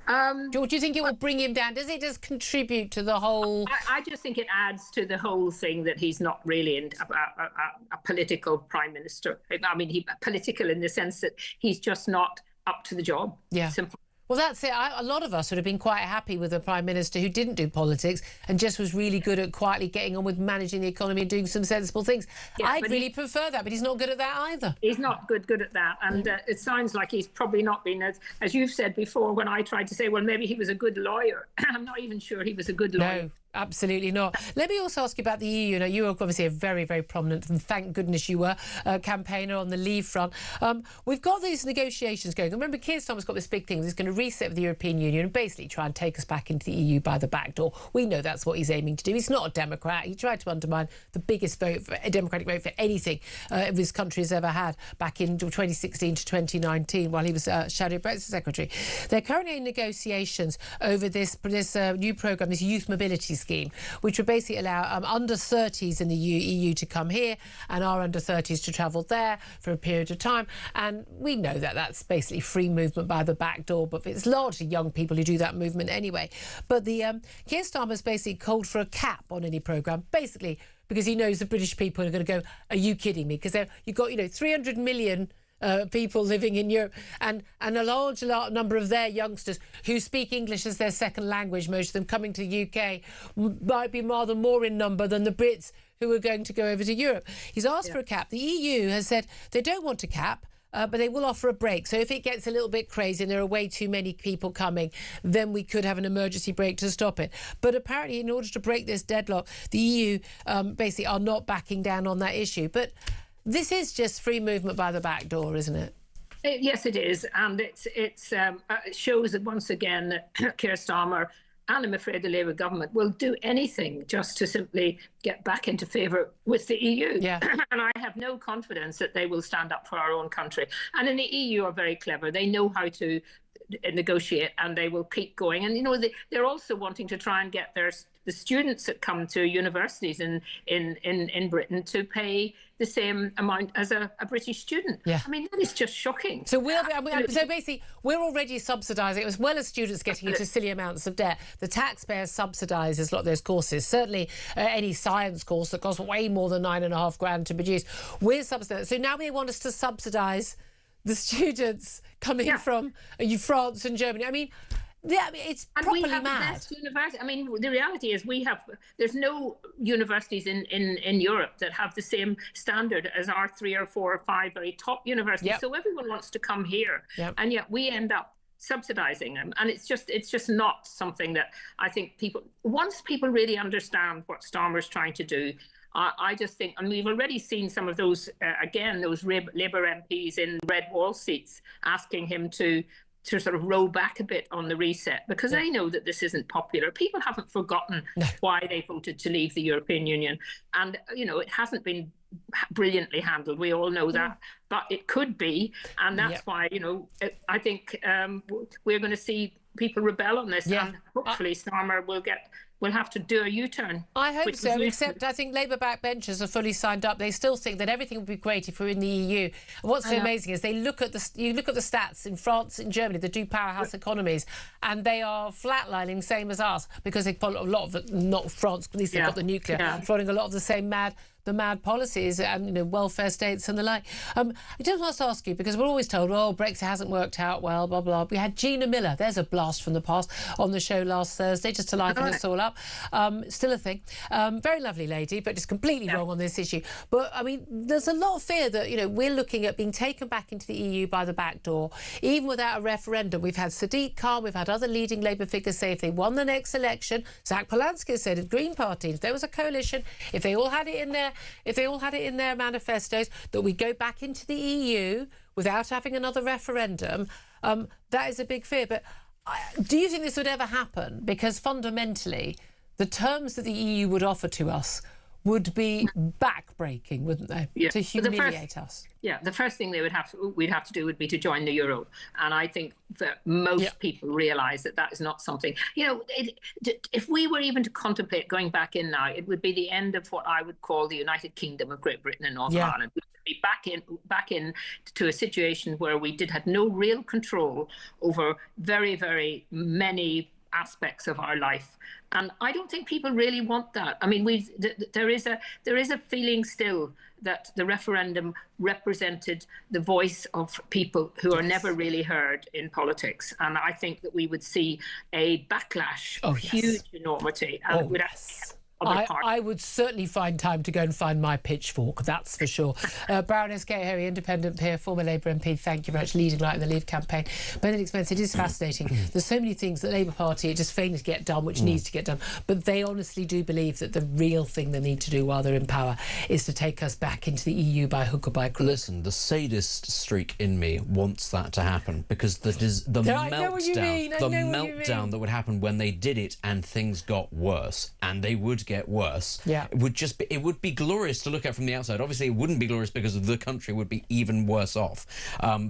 Do you think it will bring him down? Does it just contribute to the whole... I just think it adds to the whole thing that he's not really a political Prime Minister. I mean, political in the sense that he's just not up to the job. Yeah. Simple. Well, that's it. A lot of us would have been quite happy with a Prime Minister who didn't do politics and just was really good at quietly getting on with managing the economy and doing some sensible things. Yeah, I'd really prefer that, but he's not good at that either. He's not good at that. And it sounds like he's probably not been, as you've said before, when I tried to say, well, maybe he was a good lawyer. I'm not even sure he was a good lawyer. Absolutely not. Let me also ask you about the EU. Now, you are obviously a very, very prominent, and thank goodness you were, campaigner on the Leave front. We've got these negotiations going. Remember, Keir Starmer's got this big thing. He's going to reset with the European Union and basically try and take us back into the EU by the back door. We know that's what he's aiming to do. He's not a Democrat. He tried to undermine the biggest vote, a Democratic vote for anything this country has ever had back in 2016 to 2019 while he was Shadow Brexit Secretary. They're currently in negotiations over this new programme, this youth mobility scheme, which would basically allow under 30s in the EU to come here and our under 30s to travel there for a period of time. And we know that that's basically free movement by the back door, but it's largely young people who do that movement anyway. But the Keir Starmer's basically called for a cap on any programme, basically because he knows the British people are going to go, are you kidding me? Because you've got, 300 million people living in Europe and a large number of their youngsters who speak English as their second language, most of them coming to the UK, might be rather more in number than the Brits who are going to go over to Europe. He's asked for a cap. The EU has said they don't want a cap, but they will offer a break. So if it gets a little bit crazy and there are way too many people coming, then we could have an emergency break to stop it. But apparently, in order to break this deadlock, the EU basically are not backing down on that issue. But this is just free movement by the back door, isn't it? Yes, it is. And it shows that once again that Keir Starmer and I'm afraid the Labour government will do anything just to simply get back into favour with the EU. Yeah. And I have no confidence that they will stand up for our own country. And in the EU are very clever. They know how to negotiate and they will keep going. And, they're also wanting to try and get the students that come to universities in Britain to pay the same amount as a British student. Yeah. I mean, that is just shocking. So so basically, we're already subsidising, as well as students getting into silly amounts of debt, the taxpayer subsidises a lot of those courses. Certainly any science course that costs way more than £9,500 to produce, we're subsidising. So now they want us to subsidise the students coming from France and Germany. I mean, it's properly mad. The best university. I mean, the reality is there's no universities in Europe that have the same standard as our 3 or 4 or 5 very top universities. Yep. So everyone wants to come here, and yet we end up subsidising them, and it's just not something that I think once people really understand what Starmer's trying to do. I just think, and we've already seen some of those, those Labour MPs in red wall seats asking him to sort of roll back a bit on the reset because they know that this isn't popular. People haven't forgotten why they voted to leave the European Union. And, it hasn't been brilliantly handled. We all know that, but it could be. And that's why, I think we're going to see people rebel on this. And hopefully Starmer will have to do a U-turn. I hope so, except I think Labour backbenchers are fully signed up. They still think that everything would be great if we're in the EU. And what's so amazing is you look at the stats in France and Germany, the two powerhouse economies, and they are flatlining, same as us, because they follow a lot of it, not France, at least they've got the nuclear, following a lot of the same mad policies and welfare states and the like. I just want to ask you, because we're always told, Brexit hasn't worked out well, blah, blah. We had Gina Miller, there's a blast from the past, on the show last Thursday, just to liven us all up. Still a thing. Very lovely lady, but just completely wrong on this issue. But, I mean, there's a lot of fear that, we're looking at being taken back into the EU by the back door, even without a referendum. We've had Sadiq Khan, we've had other leading Labour figures say if they won the next election, Zach Polanski said at Green Party, if there was a coalition, if they all had it in their manifestos, that we go back into the EU without having another referendum, that is a big fear. But do you think this would ever happen? Because fundamentally, the terms that the EU would offer to us would be back-breaking, wouldn't they? Yeah. To humiliate us. Yeah, the first thing we'd have to do would be to join the euro, and I think that most people realise that is not something. If we were even to contemplate going back in now, it would be the end of what I would call the United Kingdom of Great Britain and Northern Ireland. We would be back in to a situation where we had no real control over very, very many aspects of our life. And I don't think people really want that. I mean, there is a feeling still that the referendum represented the voice of people who are never really heard in politics. And I think that we would see a backlash of huge enormity. And other parts. I would certainly find time to go and find my pitchfork, that's for sure. Baroness Kate Hoey, independent peer, former Labour MP, thank you very much, leading light in the Leave campaign. Benedict Spence, it is fascinating. There's so many things that the Labour Party are just failing to get done, which needs to get done. But they honestly do believe that the real thing they need to do while they're in power is to take us back into the EU by hook or by crook. Listen, the sadist streak in me wants that to happen, because the meltdown that would happen when they did it and things got worse, and they would get worse. Yeah. It would be glorious to look at from the outside. Obviously, it wouldn't be glorious because the country would be even worse off,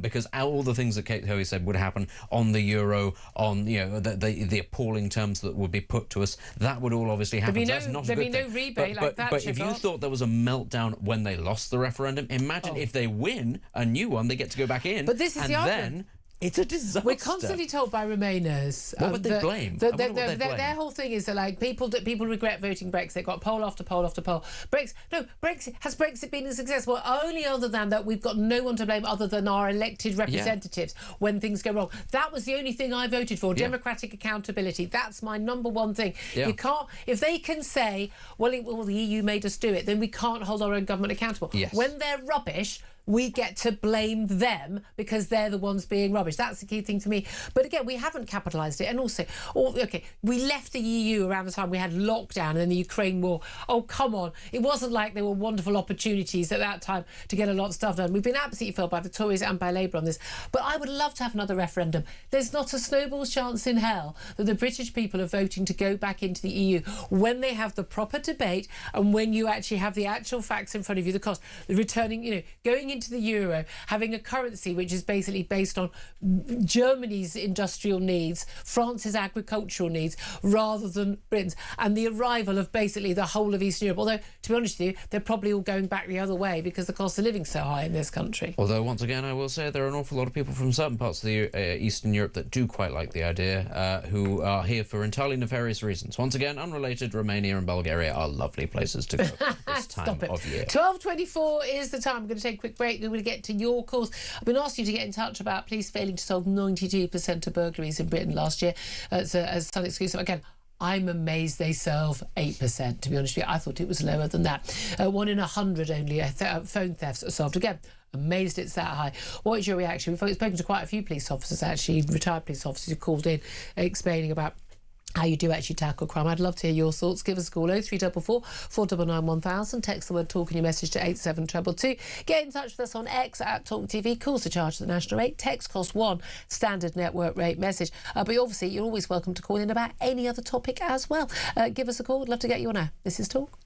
because all the things that Kate Hoey said would happen on the euro, on the appalling terms that would be put to us. That would all obviously happen. That's not a good thing. There'd be no rebate like that. But if you thought there was a meltdown when they lost the referendum, imagine if they win a new one, they get to go back in. But this is the then it's a disaster. We're constantly told by Remainers. What would they blame? Their whole thing is that, like, people regret voting Brexit. Got poll after poll after poll. Has Brexit been a success? Well, only other than that, we've got no one to blame other than our elected representatives when things go wrong. That was the only thing I voted for. Democratic accountability. That's my number one thing. Yeah. You can't, if they can say, well, the EU made us do it, then we can't hold our own government accountable. Yes. When they're rubbish, we get to blame them because they're the ones being rubbish. That's the key thing for me. But again, we haven't capitalised it. And also, we left the EU around the time we had lockdown and then the Ukraine war. Oh, come on. It wasn't like there were wonderful opportunities at that time to get a lot of stuff done. We've been absolutely failed by the Tories and by Labour on this. But I would love to have another referendum. There's not a snowball's chance in hell that the British people are voting to go back into the EU when they have the proper debate and when you actually have the actual facts in front of you, the cost, the returning, going into the euro, having a currency which is basically based on Germany's industrial needs, France's agricultural needs, rather than Britain's, and the arrival of basically the whole of Eastern Europe. Although, to be honest with you, they're probably all going back the other way because the cost of living is so high in this country. Although, once again, I will say there are an awful lot of people from certain parts of the Eastern Europe that do quite like the idea, who are here for entirely nefarious reasons. Once again, unrelated, Romania and Bulgaria are lovely places to go this time of year. 12:24 is the time. I'm going to take a quick break. We're going to get to your calls. I've been asking you to get in touch about police failing to solve 92% of burglaries in Britain last year as some excuse. Again, I'm amazed they solve 8%, to be honest with you. I thought it was lower than that. 1 in 100 only phone thefts are solved. Again, amazed it's that high. What is your reaction? We've spoken to quite a few police officers, actually, retired police officers who called in explaining about how you do actually tackle crime. I'd love to hear your thoughts. Give us a call, 0344 499 1000. Text the word talk in your message to 87222. Get in touch with us on X at Talk TV. Calls are charged at the national rate. Text cost £1, standard network rate message. But obviously, you're always welcome to call in about any other topic as well. Give us a call. I'd love to get you on air. This is Talk.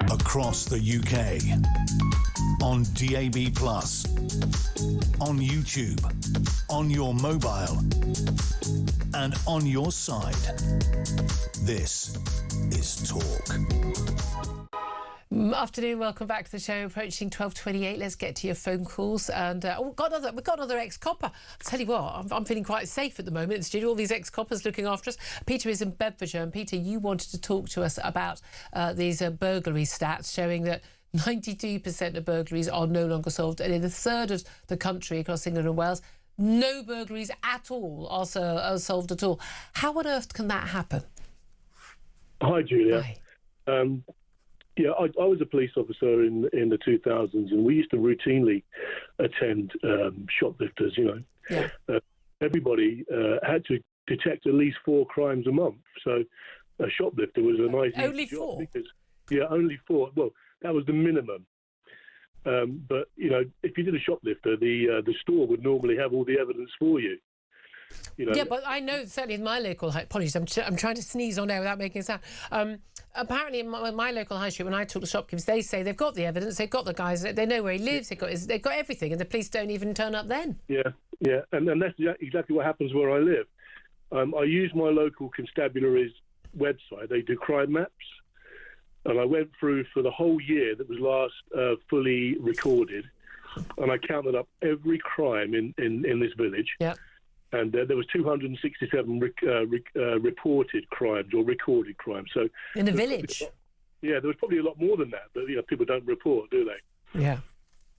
Across the UK, on DAB+, on YouTube, on your mobile, and on your side. This is Talk. Afternoon, welcome back to the show. Approaching 12:28. Let's get to your phone calls. And we've got another ex-copper. I'll tell you what, I'm feeling quite safe at the moment in the studio. All these ex-coppers looking after us. Peter is in Bedfordshire, and Peter, you wanted to talk to us about these burglary stats showing that 92% of burglaries are no longer solved, and in a third of the country across England and Wales, no burglaries at all are solved at all. How on earth can that happen? Hi, Julia. Hi. Yeah, I was a police officer in the 2000s, and we used to routinely attend shoplifters. Yeah. Everybody had to detect at least 4 crimes a month. So a shoplifter was a nice only job 4. because only 4. Well, that was the minimum. But if you did a shoplifter, the store would normally have all the evidence for you. Yeah, but I know certainly in my local apologies, I'm trying to sneeze on air without making a sound. Apparently in my local high street, when I talk to shopkeepers, they say they've got the evidence, they've got the guys, they know where he lives, they've got everything, and the police don't even turn up then. Yeah, and that's exactly what happens where I live. I use my local constabulary's website. They do crime maps, and I went through for the whole year that was last fully recorded, and I counted up every crime in this village. Yeah. And there was 267 reported crimes or recorded crimes. So in a village? There was probably a lot more than that, but people don't report, do they? Yeah.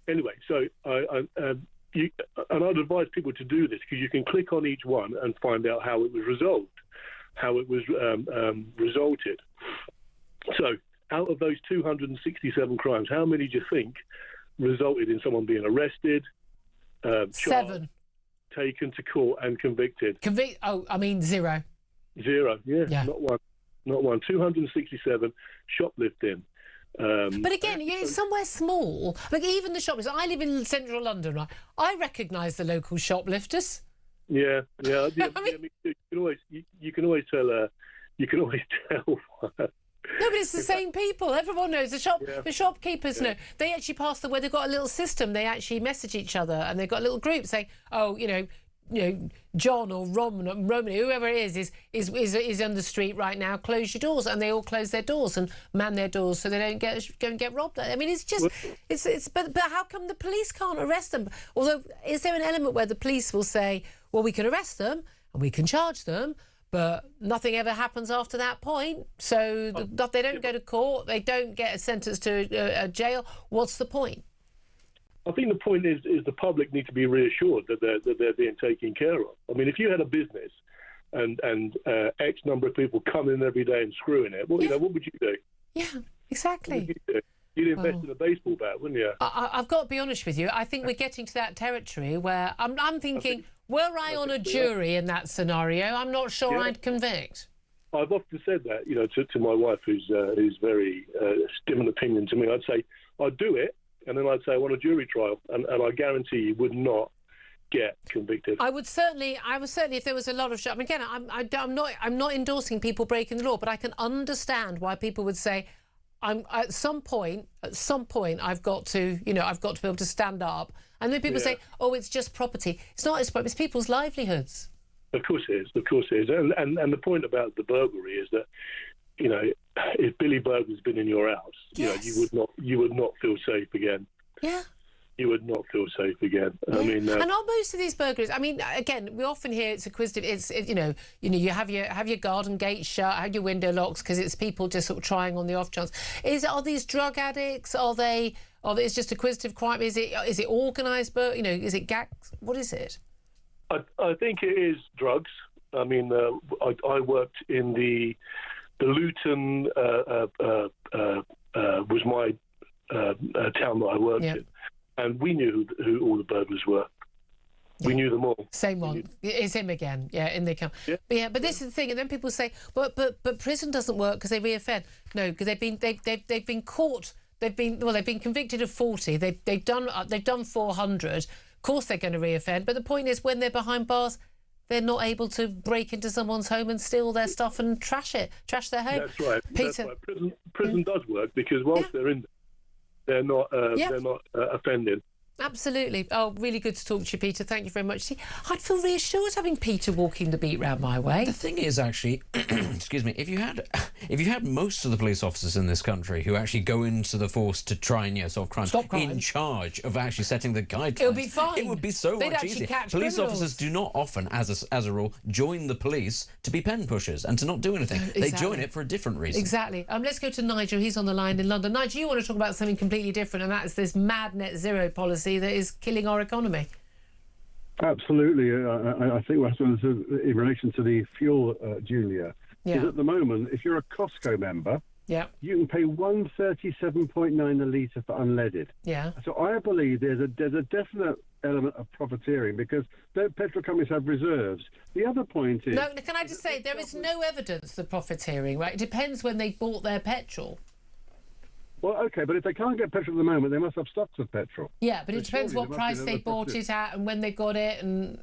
Anyway, so and I'd advise people to do this because you can click on each one and find out how it was resolved, how it was resulted. So out of those 267 crimes, how many do you think resulted in someone being arrested, 7. taken to court and convicted? 0. 0, yeah. Not one. 267 shoplifting. But again, it's somewhere small. Like even the shoplifters. I live in central London, right? I recognise the local shoplifters. Yeah. I mean, you can always tell. You can always tell. No, but it's the same people. Everyone knows. The shopkeepers know. They actually pass the way. They've got a little system. They actually message each other, and they've got a little group saying, "Oh, John or Romany, whoever it is on the street right now. Close your doors," and they all close their doors and man their doors so they don't go and get robbed. I mean, it's just But how come the police can't arrest them? Although, is there an element where the police will say, "Well, we can arrest them and we can charge them"? But nothing ever happens after that point. So they don't go to court. They don't get sentenced to a jail. What's the point? I think the point is the public need to be reassured that they're being taken care of. I mean, if you had a business and X number of people come in every day and screwing it, what would you do? Yeah, exactly. You'd invest in a baseball bat, wouldn't you? I've got to be honest with you. I think we're getting to that territory where I'm thinking, were I on a jury in that scenario, I'm not sure I'd convict. I've often said that, to my wife, who's very different opinion to me. I'd say I'd do it, and then I'd say I want a jury trial, and I guarantee you would not get convicted. I would certainly, if there was a lot of I mean, again, I'm not endorsing people breaking the law, but I can understand why people would say, at some point, I've got to be able to stand up. And then people say, "Oh, it's just property." It's not. It's people's livelihoods. Of course it is. And the point about the burglary is that, if Billy Burglar's been in your house, you would not feel safe again. Yeah. You would not feel safe again. Yeah. I mean, and on most of these burglaries, I mean, again, we often hear it's acquisitive. You have your garden gate shut, have your window locks because it's people just sort of trying on the off chance. Are these drug addicts? It's just acquisitive crime? Is it organised? But is it gangs? What is it? I think it is drugs. I mean, I worked in the Luton was my town that I worked in. And we knew who all the burglars were. We knew them all. Same one. It's him again. Yeah, in the account. Yeah. But this is the thing. And then people say, but prison doesn't work because they reoffend. No, because they've been caught. They've been convicted of 40. They've done 400. Of course they're going to reoffend. But the point is, when they're behind bars, they're not able to break into someone's home and steal their stuff and trash their home. That's right. Peter. That's right. Prison does work because whilst they're in there, they're not offending. Absolutely. Oh, really good to talk to you, Peter. Thank you very much. See, I'd feel reassured having Peter walking the beat round my way. The thing is, actually, excuse me, if you had most of the police officers in this country who actually go into the force to try and solve crimes, in charge of actually setting the guidelines, it would be fine. It would be so They'd much actually easier. catch Police criminals. officers do not often, as a rule, join the police to be pen pushers and to not do anything. Exactly. They join it for a different reason. Exactly. Let's go to Nigel. He's on the line in London. Nigel, you want to talk about something completely different, and that's this mad net zero policy that is killing our economy. Absolutely. I think what happens in relation to the fuel, Julia, is at the moment, if you're a Costco member, you can pay $137.9 a litre for unleaded. Yeah. So I believe there's a definite element of profiteering because the petrol companies have reserves. The other point is... No, can I just say, there is no evidence of profiteering, right? It depends when they bought their petrol. Well, OK, but if they can't get petrol at the moment, they must have stocks of petrol. Yeah, but it depends what price they bought it at and when they got it and,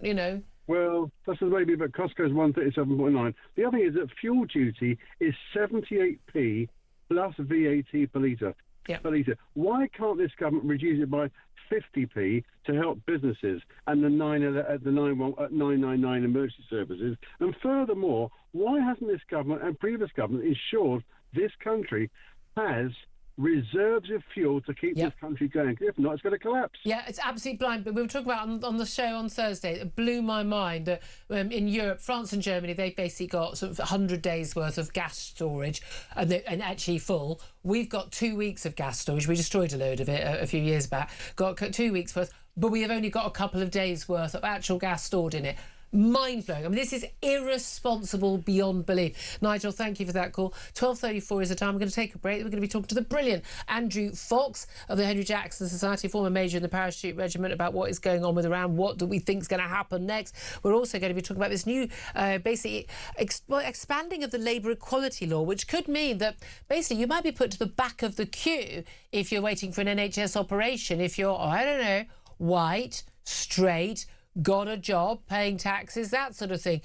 Well, that's maybe, but Costco's 137.9. The other thing is that fuel duty is 78p plus VAT per litre. Per litre. Why can't this government reduce it by 50p to help businesses and the 999 emergency services? And furthermore, why hasn't this government and previous government ensured this country has reserves of fuel to keep this country going? If not, it's going to collapse. Yeah, it's absolutely blind. But we were talking about on the show on Thursday, it blew my mind that in Europe, France and Germany, they basically got sort of 100 days worth of gas storage and actually full. We've got 2 weeks of gas storage. We destroyed a load of it a few years back. Got 2 weeks worth, but we have only got a couple of days worth of actual gas stored in it. Mind-blowing. I mean, this is irresponsible beyond belief. Nigel, thank you for that call. 12:34 is the time. We're going to take a break. We're going to be talking to the brilliant Andrew Fox of the Henry Jackson Society, former major in the Parachute Regiment, about what is going on with Iran, what do we think is going to happen next. We're also going to be talking about this new, basically, expanding of the labour equality law, which could mean that, basically, you might be put to the back of the queue if you're waiting for an NHS operation, if you're, I don't know, white, straight, got a job, paying taxes, that sort of thing.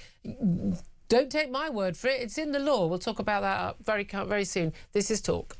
Don't take my word for it. It's in the law. We'll talk about that very soon. This is Talk.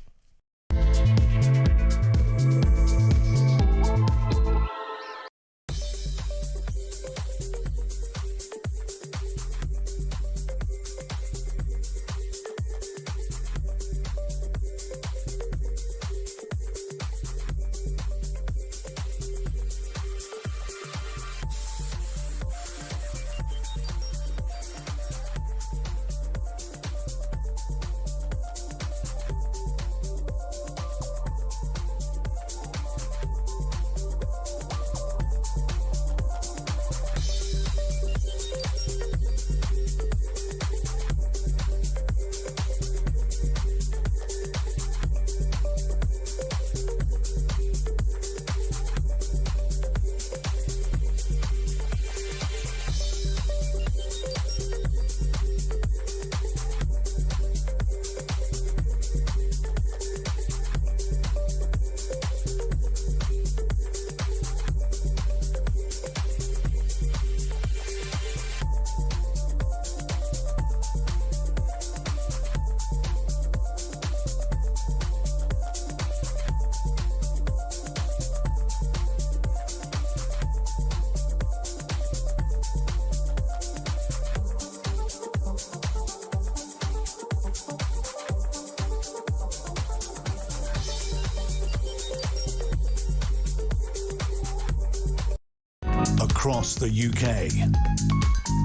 Across the UK,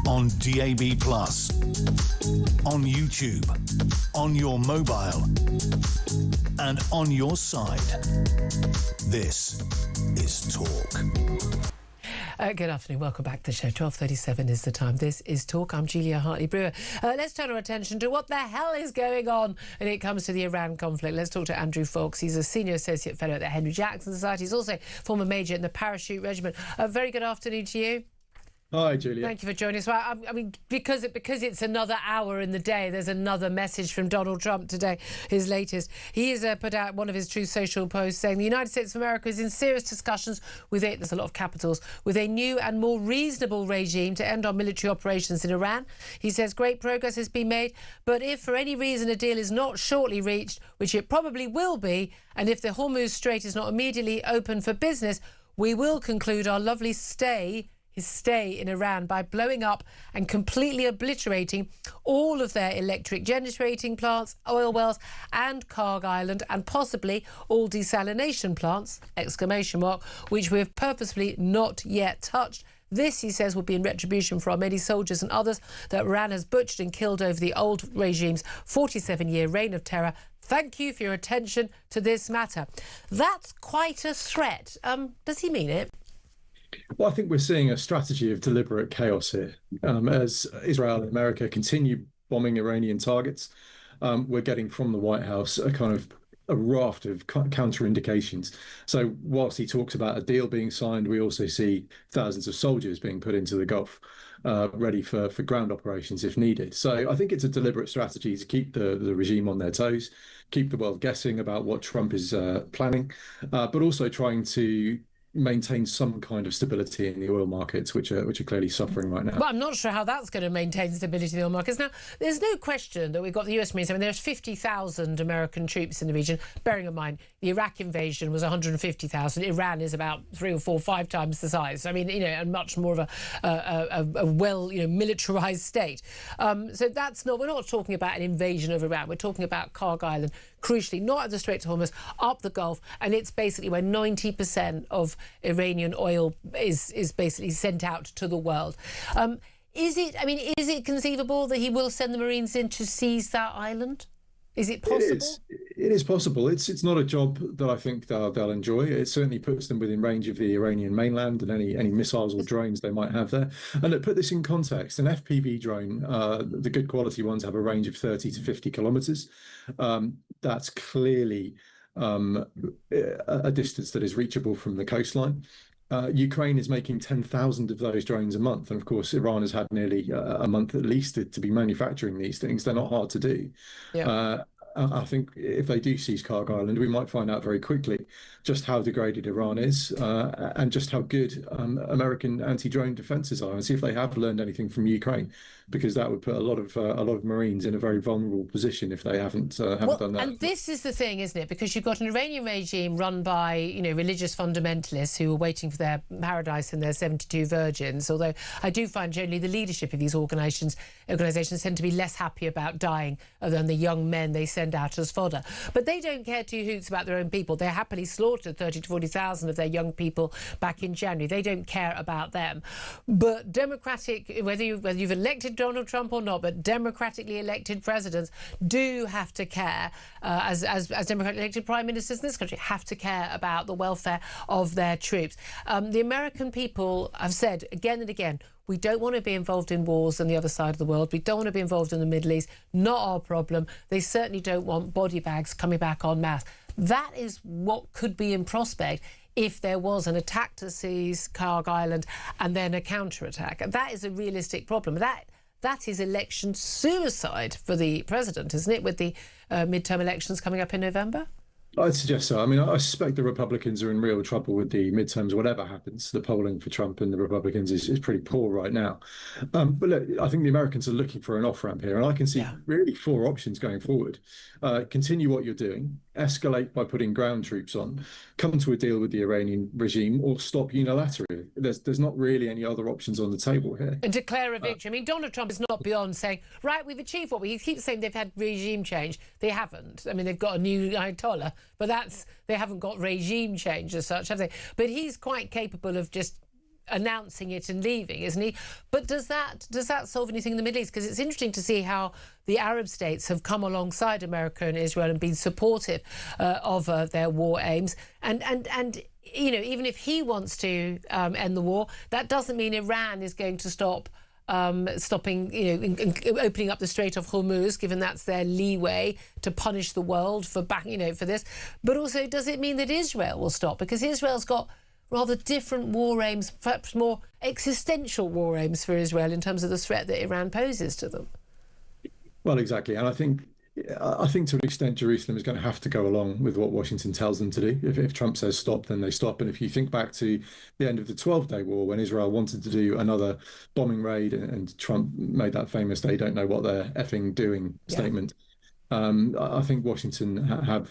on DAB+, on YouTube, on your mobile, and on your side. This is Talk. Good afternoon. Welcome back to the show. 12:37 is the time. This is Talk. I'm Julia Hartley-Brewer. Let's turn our attention to what the hell is going on when it comes to the Iran conflict. Let's talk to Andrew Fox. He's a Senior Associate Fellow at the Henry Jackson Society. He's also former Major in the Parachute Regiment. Very good afternoon to you. Hi, Julia. Thank you for joining us. Well, I mean, because it's another hour in the day, there's another message from Donald Trump today, his latest. He has put out one of his Truth Social posts saying the United States of America is in serious discussions with there's a lot of capitals, with a new and more reasonable regime to end our military operations in Iran. He says great progress has been made, but if for any reason a deal is not shortly reached, which it probably will be, and if the Hormuz Strait is not immediately open for business, we will conclude our lovely his stay in Iran by blowing up and completely obliterating all of their electric generating plants, oil wells and Karg Island, and possibly all desalination plants, ! Which we have purposefully not yet touched. This, he says, will be in retribution for our many soldiers and others that Iran has butchered and killed over the old regime's 47-year reign of terror. Thank you for your attention to this matter. That's quite a threat. Does he mean it? Well, I think we're seeing a strategy of deliberate chaos here. As Israel and America continue bombing Iranian targets, we're getting from the White House a raft of counter indications. So whilst he talks about a deal being signed, we also see thousands of soldiers being put into the Gulf, ready for ground operations if needed. So I think it's a deliberate strategy to keep the regime on their toes, keep the world guessing about what Trump is planning, but also trying to maintain some kind of stability in the oil markets, which are clearly suffering right now. Well, I'm not sure how that's going to maintain stability in the oil markets. Now, there's no question that we've got the US Marines. I mean, there's 50,000 American troops in the region. Bearing in mind, the Iraq invasion was 150,000. Iran is about 3 or 4 or 5 times the size. I mean, and much more of a well, militarized state. So that's not. We're not talking about an invasion of Iran. We're talking about Karg Island, crucially, not at the Strait of Hormuz, up the Gulf, and it's basically where 90% of Iranian oil is basically sent out to the world. Is it conceivable that he will send the Marines in to seize that island? Is it possible? It is possible. It's not a job that I think they'll enjoy. It certainly puts them within range of the Iranian mainland and any missiles or drones they might have there. And to put this in context, an FPV drone, the good quality ones, have a range of 30 to 50 kilometers. That's clearly a distance that is reachable from the coastline. Ukraine is making 10,000 of those drones a month. And of course, Iran has had nearly a month at least to be manufacturing these things. They're not hard to do. Yeah. I think if they do seize Karg Island, we might find out very quickly just how degraded Iran is and just how good American anti-drone defences are, and see if they have learned anything from Ukraine, because that would put a lot of Marines in a very vulnerable position if they haven't done that. And this is the thing, isn't it? Because you've got an Iranian regime run by religious fundamentalists who are waiting for their paradise and their 72 virgins. Although I do find generally the leadership of these organisations tend to be less happy about dying than the young men they send out as fodder. But they don't care two hoots about their own people. They happily slaughtered 30 to 40,000 of their young people back in January. They don't care about them. But democratic, whether you've elected Donald Trump or not, but democratically elected presidents do have to care, as democratically elected prime ministers in this country have to care about the welfare of their troops. The American people have said again and again, we don't want to be involved in wars on the other side of the world. We don't want to be involved in the Middle East. Not our problem. They certainly don't want body bags coming back en masse. That is what could be in prospect if there was an attack to seize Karg Island and then a counterattack. That is a realistic problem. That is election suicide for the president, isn't it, with the midterm elections coming up in November? I'd suggest so. I mean, I suspect the Republicans are in real trouble with the midterms, whatever happens. The polling for Trump and the Republicans is pretty poor right now. But look, I think the Americans are looking for an off-ramp here, and I can see really 4 options going forward. Continue what you're doing, escalate by putting ground troops on, come to a deal with the Iranian regime, or stop unilaterally. There's not really any other options on the table here. And declare a victory. I mean, Donald Trump is not beyond saying, right, we've achieved what he keeps saying they've had regime change. They haven't. I mean, they've got a new Ayatollah, but they haven't got regime change as such, have they? But he's quite capable of just announcing it and leaving, isn't he? But does that solve anything in the Middle East? Because it's interesting to see how the Arab states have come alongside America and Israel and been supportive of their war aims. And even if he wants to end the war, that doesn't mean Iran is going to stop opening up the Strait of Hormuz, given that's their leeway to punish the world for this. But also, does it mean that Israel will stop? Because Israel's got rather different war aims, perhaps more existential war aims for Israel in terms of the threat that Iran poses to them. Well, exactly. And I think to an extent Jerusalem is going to have to go along with what Washington tells them to do. If Trump says stop, then they stop. And if you think back to the end of the 12-day war, when Israel wanted to do another bombing raid and Trump made that famous "they don't know what they're effing doing" statement, I think Washington have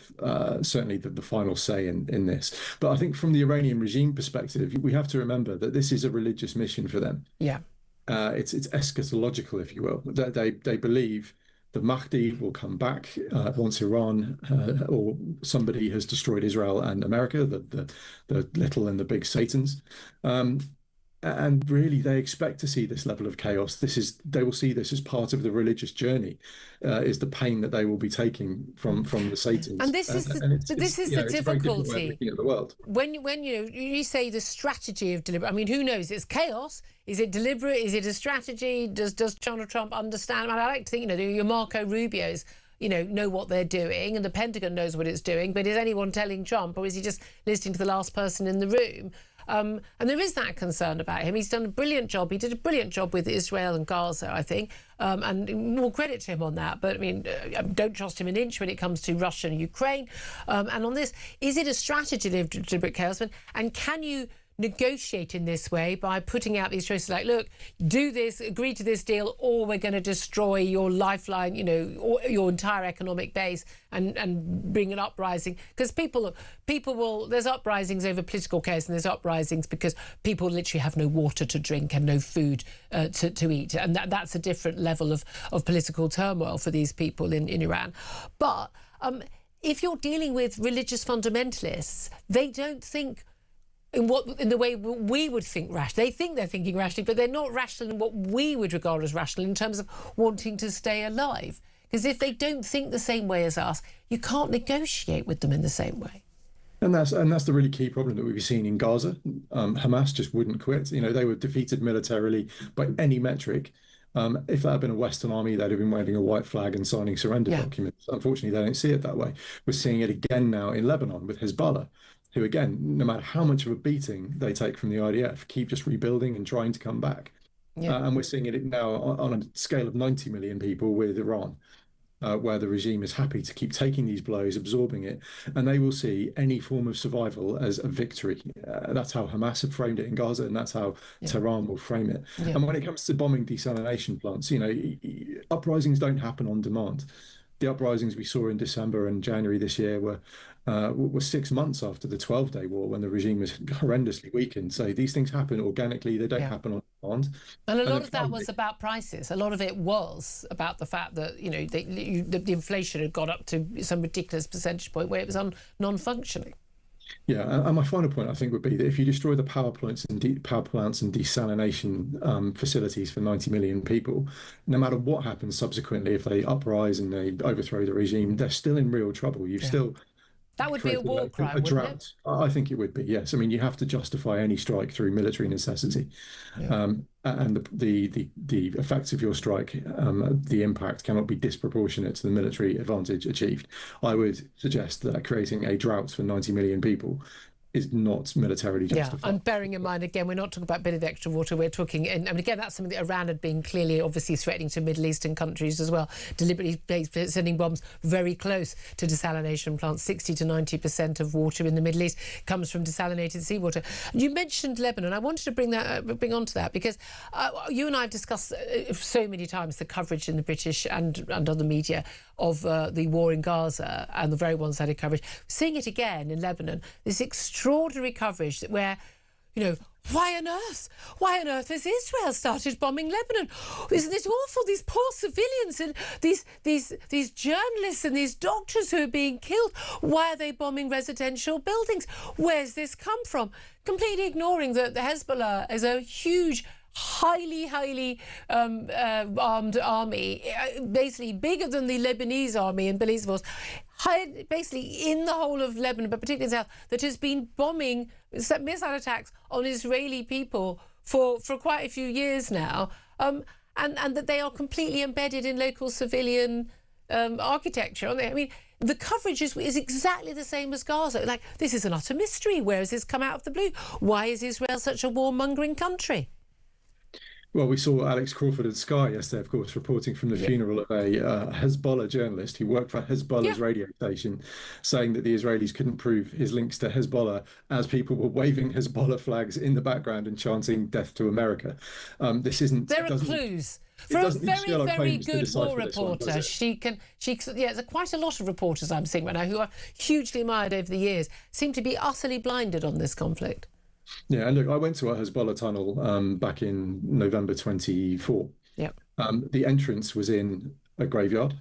certainly the final say in this. But I think from the Iranian regime perspective, we have to remember that this is a religious mission for them. Yeah. It's eschatological, if you will. They believe the Mahdi will come back once Iran or somebody has destroyed Israel and America, the little and the big Satans. And really, they expect to see this level of chaos. They will see this as part of the religious journey, is the pain that they will be taking from the Satans. And this is the difficulty. Looking at the world. When you say the strategy of deliberate, I mean, who knows? It's chaos. Is it deliberate? Is it a strategy? Does Donald Trump understand? I like to think, your Marco Rubio's, know what they're doing, and the Pentagon knows what it's doing. But is anyone telling Trump, or is he just listening to the last person in the room? And there is that concern about him. He's done a brilliant job. He did a brilliant job with Israel and Gaza, I think, and more credit to him on that. But, I mean, don't trust him an inch when it comes to Russia and Ukraine. And on this, is it a strategy of deliberate chaos? And can you negotiate in this way by putting out these choices like, look, do this, agree to this deal, or we're going to destroy your lifeline, or your entire economic base and bring an uprising? Because people will, there's uprisings over political chaos, and there's uprisings because people literally have no water to drink and no food to eat. And that's a different level of political turmoil for these people in Iran. But if you're dealing with religious fundamentalists, they don't think in the way we would think rationally. They think they're thinking rationally, but they're not rational in what we would regard as rational in terms of wanting to stay alive. Because if they don't think the same way as us, you can't negotiate with them in the same way. And that's the really key problem that we've seen in Gaza. Hamas just wouldn't quit. They were defeated militarily by any metric. If that had been a Western army, they'd have been waving a white flag and signing surrender documents. Unfortunately, they don't see it that way. We're seeing it again now in Lebanon with Hezbollah, who, again, no matter how much of a beating they take from the IDF, keep just rebuilding and trying to come back. And we're seeing it now on a scale of 90 million people with Iran, where the regime is happy to keep taking these blows, absorbing it, and they will see any form of survival as a victory. That's how Hamas have framed it in Gaza, and that's how Tehran will frame it. And when it comes to bombing desalination plants, uprisings don't happen on demand. The uprisings we saw in December and January this year were 6 months after the 12-day war, when the regime was horrendously weakened. So these things happen organically. They don't happen on demand. And a lot of that was about prices. A lot of it was about the fact that, the inflation had got up to some ridiculous percentage point where it was non-functioning. Yeah, and my final point, I think, would be that if you destroy the power plants and desalination facilities for 90 million people, no matter what happens subsequently, if they uprise and they overthrow the regime, they're still in real trouble. That would be a war crime, a drought. Wouldn't it? I think it would be, yes. I mean, you have to justify any strike through military necessity. And the effects of your strike, the impact cannot be disproportionate to the military advantage achieved. I would suggest that creating a drought for 90 million people is not militarily justified. Yeah, and bearing in mind, again, we're not talking about a bit of extra water, we're talking, and again, that's something that Iran had been clearly, obviously threatening to Middle Eastern countries as well, deliberately sending bombs very close to desalination plants. 60 to 90% of water in the Middle East comes from desalinated seawater. You mentioned Lebanon. I wanted to bring on to that because you and I have discussed so many times the coverage in the British and other media of the war in Gaza and the very one-sided coverage. Seeing it again in Lebanon, this extraordinary coverage where, why on earth has Israel started bombing Lebanon? Isn't it awful? These poor civilians and these journalists and these doctors who are being killed. Why are they bombing residential buildings? Where's this come from? Completely ignoring that the Hezbollah is a huge, highly armed army, basically bigger than the Lebanese army and Belize force, basically in the whole of Lebanon, but particularly in the south, that has been bombing missile attacks on Israeli people for quite a few years now, and that they are completely embedded in local civilian architecture. I mean, the coverage is exactly the same as Gaza. Like, this is an utter mystery. Where has this come out of the blue? Why is Israel such a warmongering country? Well, we saw Alex Crawford at Sky yesterday, of course, reporting from the funeral of a Hezbollah journalist who worked for Hezbollah's radio station, saying that the Israelis couldn't prove his links to Hezbollah as people were waving Hezbollah flags in the background and chanting "Death to America." This isn't. There are clues. For a very good war reporter, there's quite a lot of reporters I'm seeing right now who are hugely admired over the years, seem to be utterly blinded on this conflict. Yeah, and look, I went to a Hezbollah tunnel back in November 24. Yep. The entrance was in a graveyard.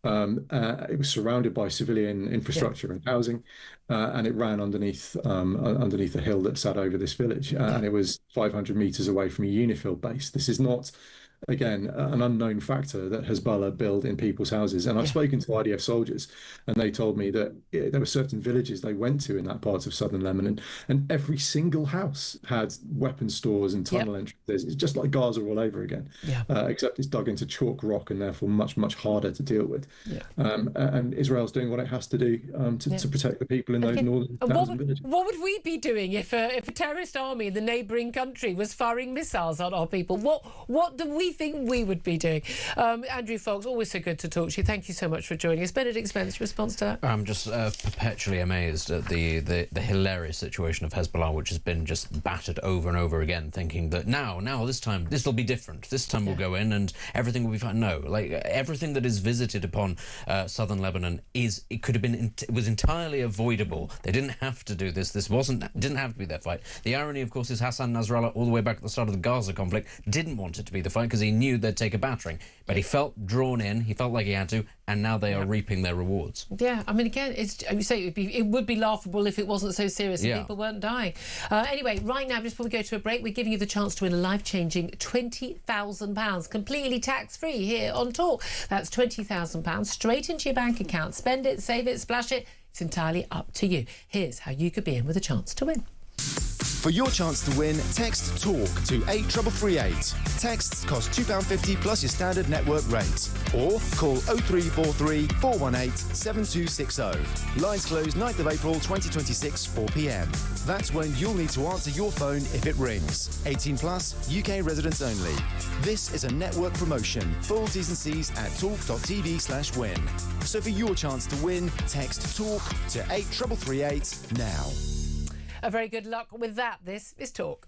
It was surrounded by civilian infrastructure and housing, and it ran underneath a hill that sat over this village, and it was 500 meters away from a UNIFIL base. This is not, again, an unknown factor that Hezbollah build in people's houses. And I've spoken to IDF soldiers, and they told me that there were certain villages they went to in that part of southern Lebanon, and every single house had weapon stores and tunnel entrances. It's just like Gaza all over again, except it's dug into chalk rock and therefore much, much harder to deal with. And Israel's doing what it has to do to protect the people in those northern towns and villages. What would we be doing if a terrorist army in the neighbouring country was firing missiles at our people? What do we think we would be doing? Andrew Fox, always so good to talk to you. Thank you so much for joining us. Benedict Spence, response to that? I'm just perpetually amazed at the hilarious situation of Hezbollah, which has been just battered over and over again, thinking that now this time this will be different. This time we'll go in and everything will be fine. No, like everything that is visited upon southern Lebanon was entirely avoidable. They didn't have to do this. This didn't have to be their fight. The irony, of course, is Hassan Nasrallah, all the way back at the start of the Gaza conflict, didn't want it to be the fight because he knew they'd take a battering, but he felt drawn in, he felt like he had to, and now they are reaping their rewards. Yeah, I mean, again, you say it would be laughable if it wasn't so serious and people weren't dying. Anyway, right now, just before we go to a break, we're giving you the chance to win a life-changing £20,000, completely tax-free here on Talk. That's £20,000 straight into your bank account. Spend it, save it, splash it. It's entirely up to you. Here's how you could be in with a chance to win. For your chance to win, text TALK to 83338. Texts cost £2.50 plus your standard network rate. Or call 0343 418 7260. Lines close 9th of April 2026, 4 p.m. That's when you'll need to answer your phone if it rings. 18 plus, UK residents only. This is a network promotion. Full T's and C's at talk.tv/win. So for your chance to win, text TALK to 83338 now. A very good luck with that. This is Talk.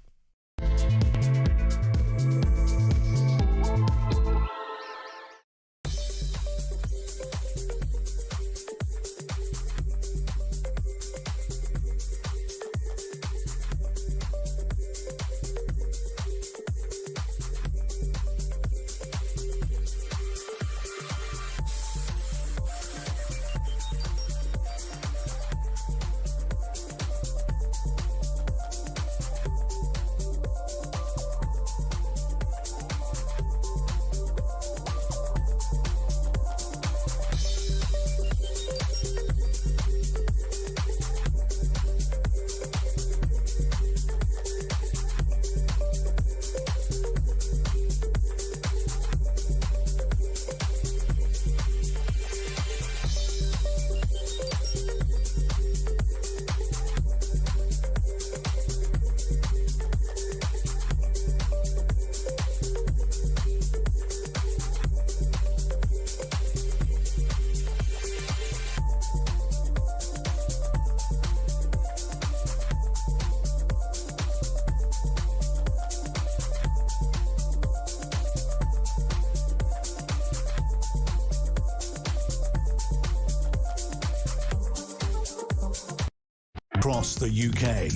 Across the UK,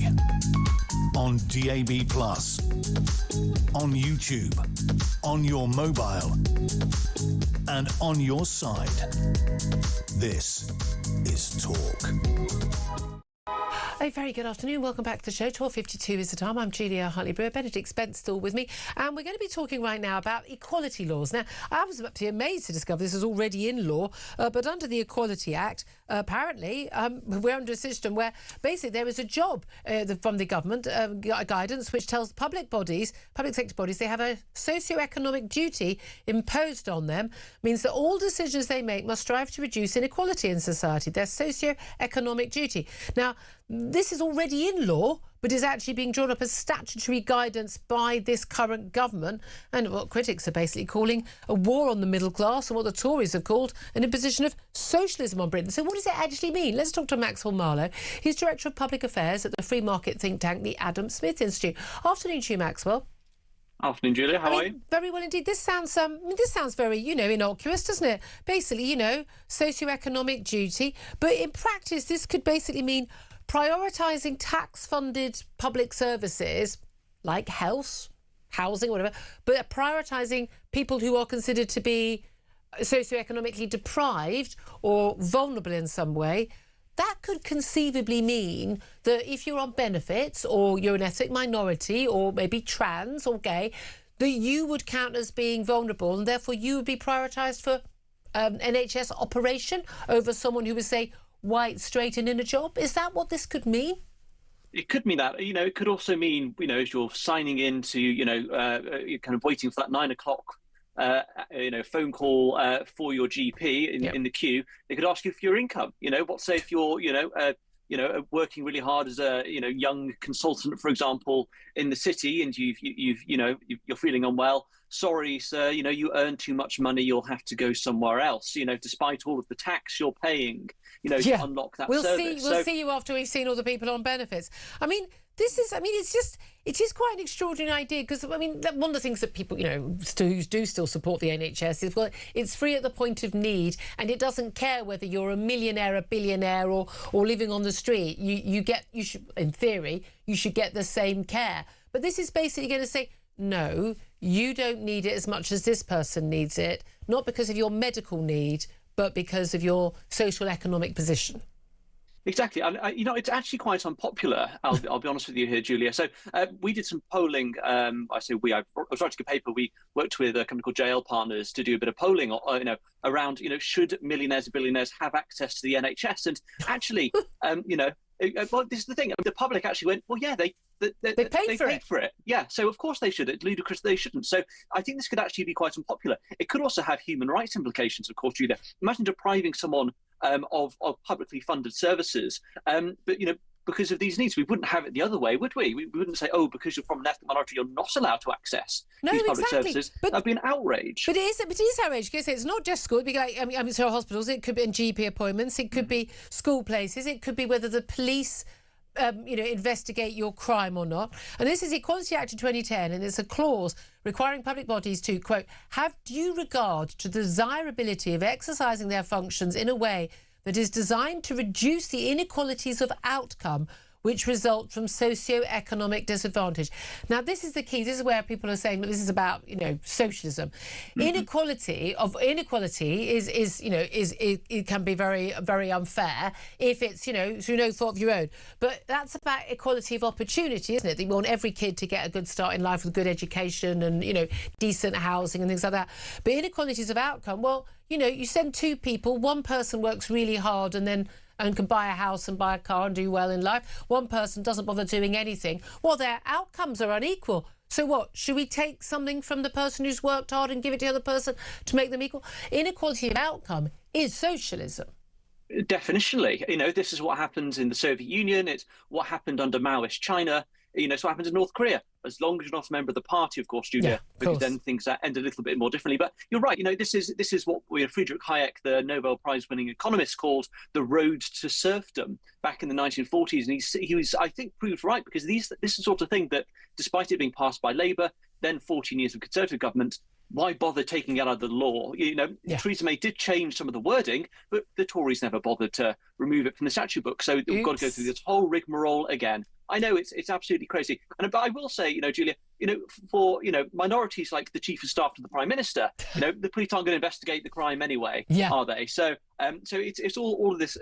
on DAB+, on YouTube, on your mobile, and on your side. This is Talk. A very good afternoon. Welcome back to the show. 12:52 is the time. I'm Julia Hartley-Brewer. Benedict Spence still with me. And we're going to be talking right now about equality laws. Now, I was absolutely amazed to discover this is already in law, but under the Equality Act, apparently, we're under a system where basically there is a job from the government guidance which tells public sector bodies, they have a socio-economic duty imposed on them, means that all decisions they make must strive to reduce inequality in society. Their socio-economic duty. Now, this is already in law, but is actually being drawn up as statutory guidance by this current government, and what critics are basically calling a war on the middle class, and what the Tories have called an imposition of socialism on Britain. So what does it actually mean? Let's talk to Maxwell Marlowe. He's Director of Public Affairs at the free market think tank, the Adam Smith Institute. Afternoon to you, Maxwell. Afternoon, Julia. How are you? Very well indeed. This sounds very, innocuous, doesn't it? Basically, socioeconomic duty. But in practice, this could basically mean prioritising tax-funded public services like health, housing, whatever, but prioritising people who are considered to be socioeconomically deprived or vulnerable in some way. That could conceivably mean that if you're on benefits or you're an ethnic minority or maybe trans or gay, that you would count as being vulnerable and therefore you would be prioritised for NHS operation over someone who was, say, white, straight and in a job. Is that what this could mean? It could mean that. It could also mean, as you're signing into, you're kind of waiting for that 9 o'clock phone call for your GP in the queue, they could ask you for your income. What say if you're, working really hard as a, young consultant, for example, in the city, and you're feeling unwell. Sorry, sir, you earn too much money. You'll have to go somewhere else. Despite all of the tax you're paying, to unlock that service. We'll see you after we've seen all the people on benefits. It is quite an extraordinary idea because, one of the things that people, who do still support the NHS is, well, it's free at the point of need and it doesn't care whether you're a millionaire, a billionaire or living on the street. You should, in theory, you should get the same care. But this is basically going to say, no, you don't need it as much as this person needs it, not because of your medical need, but because of your social economic position. Exactly. And, it's actually quite unpopular. I'll be honest with you here, Julia. So we did some polling. I was writing a paper. We worked with a company called JL Partners to do a bit of polling, around, should millionaires and billionaires have access to the NHS? And actually, well, this is the thing. The public actually went, well, yeah, they paid for it. Yeah, so of course they should. It's ludicrous they shouldn't. So I think this could actually be quite unpopular. It could also have human rights implications, of course, Julia. Imagine depriving someone of publicly funded services, but because of these needs, we wouldn't have it the other way, would we? We wouldn't say, oh, because you're from an ethnic minority, you're not allowed to access these public services. That'd be an outrage. But it is outrage because it's not just school. It'd be like so hospitals. It could be in GP appointments. It could be school places. It could be whether the police investigate your crime or not. And this is Equality Act of 2010, and it's a clause requiring public bodies to, quote, have due regard to the desirability of exercising their functions in a way that is designed to reduce the inequalities of outcome which result from socio-economic disadvantage. Now, this is the key. This is where people are saying that this is about, socialism. Inequality it can be very, very unfair if it's, through no fault of your own. But that's about equality of opportunity, isn't it? That you want every kid to get a good start in life with good education and, decent housing and things like that. But inequalities of outcome, well, you send two people, one person works really hard and can buy a house and buy a car and do well in life. One person doesn't bother doing anything. Well, their outcomes are unequal. So what? Should we take something from the person who's worked hard and give it to the other person to make them equal? Inequality of outcome is socialism. Definitionally. This is what happens in the Soviet Union. It's what happened under Maoist China. It's what happens in North Korea. As long as you're not a member of the party, of course, Julia, because then things end a little bit more differently. But you're right. This is what Friedrich Hayek, the Nobel Prize-winning economist, called the road to serfdom back in the 1940s. And he was, I think, proved right because this is the sort of thing that, despite it being passed by Labour, then 14 years of Conservative government, why bother taking it out of the law? Theresa May did change some of the wording, but the Tories never bothered to remove it from the statute book. So we've got to go through this whole rigmarole again. I know it's absolutely crazy. But I will say, Julia, for minorities like the Chief of Staff to the Prime Minister, the police aren't going to investigate the crime anyway, are they? So it's all of this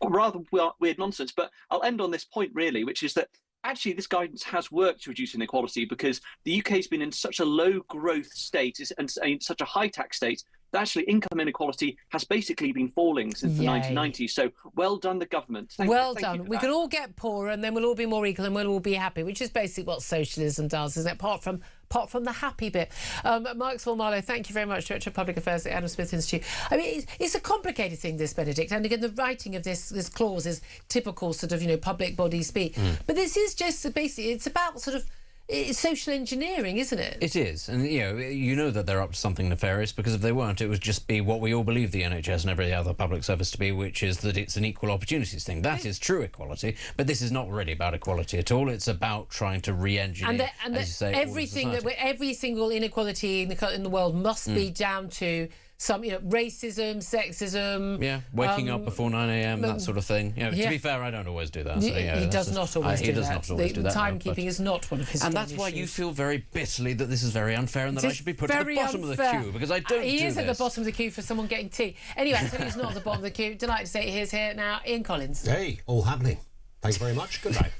rather weird nonsense. But I'll end on this point really, which is that actually this guidance has worked to reduce inequality because the UK has been in such a low growth state and in such a high tax state that actually income inequality has basically been falling since the 1990s. So well done, the government. Thank you we can all get poorer and then we'll all be more equal and we'll all be happy, which is basically what socialism does, isn't it? Apart from the happy bit. Mark Small-Marlowe, thank you very much, Director of Public Affairs at Adam Smith Institute. It's a complicated thing, this, Benedict, and again, the writing of this clause is typical sort of, public body speak. But this is just basically, it's about sort of it's social engineering, isn't it? It is, and you know that they're up to something nefarious, because if they weren't, it would just be what we all believe the NHS and every other public service to be, which is that it's an equal opportunities thing. That is true equality, but this is not really about equality at all. It's about trying to re-engineer, as you say, everything every single inequality in the world must be down to some, racism, sexism. Waking up before 9 a.m, that sort of thing. To be fair, I don't always do that. So, he does not always do that. He does not always do that. Timekeeping is not one of his. And that's why you feel very bitterly that this is very unfair and that I should be put to the bottom of the queue, because I don't. He is at the bottom of the queue for someone getting tea. Anyway, so he's not at the bottom of the queue. Delighted to say he's here now. Ian Collins. Hey, all happening. Thank you very much. Good night.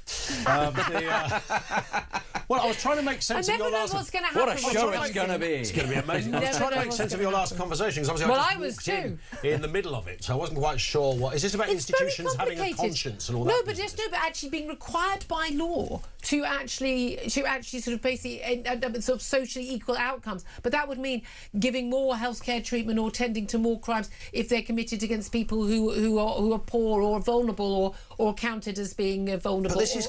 Well, I was trying to make sense of your last. What's going to happen. What a show it's going to be. It's going to be amazing. I was trying to make sense of your last conversation, because obviously I was too in the middle of it, so I wasn't quite sure what. Is this about institutions having a conscience and all that? No, but actually being required by law to actually sort of basically sort of socially equal outcomes. But that would mean giving more healthcare treatment or tending to more crimes if they're committed against people who are poor or vulnerable or counted as being vulnerable. But this is